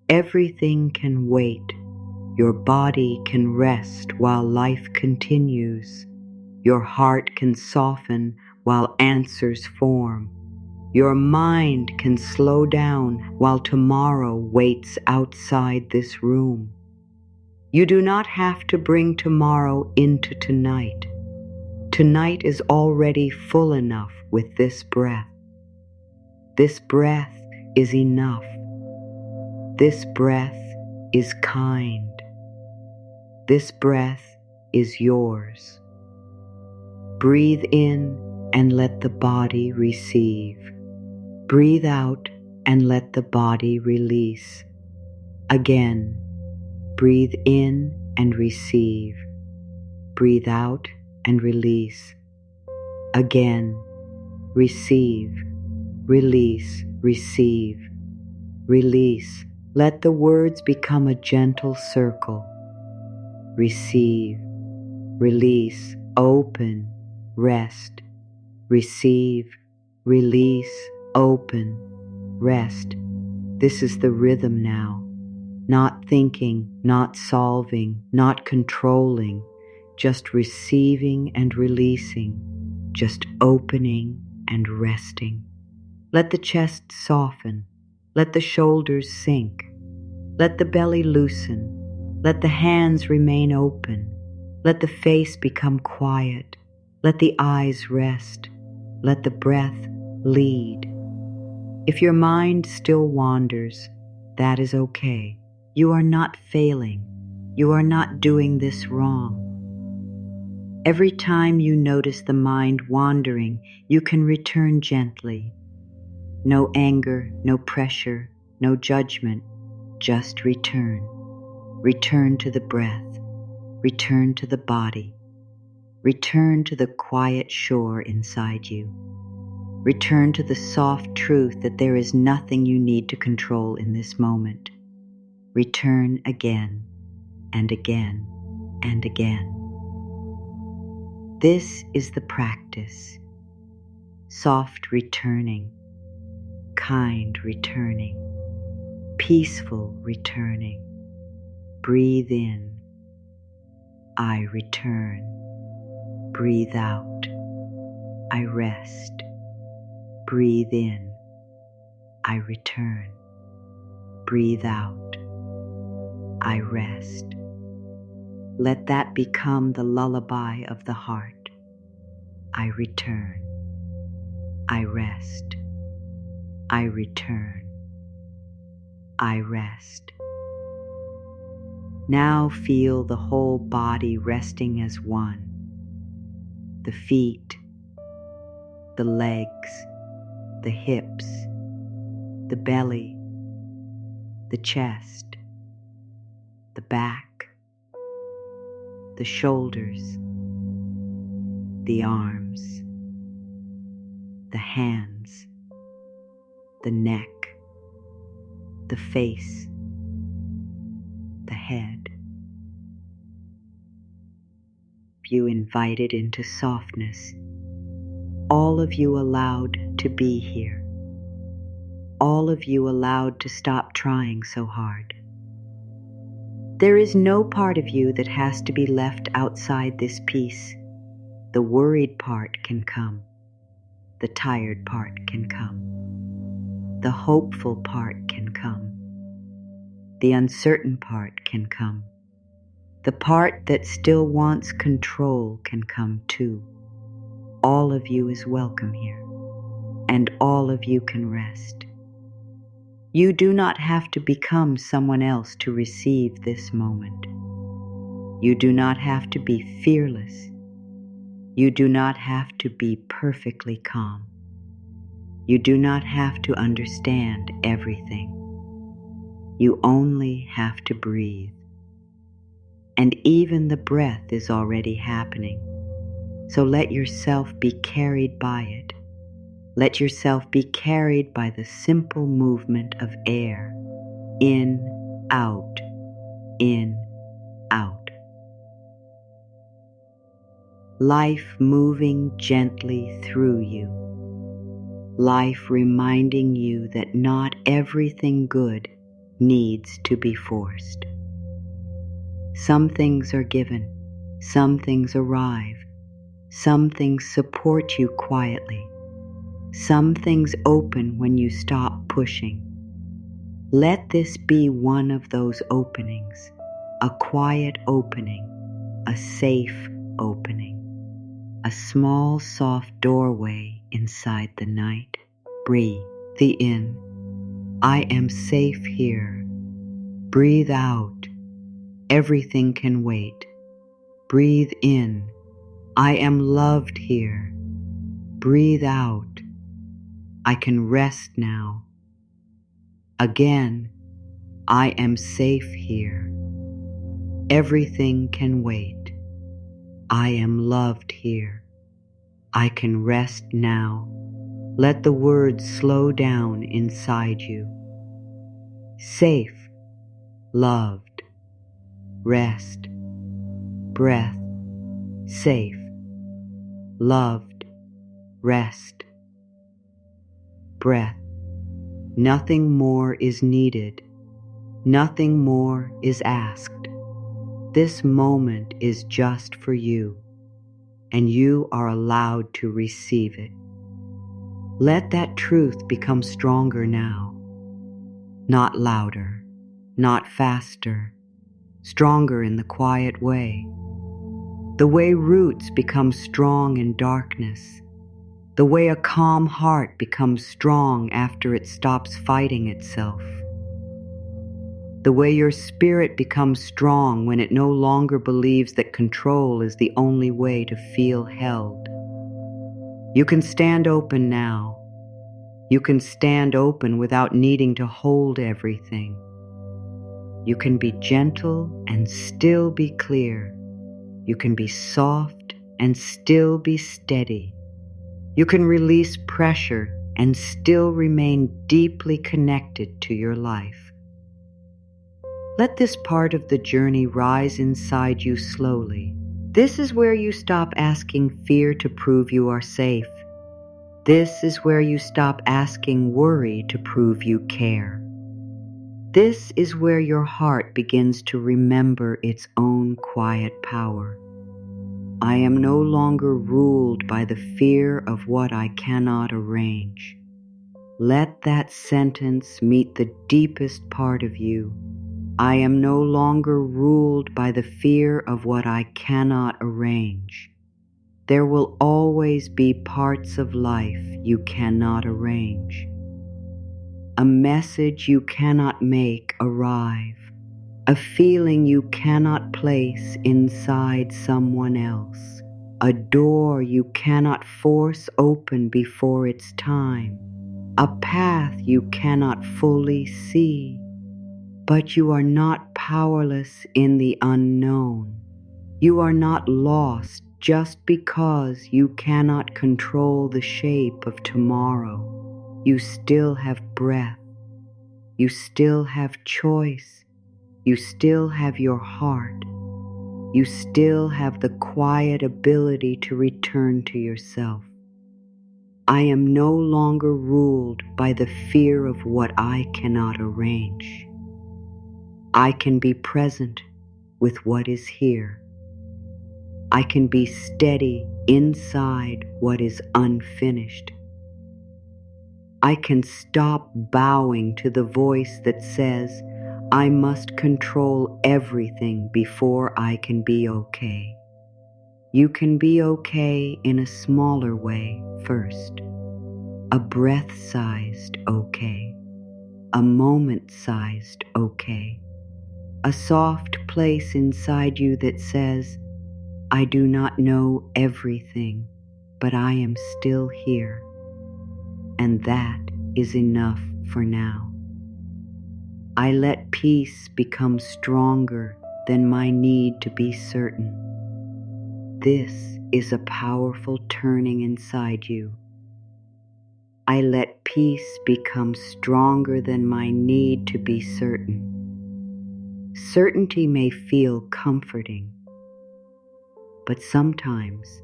Everything can wait. Your body can rest while life continues. Your heart can soften while answers form. Your mind can slow down while tomorrow waits outside this room. You do not have to bring tomorrow into tonight. Tonight is already full enough with this breath. This breath is enough. This breath is kind. This breath is yours. Breathe in and let the body receive. Breathe out and let the body release. Again, Breathe in and receive. Breathe out and release. Again, receive, release, receive, release. Let the words become a gentle circle. Receive, release, open, rest. Receive, release, open, rest. This is the rhythm now. Not thinking, not solving, not controlling, just receiving and releasing, just opening and resting. Let the chest soften. Let the shoulders sink. Let the belly loosen. Let the hands remain open. Let the face become quiet. Let the eyes rest. Let the breath lead. If your mind still wanders, that is okay. You are not failing. You are not doing this wrong. Every time you notice the mind wandering, you can return gently. No anger, no pressure, no judgment, just return. Return to the breath. Return to the body. Return to the quiet shore inside you. Return to the soft truth that there is nothing you need to control in this moment. Return again and again and again. This is the practice. Soft returning, kind returning, peaceful returning. Breathe in. I return. Breathe out. I rest. Breathe in. I return. Breathe out. I rest. Let that become the lullaby of the heart. I return. I rest. I return. I rest. Now feel the whole body resting as one. The feet, the legs, the hips, the belly, the chest, the back, the shoulders, the arms, the hands, the neck, the face, the head. You invited into softness, all of you allowed to be here, all of you allowed to stop trying so hard. There is no part of you that has to be left outside this peace. The worried part can come, the tired part can come, the hopeful part can come, the uncertain part can come. The part that still wants control can come too. All of you is welcome here, and all of you can rest. You do not have to become someone else to receive this moment. You do not have to be fearless. You do not have to be perfectly calm. You do not have to understand everything. You only have to breathe. And even the breath is already happening. So let yourself be carried by it. Let yourself be carried by the simple movement of air. In, out, in, out. Life moving gently through you. Life reminding you that not everything good needs to be forced. Some things are given, some things arrive, some things support you quietly, some things open when you stop pushing. Let this be one of those openings, a quiet opening, a safe opening, a small soft doorway inside the night. Breathe in. I am safe here. Breathe out. Everything can wait. Breathe in. I am loved here. Breathe out. I can rest now. Again, I am safe here. Everything can wait. I am loved here. I can rest now. Let the words slow down inside you. Safe, loved, rest, breath, safe, loved, rest, breath. Nothing more is needed. Nothing more is asked. This moment is just for you, and you are allowed to receive it. Let that truth become stronger now. Not louder, not faster, stronger in the quiet way. The way roots become strong in darkness. The way a calm heart becomes strong after it stops fighting itself. The way your spirit becomes strong when it no longer believes that control is the only way to feel held. You can stand open now. You can stand open without needing to hold everything. You can be gentle and still be clear. You can be soft and still be steady. You can release pressure and still remain deeply connected to your life. Let this part of the journey rise inside you slowly. This is where you stop asking fear to prove you are safe. This is where you stop asking worry to prove you care. This is where your heart begins to remember its own quiet power. I am no longer ruled by the fear of what I cannot arrange. Let that sentence meet the deepest part of you. I am no longer ruled by the fear of what I cannot arrange. There will always be parts of life you cannot arrange. A message you cannot make arrive. A feeling you cannot place inside someone else. A door you cannot force open before its time. A path you cannot fully see. But you are not powerless in the unknown. You are not lost just because you cannot control the shape of tomorrow. You still have breath. You still have choice. You still have your heart. You still have the quiet ability to return to yourself. I am no longer ruled by the fear of what I cannot arrange. I can be present with what is here. I can be steady inside what is unfinished. I can stop bowing to the voice that says, I must control everything before I can be okay. You can be okay in a smaller way first. A breath-sized okay. A moment-sized okay. A soft place inside you that says, I do not know everything, but I am still here. And that is enough for now. I let peace become stronger than my need to be certain. This is a powerful turning inside you. I let peace become stronger than my need to be certain. Certainty may feel comforting, but sometimes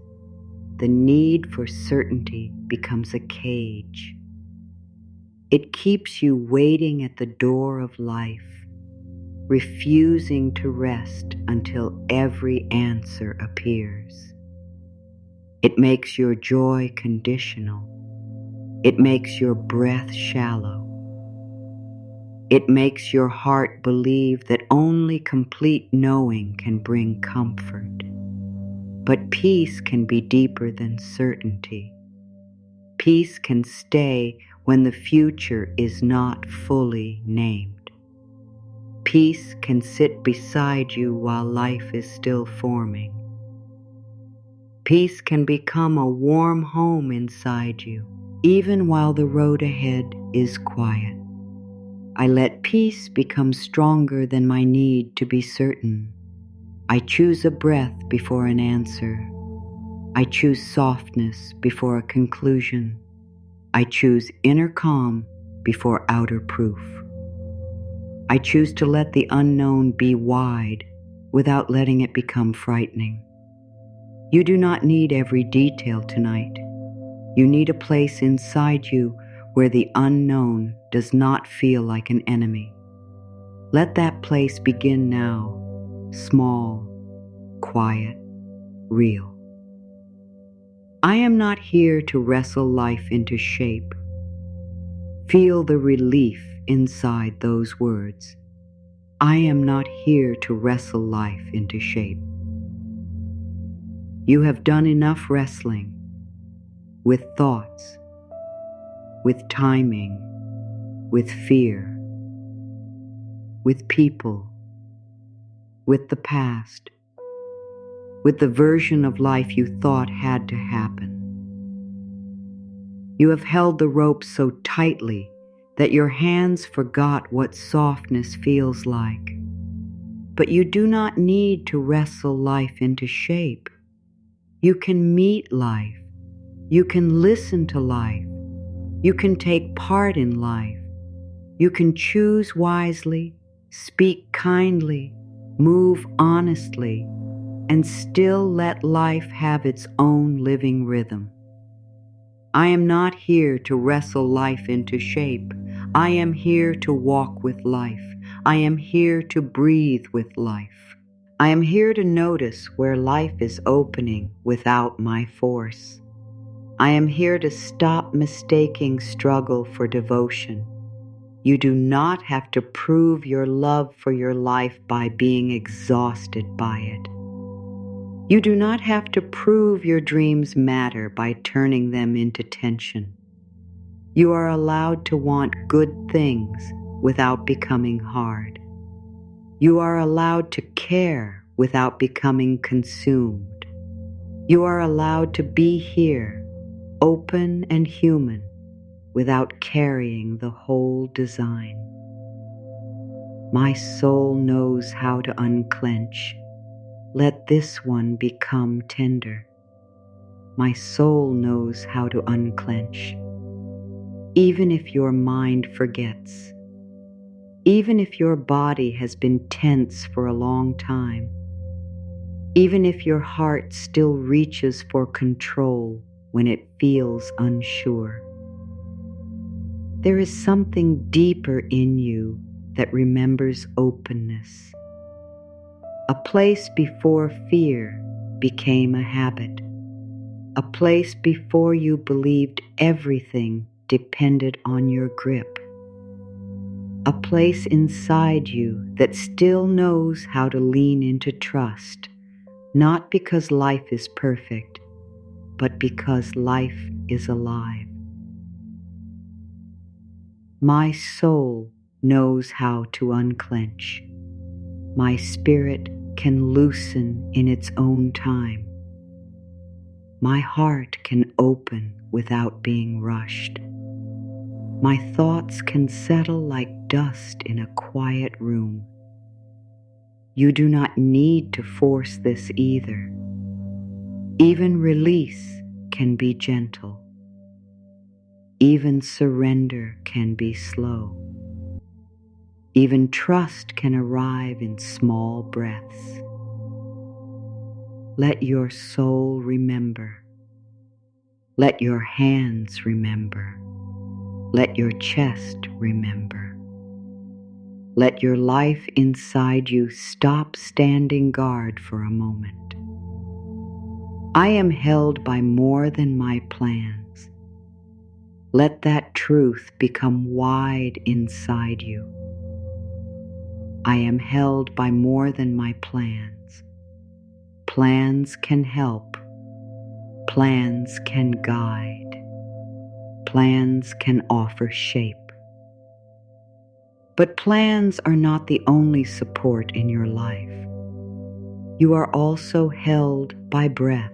the need for certainty becomes a cage. It keeps you waiting at the door of life, refusing to rest until every answer appears. It makes your joy conditional. It makes your breath shallow. It makes your heart believe that only complete knowing can bring comfort. But peace can be deeper than certainty. Peace can stay when the future is not fully named. Peace can sit beside you while life is still forming. Peace can become a warm home inside you, even while the road ahead is quiet. I let peace become stronger than my need to be certain. I choose a breath before an answer. I choose softness before a conclusion. I choose inner calm before outer proof. I choose to let the unknown be wide without letting it become frightening. You do not need every detail tonight. You need a place inside you where the unknown does not feel like an enemy. Let that place begin now, small, quiet, real. I am not here to wrestle life into shape. Feel the relief inside those words. I am not here to wrestle life into shape. You have done enough wrestling with thoughts, with timing, with fear, with people, with the past, with the version of life you thought had to happen. You have held the rope so tightly that your hands forgot what softness feels like. But you do not need to wrestle life into shape. You can meet life. You can listen to life. You can take part in life. You can choose wisely, speak kindly, move honestly, and still let life have its own living rhythm. I am not here to wrestle life into shape. I am here to walk with life. I am here to breathe with life. I am here to notice where life is opening without my force. I am here to stop mistaking struggle for devotion. You do not have to prove your love for your life by being exhausted by it. You do not have to prove your dreams matter by turning them into tension. You are allowed to want good things without becoming hard. You are allowed to care without becoming consumed. You are allowed to be here, open and human, without carrying the whole design. My soul knows how to unclench. Let this one become tender. My soul knows how to unclench. Even if your mind forgets, even if your body has been tense for a long time, even if your heart still reaches for control when it feels unsure, there is something deeper in you that remembers openness. A place before fear became a habit. A place before you believed everything depended on your grip. A place inside you that still knows how to lean into trust, not because life is perfect, but because life is alive. My soul knows how to unclench. My spirit can loosen in its own time. My heart can open without being rushed. My thoughts can settle like dust in a quiet room. You do not need to force this either. Even release can be gentle. Even surrender can be slow. Even trust can arrive in small breaths. Let your soul remember. Let your hands remember. Let your chest remember. Let your life inside you stop standing guard for a moment. I am held by more than my plans. Let that truth become wide inside you. I am held by more than my plans. Plans can help. Plans can guide. Plans can offer shape. But plans are not the only support in your life. You are also held by breath,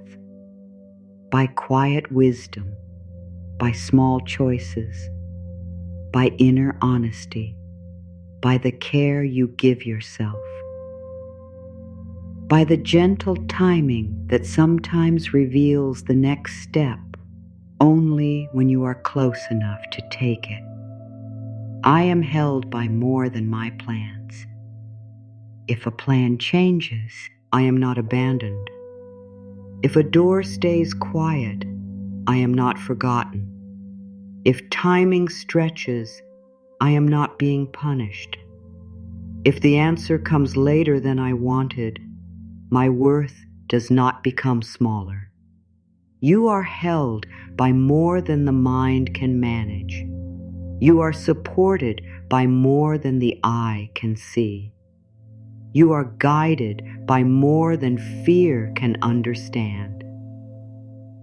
by quiet wisdom, by small choices, by inner honesty, by the care you give yourself. by the gentle timing that sometimes reveals the next step only when you are close enough to take it. I am held by more than my plans. If a plan changes, I am not abandoned. If a door stays quiet, I am not forgotten. If timing stretches, I am not being punished. If the answer comes later than I wanted, my worth does not become smaller. You are held by more than the mind can manage. You are supported by more than the eye can see. You are guided by more than fear can understand.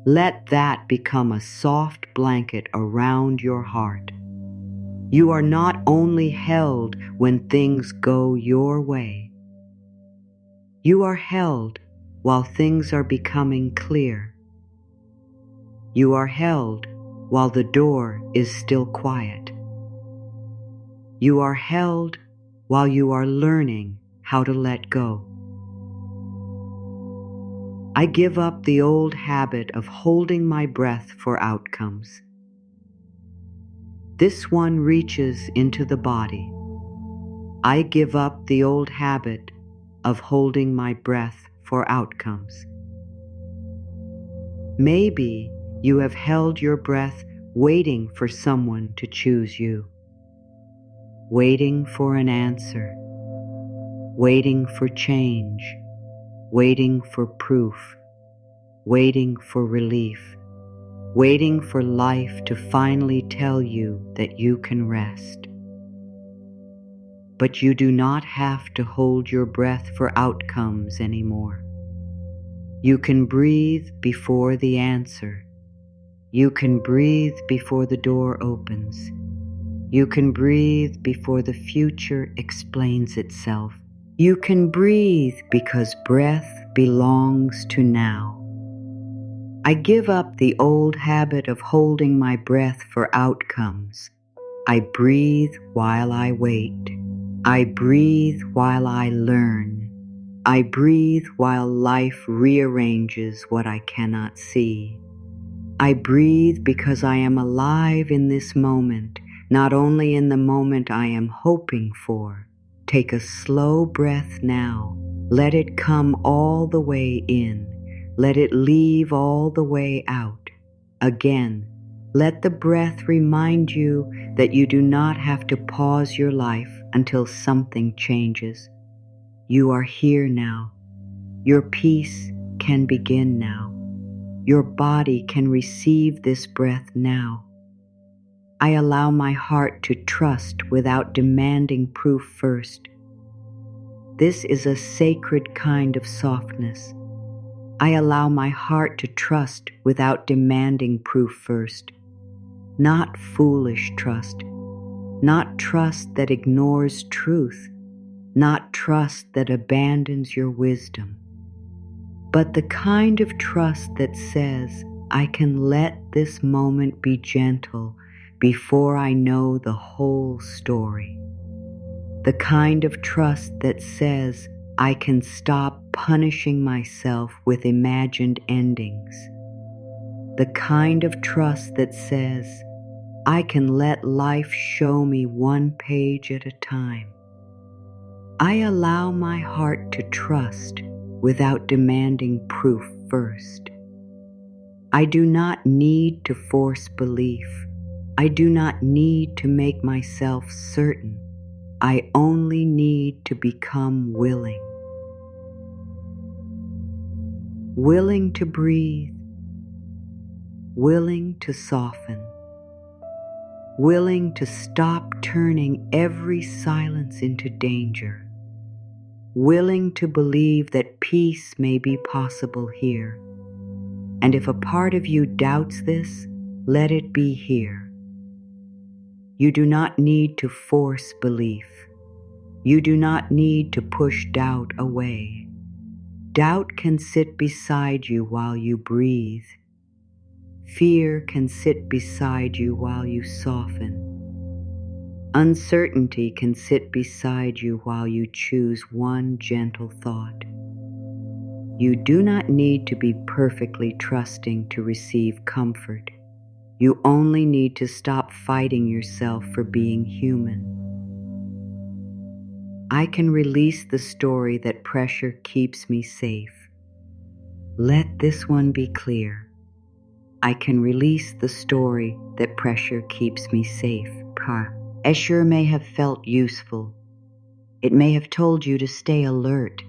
Let that become a soft blanket around your heart. You are not only held when things go your way. You are held while things are becoming clear. You are held while the door is still quiet. You are held while you are learning how to let go. I give up the old habit of holding my breath for outcomes. This one reaches into the body. I give up the old habit of holding my breath for outcomes. Maybe you have held your breath waiting for someone to choose you, waiting for an answer, waiting for change, waiting for proof, waiting for relief, waiting for life to finally tell you that you can rest. But you do not have to hold your breath for outcomes anymore. You can breathe before the answer. You can breathe before the door opens. You can breathe before the future explains itself. You can breathe because breath belongs to now. I give up the old habit of holding my breath for outcomes. I breathe while I wait. I breathe while I learn. I breathe while life rearranges what I cannot see. I breathe because I am alive in this moment, not only in the moment I am hoping for. Take a slow breath now. Let it come all the way in. Let it leave all the way out. Again, let the breath remind you that you do not have to pause your life until something changes. You are here now. Your peace can begin now. Your body can receive this breath now. I allow my heart to trust without demanding proof first. This is a sacred kind of softness. I allow my heart to trust without demanding proof first. Not foolish trust, not trust that ignores truth, not trust that abandons your wisdom, but the kind of trust that says, I can let this moment be gentle before I know the whole story. The kind of trust that says, I can stop punishing myself with imagined endings. The kind of trust that says, I can let life show me one page at a time. I allow my heart to trust without demanding proof first. I do not need to force belief. I do not need to make myself certain. I only need to become willing. Willing to breathe, willing to soften, willing to stop turning every silence into danger, willing to believe that peace may be possible here. And if a part of you doubts this, let it be here. You do not need to force belief. You do not need to push doubt away. Doubt can sit beside you while you breathe. Fear can sit beside you while you soften. Uncertainty can sit beside you while you choose one gentle thought. You do not need to be perfectly trusting to receive comfort. You only need to stop fighting yourself for being human. I can release the story that pressure keeps me safe. Let this one be clear. I can release the story that pressure keeps me safe. Pressure may have felt useful. It may have told you to stay alert,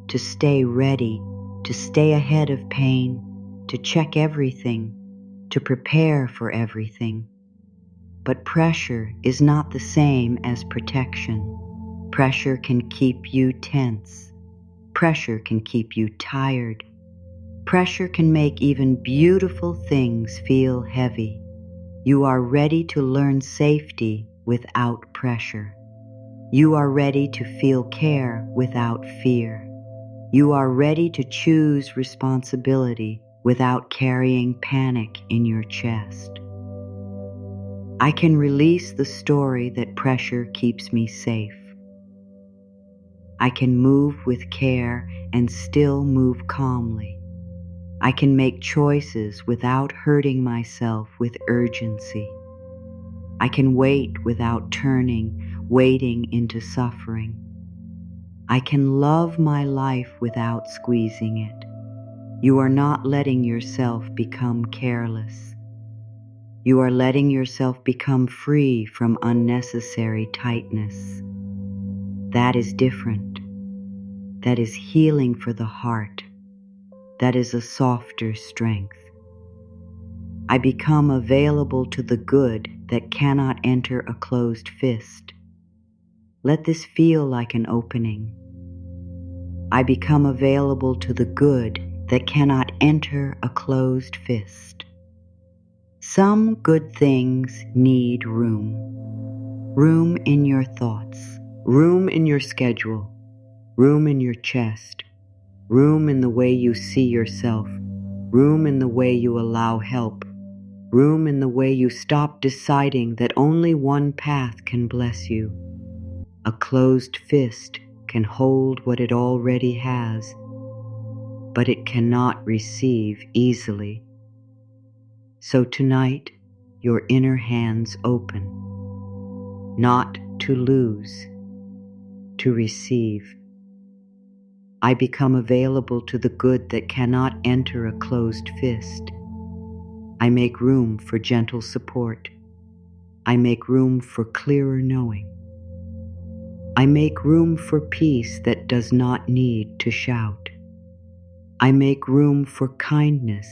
to stay ready, to stay ahead of pain, to check everything, to prepare for everything. But pressure is not the same as protection. Pressure can keep you tense. Pressure can keep you tired. Pressure can make even beautiful things feel heavy. You are ready to learn safety without pressure. You are ready to feel care without fear. You are ready to choose responsibility without carrying panic in your chest. I can release the story that pressure keeps me safe. I can move with care and still move calmly. I can make choices without hurting myself with urgency. I can wait without waiting into suffering. I can love my life without squeezing it. You are not letting yourself become careless. You are letting yourself become free from unnecessary tightness. That is different. That is healing for the heart. That is a softer strength. I become available to the good that cannot enter a closed fist. Let this feel like an opening. I become available to the good that cannot enter a closed fist. Some good things need room. Room in your thoughts. Room in your schedule. Room in your chest. Room in the way you see yourself. Room in the way you allow help. Room in the way you stop deciding that only one path can bless you. A closed fist can hold what it already has, but it cannot receive easily. So tonight, your inner hands open, not to lose, to receive. I become available to the good that cannot enter a closed fist. I make room for gentle support. I make room for clearer knowing. I make room for peace that does not need to shout. I make room for kindness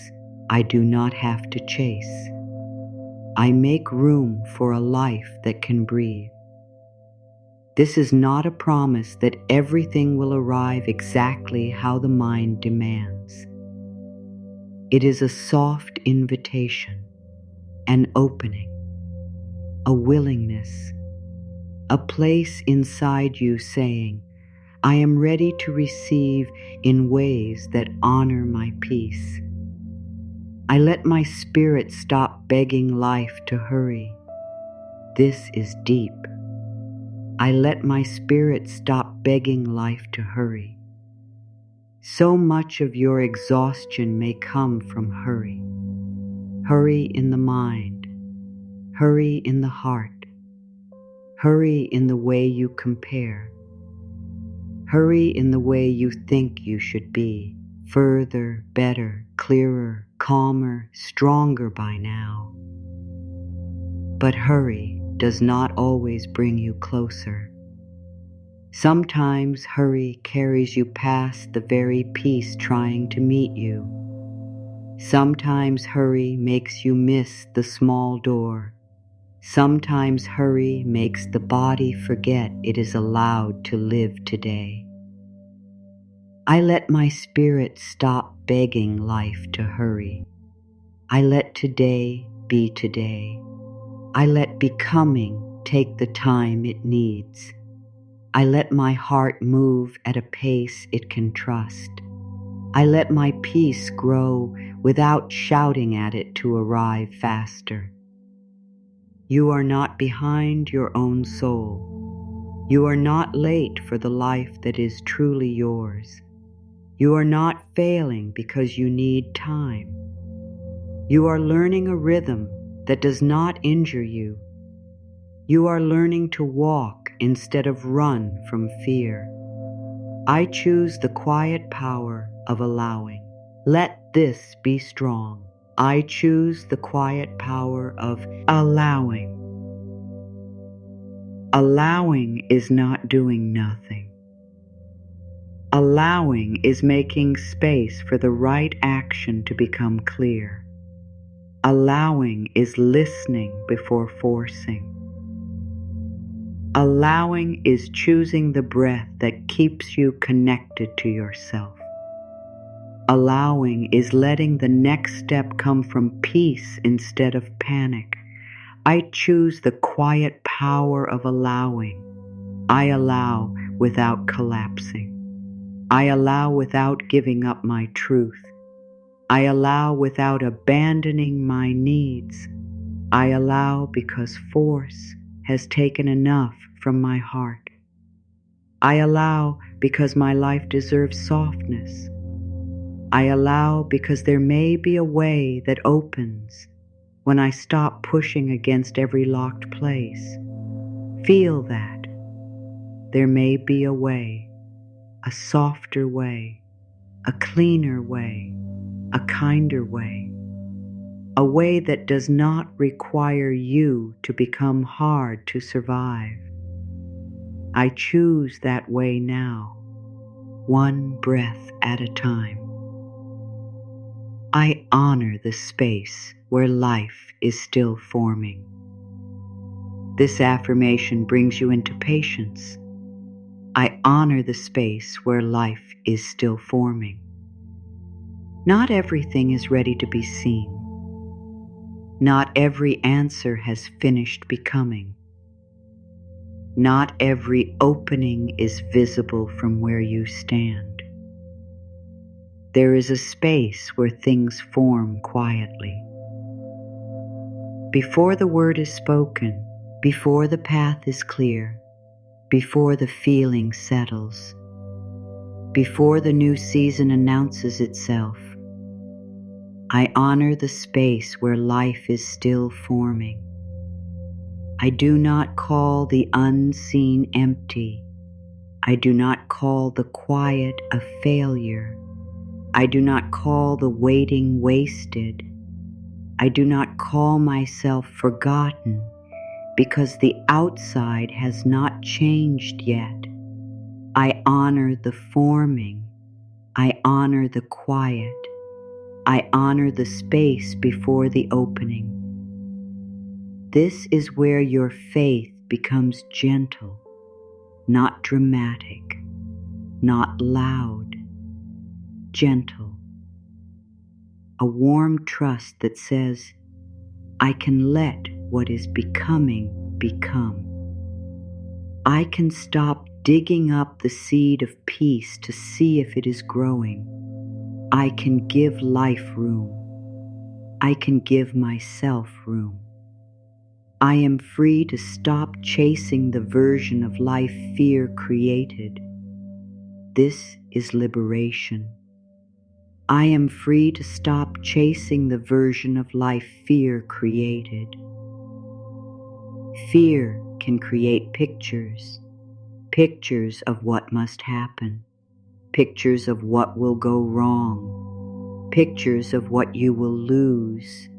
I do not have to chase. I make room for a life that can breathe. This is not a promise that everything will arrive exactly how the mind demands. It is a soft invitation, an opening, a willingness, a place inside you saying, I am ready to receive in ways that honor my peace. I let my spirit stop begging life to hurry. This is deep. I let my spirit stop begging life to hurry. So much of your exhaustion may come from hurry. Hurry in the mind. Hurry in the heart. Hurry in the way you compare. Hurry in the way you think you should be. Further, better, clearer, calmer, stronger by now. But hurry does not always bring you closer. Sometimes hurry carries you past the very peace trying to meet you. Sometimes hurry makes you miss the small door. Sometimes hurry makes the body forget it is allowed to live today. I let my spirit stop begging life to hurry. I let today be today. I let becoming take the time it needs. I let my heart move at a pace it can trust. I let my peace grow without shouting at it to arrive faster. You are not behind your own soul. You are not late for the life that is truly yours. You are not failing because you need time. You are learning a rhythm that does not injure you. You are learning to walk instead of run from fear. I choose the quiet power of allowing. Let this be strong. I choose the quiet power of allowing. Allowing is not doing nothing. Allowing is making space for the right action to become clear. Allowing is listening before forcing. Allowing is choosing the breath that keeps you connected to yourself. Allowing is letting the next step come from peace instead of panic. I choose the quiet power of allowing. I allow without collapsing. I allow without giving up my truth. I allow without abandoning my needs. I allow because force has taken enough from my heart. I allow because my life deserves softness. I allow because there may be a way that opens when I stop pushing against every locked place. Feel that. There may be a way, a softer way, a cleaner way, a kinder way, a way that does not require you to become hard to survive. I choose that way now, one breath at a time. I honor the space where life is still forming. This affirmation brings you into patience. I honor the space where life is still forming. Not everything is ready to be seen. Not every answer has finished becoming. Not every opening is visible from where you stand. There is a space where things form quietly. Before the word is spoken, before the path is clear, before the feeling settles, before the new season announces itself, I honor the space where life is still forming. I do not call the unseen empty. I do not call the quiet a failure. I do not call the waiting wasted. I do not call myself forgotten because the outside has not changed yet. I honor the forming. I honor the quiet. I honor the space before the opening. This is where your faith becomes gentle, not dramatic, not loud, gentle. A warm trust that says, I can let what is becoming become. I can stop digging up the seed of peace to see if it is growing. I can give life room. I can give myself room. I am free to stop chasing the version of life fear created. This is liberation. I am free to stop chasing the version of life fear created. Fear can create pictures, pictures of what must happen, pictures of what will go wrong, pictures of what you will lose,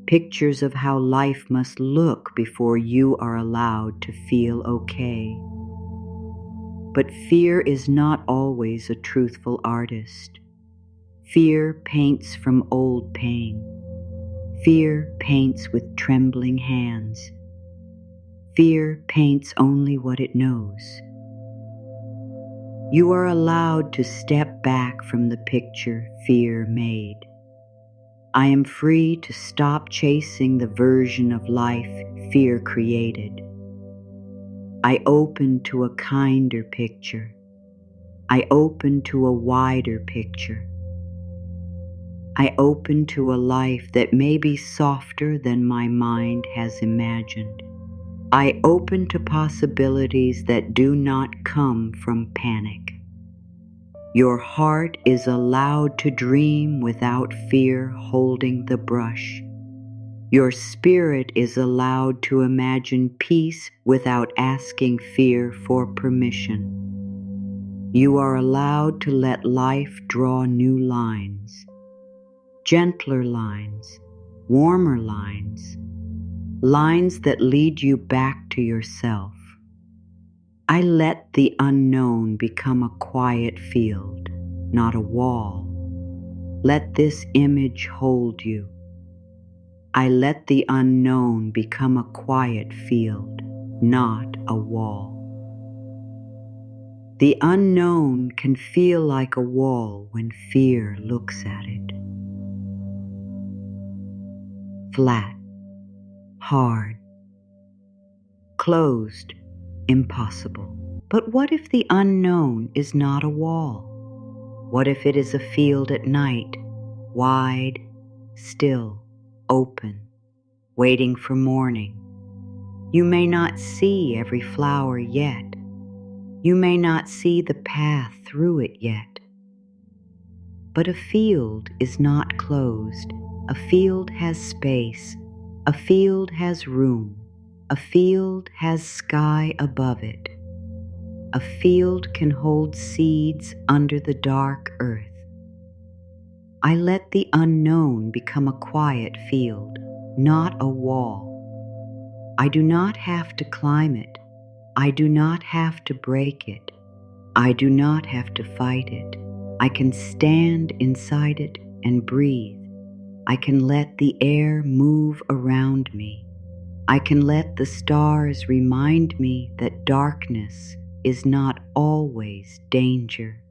pictures of how life must look before you are allowed to feel okay. But fear is not always a truthful artist. Fear paints from old pain. Fear paints with trembling hands. Fear paints only what it knows. You are allowed to step back from the picture fear made. I am free to stop chasing the version of life fear created. I open to a kinder picture. I open to a wider picture. I open to a life that may be softer than my mind has imagined. I open to possibilities that do not come from panic. Your heart is allowed to dream without fear holding the brush. Your spirit is allowed to imagine peace without asking fear for permission. You are allowed to let life draw new lines, gentler lines, warmer lines, lines that lead you back to yourself. I let the unknown become a quiet field, not a wall. Let this image hold you. I let the unknown become a quiet field, not a wall. The unknown can feel like a wall when fear looks at it. Flat, hard, closed, impossible. But what if the unknown is not a wall? What if it is a field at night, wide, still, open, waiting for morning? You may not see every flower yet. You may not see the path through it yet. But a field is not closed. A field has space. A field has room. A field has sky above it. A field can hold seeds under the dark earth. I let the unknown become a quiet field, not a wall. I do not have to climb it. I do not have to break it. I do not have to fight it. I can stand inside it and breathe. I can let the air move around me. I can let the stars remind me that darkness is not always danger.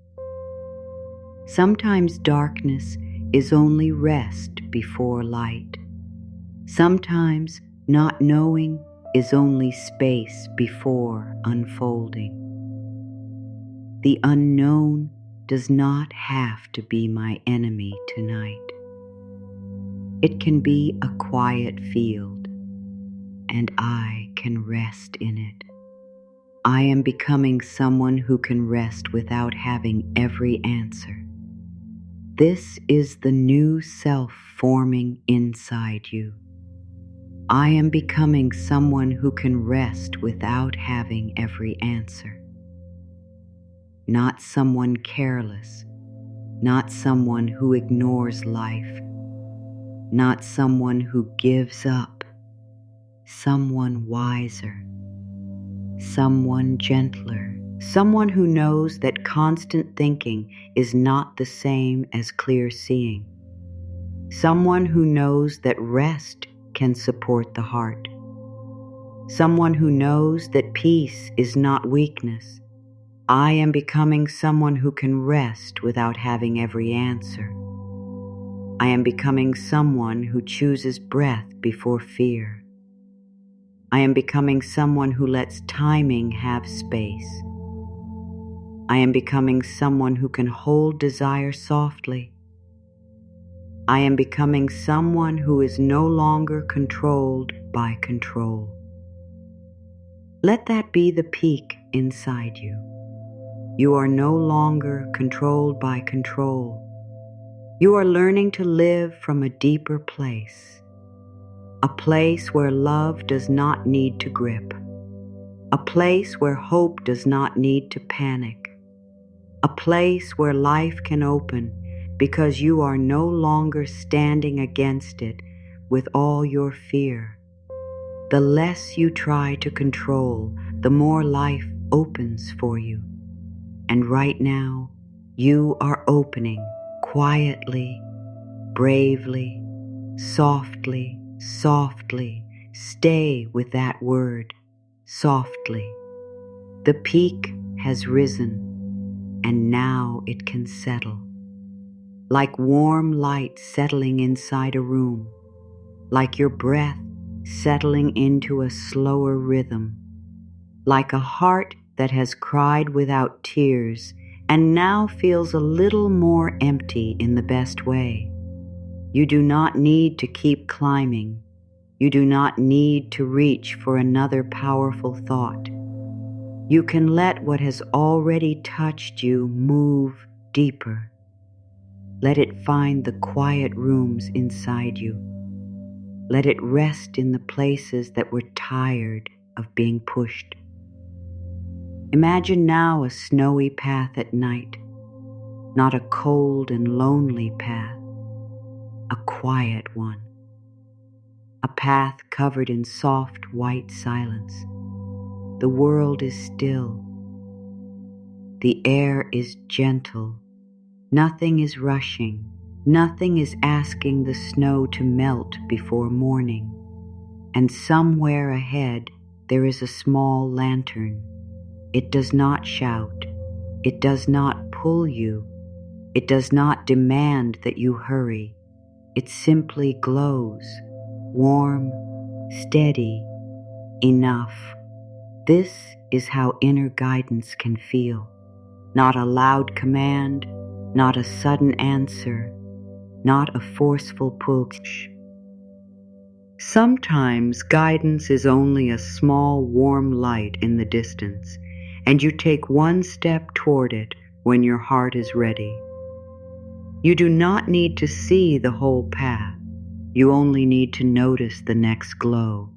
Sometimes darkness is only rest before light. Sometimes not knowing is only space before unfolding. The unknown does not have to be my enemy tonight. It can be a quiet field, and I can rest in it. I am becoming someone who can rest without having every answer. This is the new self forming inside you. I am becoming someone who can rest without having every answer. Not someone careless, not someone who ignores life, not someone who gives up, someone wiser, someone gentler, someone who knows that constant thinking is not the same as clear seeing, someone who knows that rest can support the heart, someone who knows that peace is not weakness. I am becoming someone who can rest without having every answer. I am becoming someone who chooses breath before fear. I am becoming someone who lets timing have space. I am becoming someone who can hold desire softly. I am becoming someone who is no longer controlled by control. Let that be the peak inside you. You are no longer controlled by control. You are learning to live from a deeper place, a place where love does not need to grip, a place where hope does not need to panic, a place where life can open because you are no longer standing against it with all your fear. The less you try to control, the more life opens for you. And right now, you are opening quietly, bravely, softly, softly. Stay with that word, softly. The peak has risen, and now it can settle. Like warm light settling inside a room, like your breath settling into a slower rhythm, like a heart that has cried without tears and now feels a little more empty in the best way. You do not need to keep climbing. You do not need to reach for another powerful thought. You can let what has already touched you move deeper. Let it find the quiet rooms inside you. Let it rest in the places that were tired of being pushed. Imagine now a snowy path at night, not a cold and lonely path, a quiet one. A path covered in soft white silence. The world is still. The air is gentle. Nothing is rushing. Nothing is asking the snow to melt before morning. And somewhere ahead there is a small lantern. It does not shout. It does not pull you. It does not demand that you hurry. It simply glows, warm, steady, enough. This is how inner guidance can feel. Not a loud command, not a sudden answer, not a forceful push. Sometimes guidance is only a small warm light in the distance, and you take one step toward it when your heart is ready. You do not need to see the whole path. You only need to notice the next glow.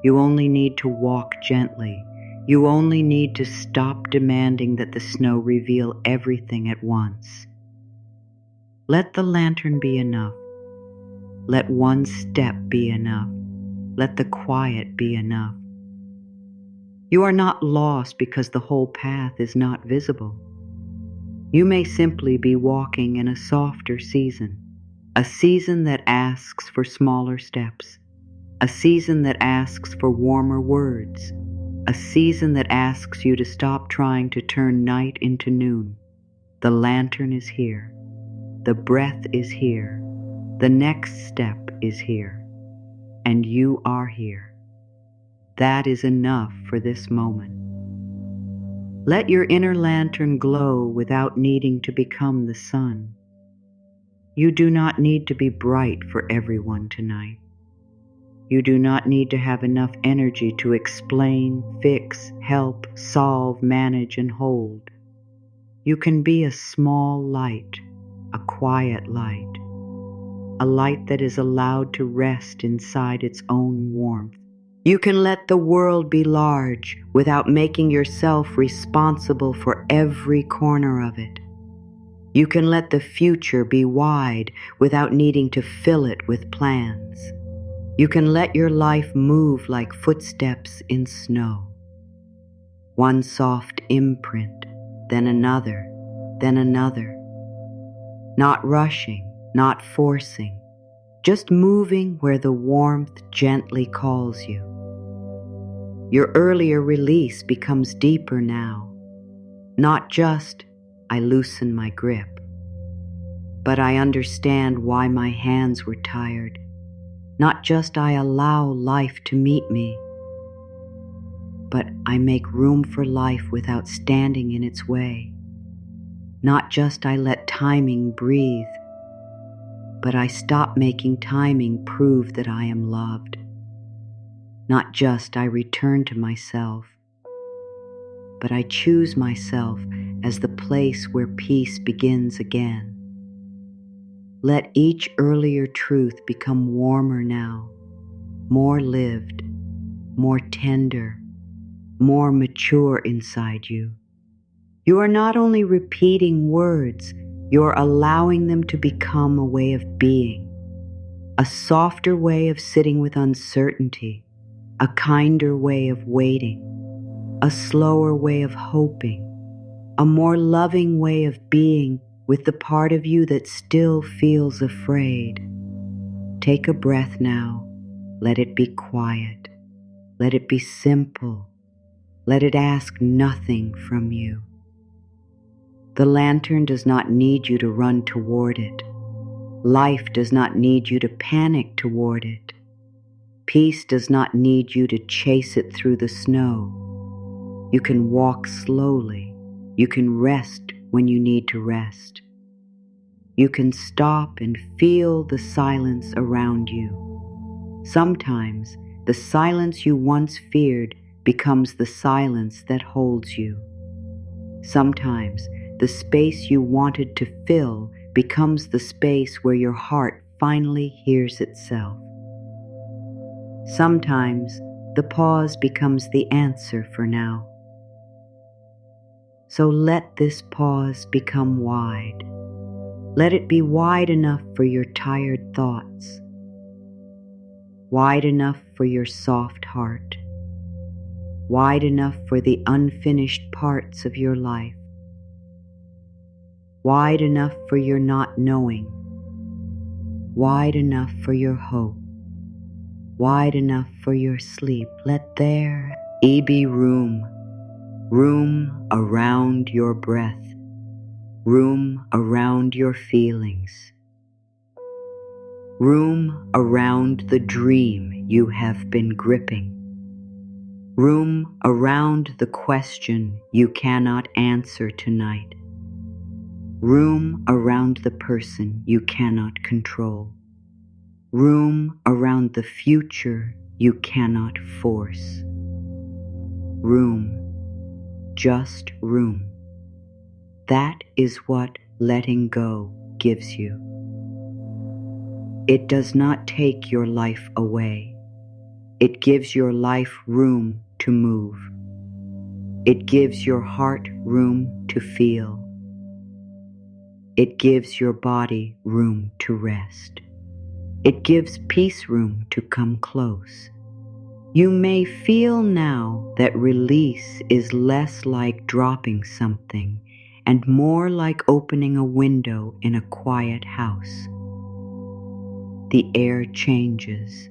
You only need to walk gently. You only need to stop demanding that the snow reveal everything at once. Let the lantern be enough. Let one step be enough. Let the quiet be enough. You are not lost because the whole path is not visible. You may simply be walking in a softer season, a season that asks for smaller steps, a season that asks for warmer words, a season that asks you to stop trying to turn night into noon. The lantern is here. The breath is here. The next step is here. And you are here. That is enough for this moment. Let your inner lantern glow without needing to become the sun. You do not need to be bright for everyone tonight. You do not need to have enough energy to explain, fix, help, solve, manage, and hold. You can be a small light, a quiet light, a light that is allowed to rest inside its own warmth. You can let the world be large without making yourself responsible for every corner of it. You can let the future be wide without needing to fill it with plans. You can let your life move like footsteps in snow. One soft imprint, then another, then another. Not rushing, not forcing, just moving where the warmth gently calls you. Your earlier release becomes deeper now. Not just, I loosen my grip, but I understand why my hands were tired. Not just I allow life to meet me, but I make room for life without standing in its way. Not just I let timing breathe, but I stop making timing prove that I am loved. Not just I return to myself, but I choose myself as the place where peace begins again. Let each earlier truth become warmer now, more lived, more tender, more mature inside you. You are not only repeating words, you're allowing them to become a way of being, a softer way of sitting with uncertainty, a kinder way of waiting, a slower way of hoping, a more loving way of being with the part of you that still feels afraid. Take a breath now. Let it be quiet. Let it be simple. Let it ask nothing from you. The lantern does not need you to run toward it. Life does not need you to panic toward it. Peace does not need you to chase it through the snow. You can walk slowly. You can rest when you need to rest. You can stop and feel the silence around you. Sometimes the silence you once feared becomes the silence that holds you. Sometimes the space you wanted to fill becomes the space where your heart finally hears itself. Sometimes the pause becomes the answer for now. So let this pause become wide. Let it be wide enough for your tired thoughts, wide enough for your soft heart, wide enough for the unfinished parts of your life, wide enough for your not knowing, wide enough for your hope, wide enough for your sleep. Let there be room around your breath, room around your feelings, room around the dream you have been gripping, room around the question you cannot answer tonight, room around the person you cannot control, room around the future you cannot force, room, just room. That is what letting go gives you. It does not take your life away. It gives your life room to move. It gives your heart room to feel. It gives your body room to rest. It gives peace room to come close. You may feel now that release is less like dropping something and more like opening a window in a quiet house. The air changes.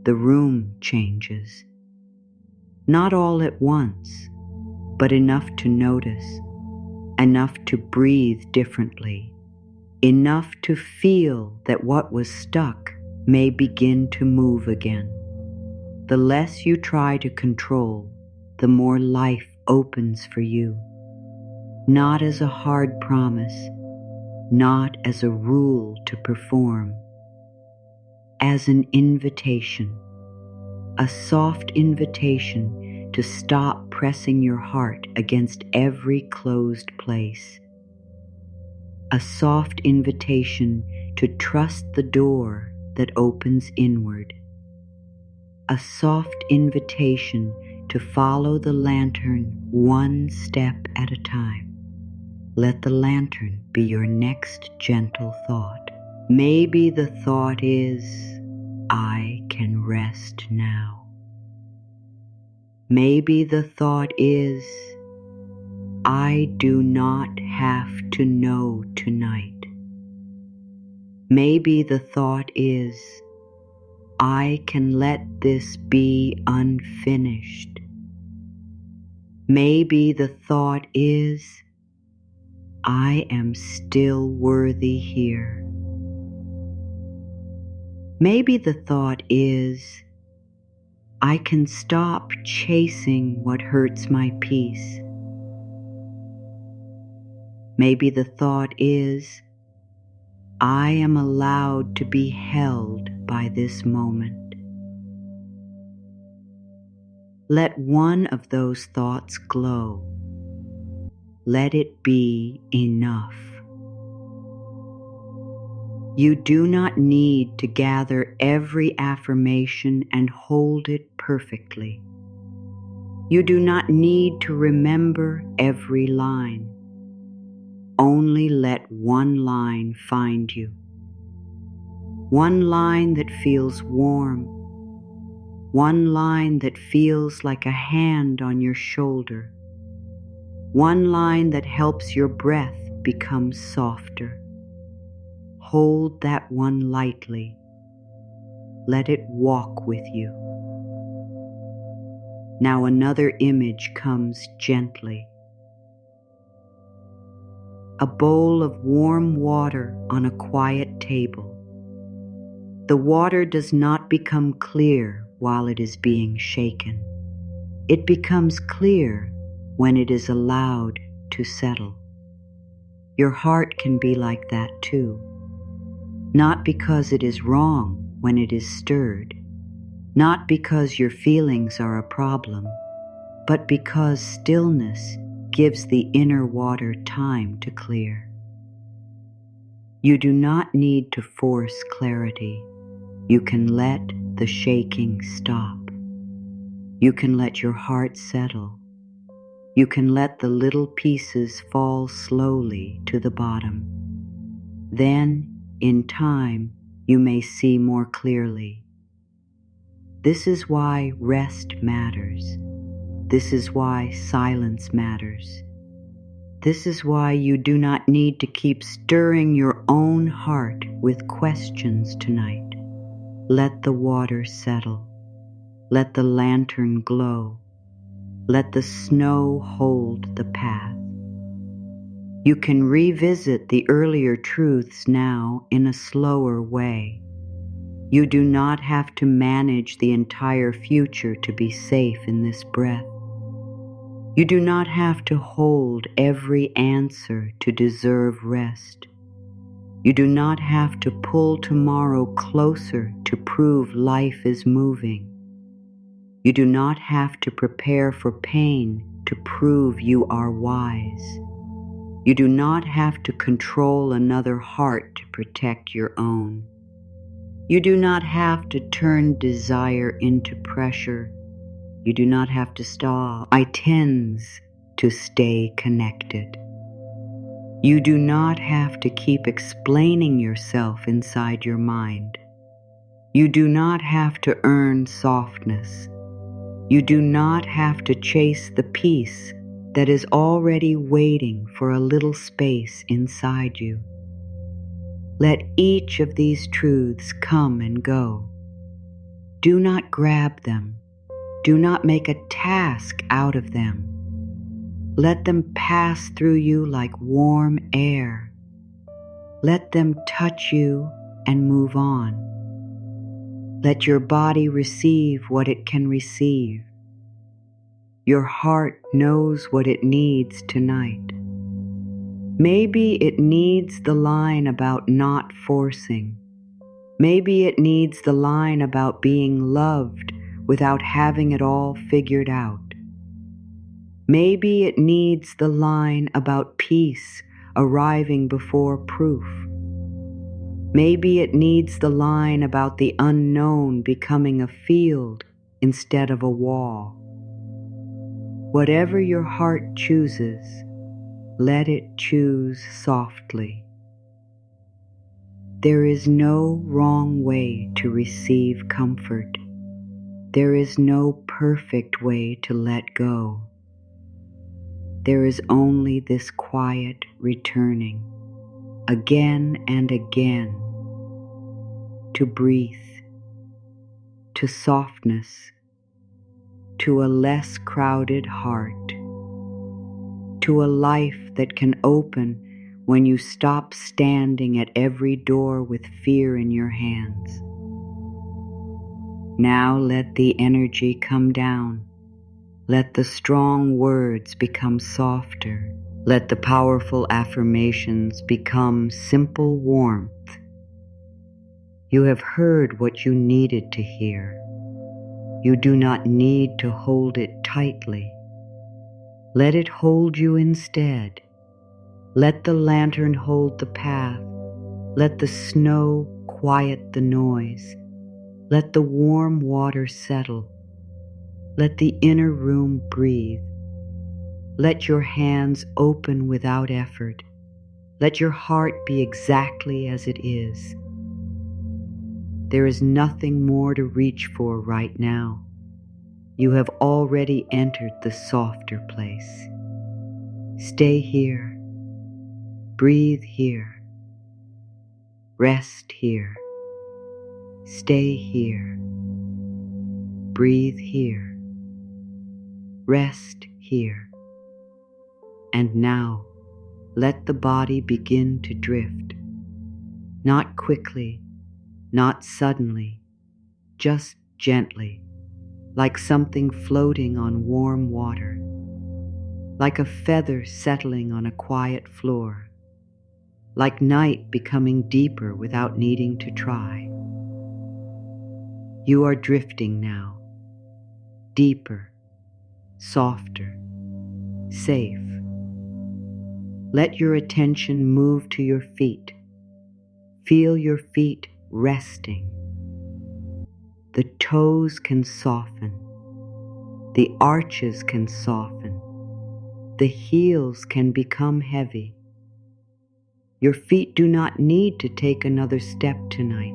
The room changes. Not all at once, but enough to notice, enough to breathe differently, enough to feel that what was stuck may begin to move again. The less you try to control, the more life opens for you. Not as a hard promise, not as a rule to perform, as an invitation, a soft invitation to stop pressing your heart against every closed place, a soft invitation to trust the door that opens inward, a soft invitation to follow the lantern one step at a time. Let the lantern be your next gentle thought. Maybe the thought is, I can rest now. Maybe the thought is, I do not have to know tonight. Maybe the thought is, I can let this be unfinished. Maybe the thought is, I am still worthy here. Maybe the thought is, I can stop chasing what hurts my peace. Maybe the thought is, I am allowed to be held by this moment. Let one of those thoughts glow. Let it be enough. You do not need to gather every affirmation and hold it perfectly. You do not need to remember every line. Only let one line find you. One line that feels warm. One line that feels like a hand on your shoulder. One line that helps your breath become softer. Hold that one lightly. Let it walk with you. Now another image comes gently. A bowl of warm water on a quiet table. The water does not become clear while it is being shaken. It becomes clear when it is allowed to settle. Your heart can be like that too. Not because it is wrong when it is stirred, not because your feelings are a problem, but because stillness gives the inner water time to clear. You do not need to force clarity. You can let the shaking stop. You can let your heart settle. You can let the little pieces fall slowly to the bottom. Then, in time, you may see more clearly. This is why rest matters. This is why silence matters. This is why you do not need to keep stirring your own heart with questions tonight. Let the water settle. Let the lantern glow. Let the snow hold the path. You can revisit the earlier truths now in a slower way. You do not have to manage the entire future to be safe in this breath. You do not have to hold every answer to deserve rest. You do not have to pull tomorrow closer to prove life is moving. You do not have to prepare for pain to prove you are wise. You do not have to control another heart to protect your own. You do not have to turn desire into pressure. You do not have to stop. I tends to stay connected. You do not have to keep explaining yourself inside your mind. You do not have to earn softness. You do not have to chase the peace that is already waiting for a little space inside you. Let each of these truths come and go. Do not grab them. Do not make a task out of them. Let them pass through you like warm air. Let them touch you and move on. Let your body receive what it can receive. Your heart knows what it needs tonight. Maybe it needs the line about not forcing. Maybe it needs the line about being loved without having it all figured out. Maybe it needs the line about peace arriving before proof. Maybe it needs the line about the unknown becoming a field instead of a wall. Whatever your heart chooses, let it choose softly. There is no wrong way to receive comfort. There is no perfect way to let go. There is only this quiet returning, again and again, to breathe, to softness, to a less crowded heart, to a life that can open when you stop standing at every door with fear in your hands. Now let the energy come down. Let the strong words become softer. Let the powerful affirmations become simple warmth. You have heard what you needed to hear. You do not need to hold it tightly. Let it hold you instead. Let the lantern hold the path. Let the snow quiet the noise. Let the warm water settle. Let the inner room breathe. Let your hands open without effort. Let your heart be exactly as it is. There is nothing more to reach for right now. You have already entered the softer place. Stay here. Breathe here. Rest here. Stay here. Breathe here. Rest here. And now, let the body begin to drift. Not quickly, not suddenly, just gently, like something floating on warm water, like a feather settling on a quiet floor, like night becoming deeper without needing to try. You are drifting now, deeper, softer, safe. Let your attention move to your feet. Feel your feet resting. The toes can soften. The arches can soften. The heels can become heavy. Your feet do not need to take another step tonight.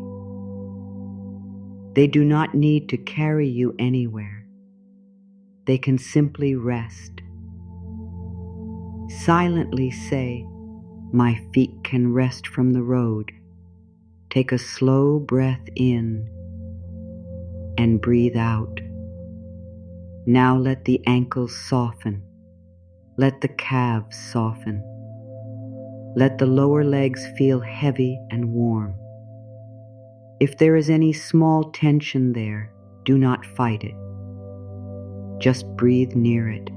They do not need to carry you anywhere. They can simply rest. Silently say, "My feet can rest from the road." Take a slow breath in and breathe out. Now let the ankles soften. Let the calves soften. Let the lower legs feel heavy and warm. If there is any small tension there, do not fight it. Just breathe near it.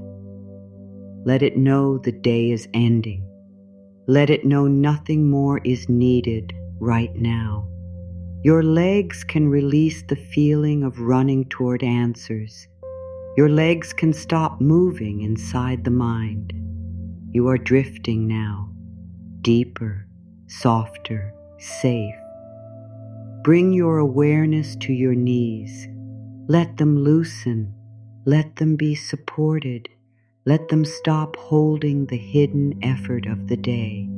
Let it know the day is ending. Let it know nothing more is needed right now. Your legs can release the feeling of running toward answers. Your legs can stop moving inside the mind. You are drifting now, deeper, softer, safe. Bring your awareness to your knees. Let them loosen. Let them be supported. Let them stop holding the hidden effort of the day.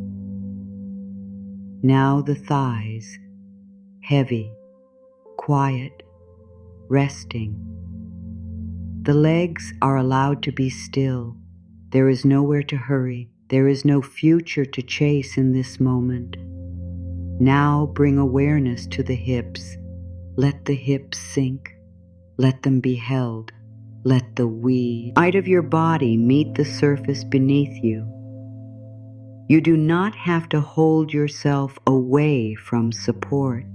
Now the thighs, heavy, quiet, resting. The legs are allowed to be still. There is nowhere to hurry. There is no future to chase in this moment. Now bring awareness to the hips. Let the hips sink. Let them be held. Let the weight of your body meet the surface beneath you. You do not have to hold yourself away from support.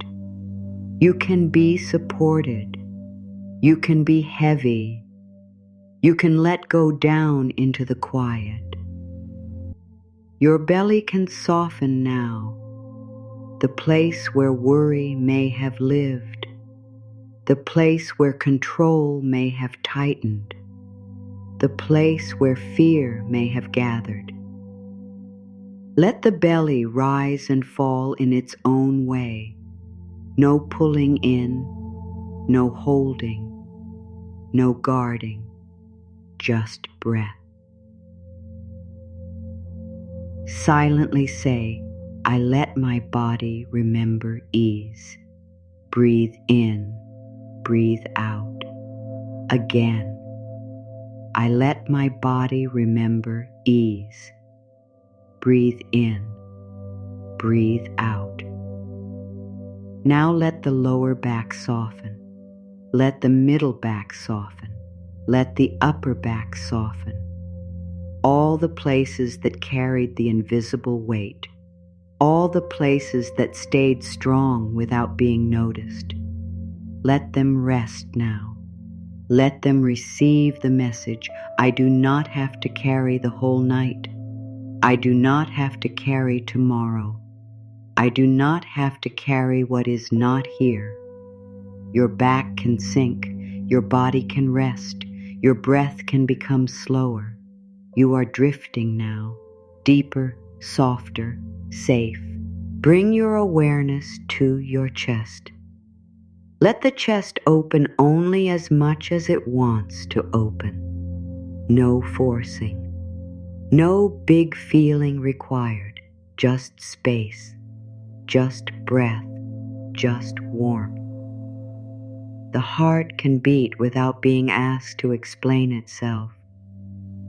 You can be supported. You can be heavy. You can let go down into the quiet. Your belly can soften now, the place where worry may have lived, the place where control may have tightened, the place where fear may have gathered. Let the belly rise and fall in its own way. No pulling in, no holding, no guarding, just breath. Silently say, "I let my body remember ease." Breathe in, breathe out. Again, I let my body remember ease. Breathe in, breathe out. Now let the lower back soften. Let the middle back soften. Let the upper back soften. All the places that carried the invisible weight. All the places that stayed strong without being noticed. Let them rest now. Let them receive the message. I do not have to carry the whole night. I do not have to carry tomorrow. I do not have to carry what is not here. Your back can sink. Your body can rest. Your breath can become slower. You are drifting now, deeper, softer, safe. Bring your awareness to your chest. Let the chest open only as much as it wants to open. No forcing. No big feeling required. Just space. Just breath. Just warmth. The heart can beat without being asked to explain itself.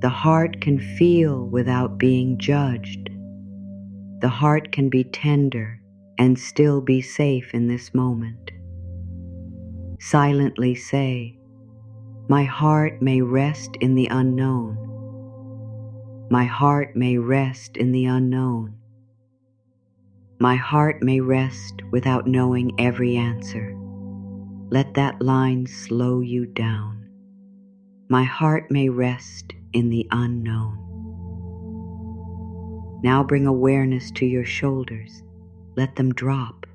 The heart can feel without being judged. The heart can be tender and still be safe in this moment. Silently say, "My heart may rest in the unknown. My heart may rest in the unknown. My heart may rest without knowing every answer." Let that line slow you down. My heart may rest in the unknown. Now bring awareness to your shoulders. Let them drop.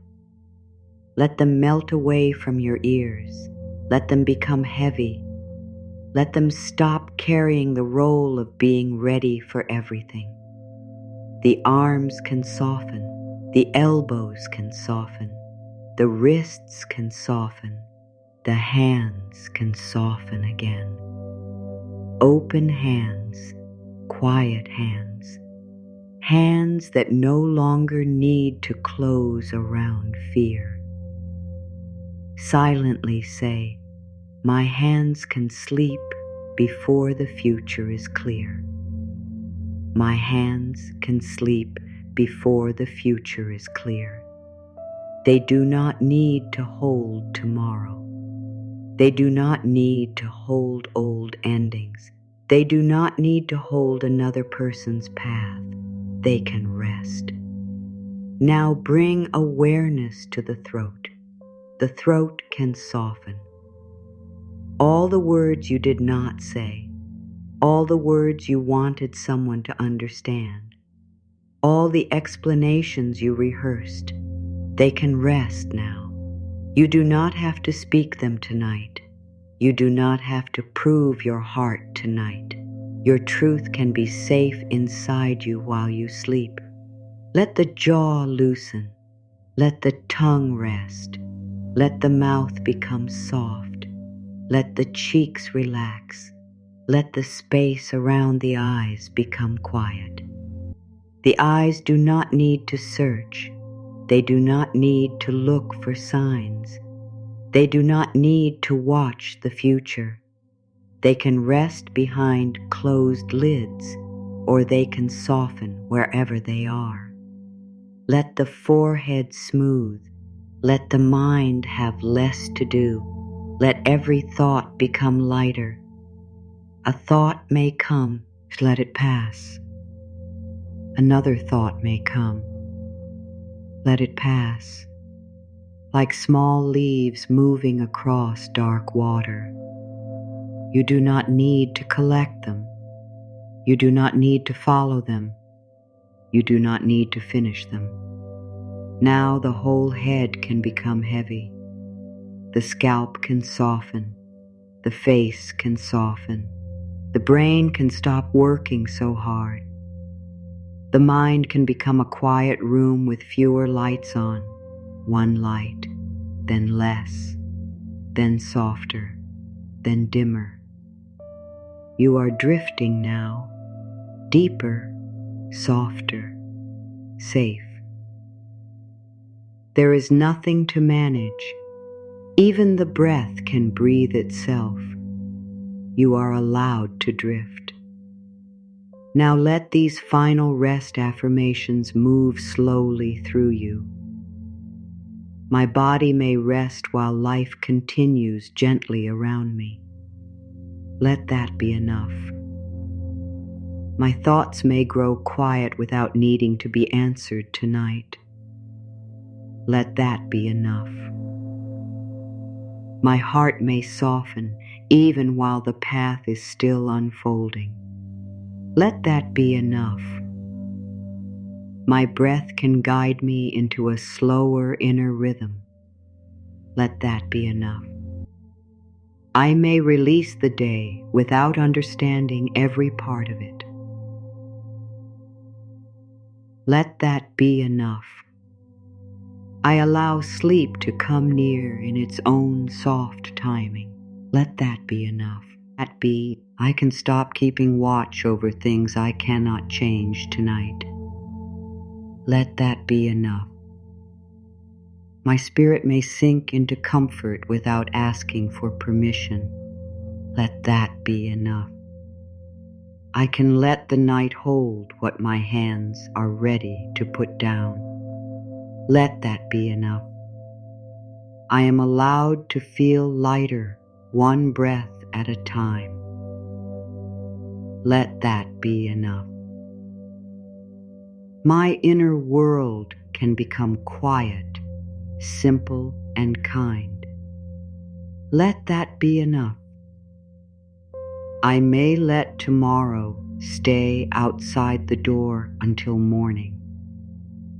Let them melt away from your ears. Let them become heavy. Let them stop carrying the role of being ready for everything. The arms can soften, the elbows can soften, the wrists can soften, the hands can soften again. Open hands, quiet hands, hands that no longer need to close around fear. Silently say, my hands can sleep before the future is clear. My hands can sleep before the future is clear. They do not need to hold tomorrow. They do not need to hold old endings. They do not need to hold another person's path. They can rest. Now bring awareness to the throat. The throat can soften. All the words you did not say, all the words you wanted someone to understand, all the explanations you rehearsed, they can rest now. You do not have to speak them tonight. You do not have to prove your heart tonight. Your truth can be safe inside you while you sleep. Let the jaw loosen. Let the tongue rest. Let the mouth become soft. Let the cheeks relax. Let the space around the eyes become quiet. The eyes do not need to search. They do not need to look for signs. They do not need to watch the future. They can rest behind closed lids, or they can soften wherever they are. Let the forehead smooth. Let the mind have less to do. Let every thought become lighter. A thought may come, let it pass. Another thought may come. Let it pass. Like small leaves moving across dark water. You do not need to collect them. You do not need to follow them. You do not need to finish them. Now the whole head can become heavy. The scalp can soften. The face can soften. The brain can stop working so hard. The mind can become a quiet room with fewer lights on. One light, then less, then softer, then dimmer. You are drifting now, deeper, softer, safe. There is nothing to manage. Even the breath can breathe itself. You are allowed to drift. Now let these final rest affirmations move slowly through you. My body may rest while life continues gently around me. Let that be enough. My thoughts may grow quiet without needing to be answered tonight. Let that be enough. My heart may soften even while the path is still unfolding. Let that be enough. My breath can guide me into a slower inner rhythm. Let that be enough. I may release the day without understanding every part of it. Let that be enough. I allow sleep to come near in its own soft timing. Let that be enough. I can stop keeping watch over things I cannot change tonight. Let that be enough. My spirit may sink into comfort without asking for permission. Let that be enough. I can let the night hold what my hands are ready to put down. Let that be enough. I am allowed to feel lighter, one breath at a time. Let that be enough. My inner world can become quiet, simple, and kind. Let that be enough. I may let tomorrow stay outside the door until morning.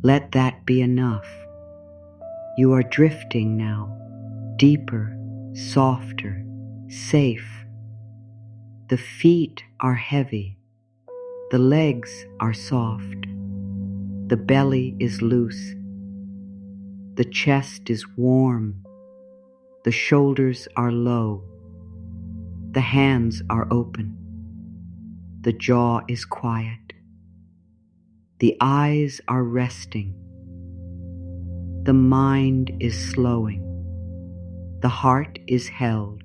Let that be enough. You are drifting now, deeper, softer, safe. The feet are heavy. The legs are soft. The belly is loose. The chest is warm. The shoulders are low. The hands are open. The jaw is quiet. The eyes are resting. The mind is slowing. The heart is held.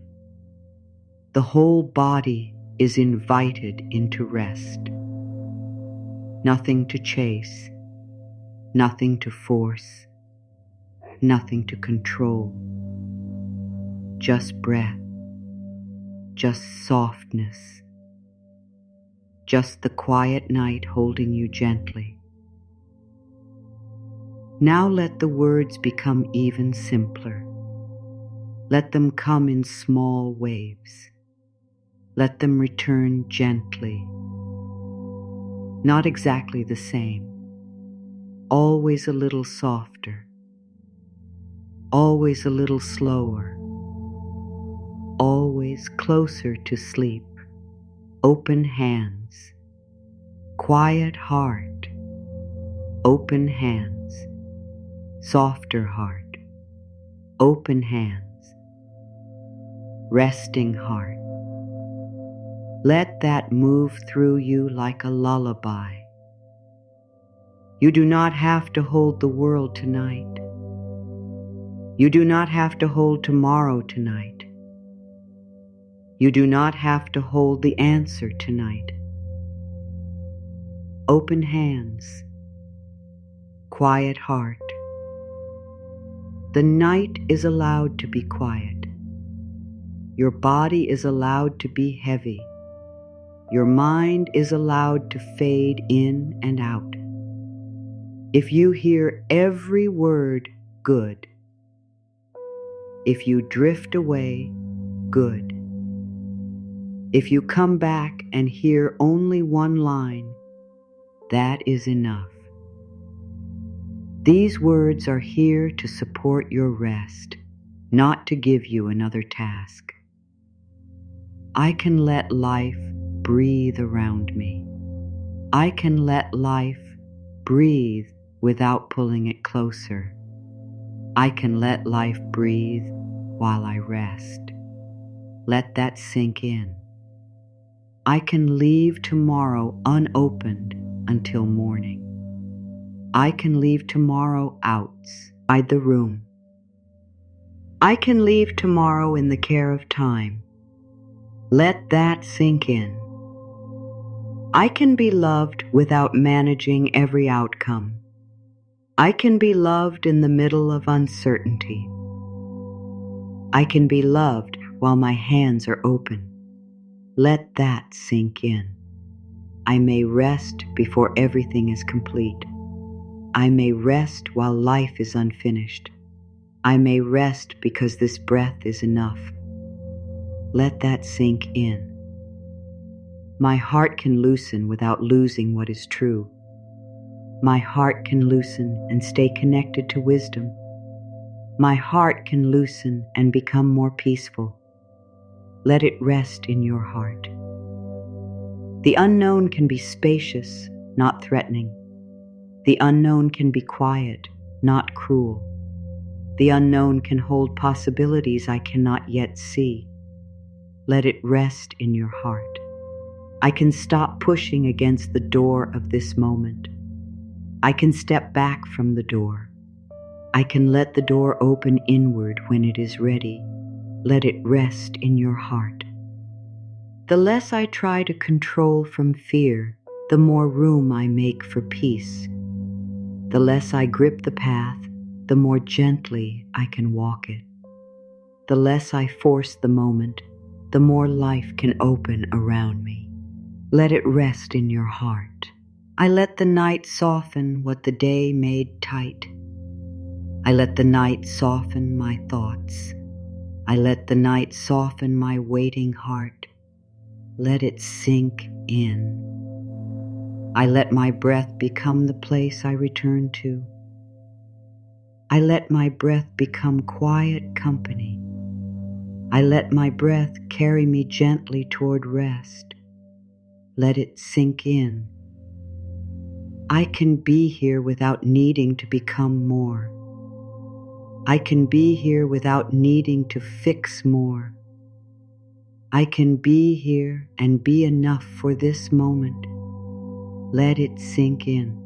The whole body is invited into rest. Nothing to chase, nothing to force, nothing to control. Just breath, just softness, just the quiet night holding you gently. Now let the words become even simpler. Let them come in small waves. Let them return gently. Not exactly the same, always a little softer, always a little slower, always closer to sleep. Open hands, quiet heart, open hands, softer heart, open hands, resting heart. Let that move through you like a lullaby. You do not have to hold the world tonight. You do not have to hold tomorrow tonight. You do not have to hold the answer tonight. Open hands, quiet heart. The night is allowed to be quiet. Your body is allowed to be heavy. Your mind is allowed to fade in and out. If you hear every word, good. If you drift away, good. If you come back and hear only one line, that is enough. These words are here to support your rest, not to give you another task. I can let life breathe around me. I can let life breathe without pulling it closer. I can let life breathe while I rest. Let that sink in. I can leave tomorrow unopened until morning. I can leave tomorrow outside the room. I can leave tomorrow in the care of time. Let that sink in. I can be loved without managing every outcome. I can be loved in the middle of uncertainty. I can be loved while my hands are open. Let that sink in. I may rest before everything is complete. I may rest while life is unfinished. I may rest because this breath is enough. Let that sink in. My heart can loosen without losing what is true. My heart can loosen and stay connected to wisdom. My heart can loosen and become more peaceful. Let it rest in your heart. The unknown can be spacious, not threatening. The unknown can be quiet, not cruel. The unknown can hold possibilities I cannot yet see. Let it rest in your heart. I can stop pushing against the door of this moment. I can step back from the door. I can let the door open inward when it is ready. Let it rest in your heart. The less I try to control from fear, the more room I make for peace. The less I grip the path, the more gently I can walk it. The less I force the moment, the more life can open around me. Let it rest in your heart. I let the night soften what the day made tight. I let the night soften my thoughts. I let the night soften my waiting heart. Let it sink in. I let my breath become the place I return to. I let my breath become quiet company. I let my breath carry me gently toward rest. Let it sink in. I can be here without needing to become more. I can be here without needing to fix more. I can be here and be enough for this moment. Let it sink in.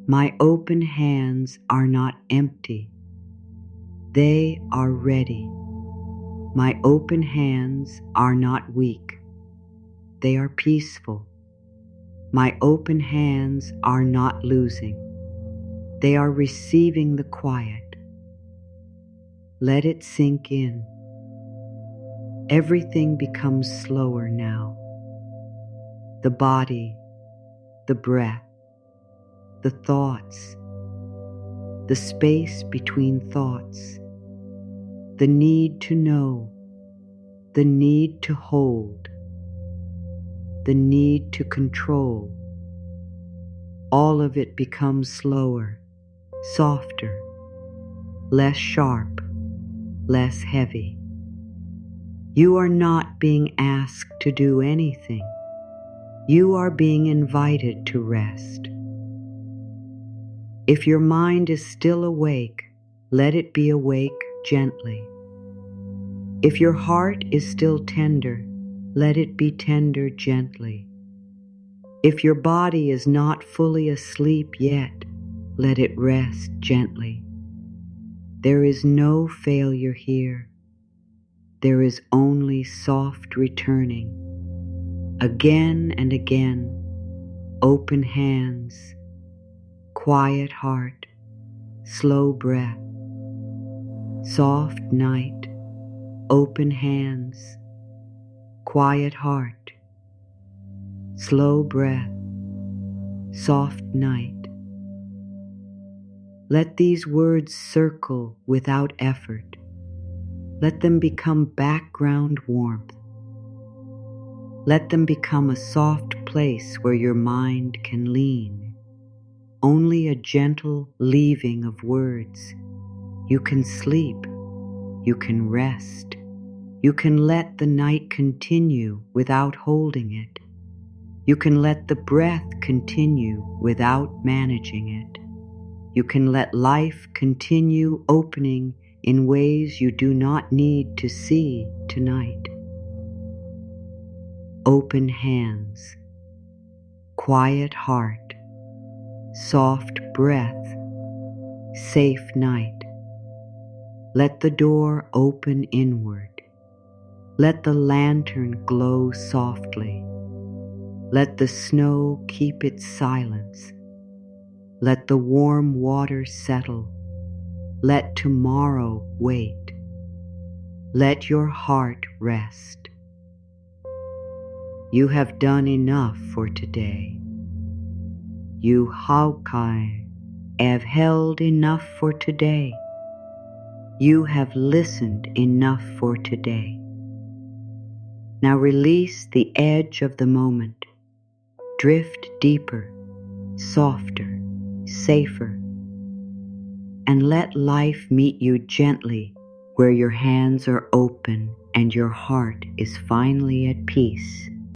My open hands are not empty. They are ready. My open hands are not weak. They are peaceful. My open hands are not losing. They are receiving the quiet. Let it sink in. Everything becomes slower now. The body, the breath, the thoughts, the space between thoughts, the need to know, the need to hold, the need to control. All of it becomes slower, softer, less sharp, less heavy. You are not being asked to do anything. You are being invited to rest. If your mind is still awake, let it be awake gently. If your heart is still tender, let it be tender gently. If your body is not fully asleep yet, let it rest gently. There is no failure here. There is only soft returning. Again and again, open hands, quiet heart, slow breath, soft night, open hands, quiet heart, slow breath, soft night. Let these words circle without effort. Let them become background warmth. Let them become a soft place where your mind can lean. Only a gentle leaving of words. You can sleep. You can rest. You can let the night continue without holding it. You can let the breath continue without managing it. You can let life continue opening in ways you do not need to see tonight. Open hands, quiet heart, soft breath, safe night. Let the door open inward. Let the lantern glow softly. Let the snow keep its silence. Let the warm water settle. Let tomorrow wait. Let your heart rest. You have done enough for today. You have held enough for today. You have listened enough for today. Now release the edge of the moment. Drift deeper, softer, safer, and let life meet you gently where your hands are open and your heart is finally at peace.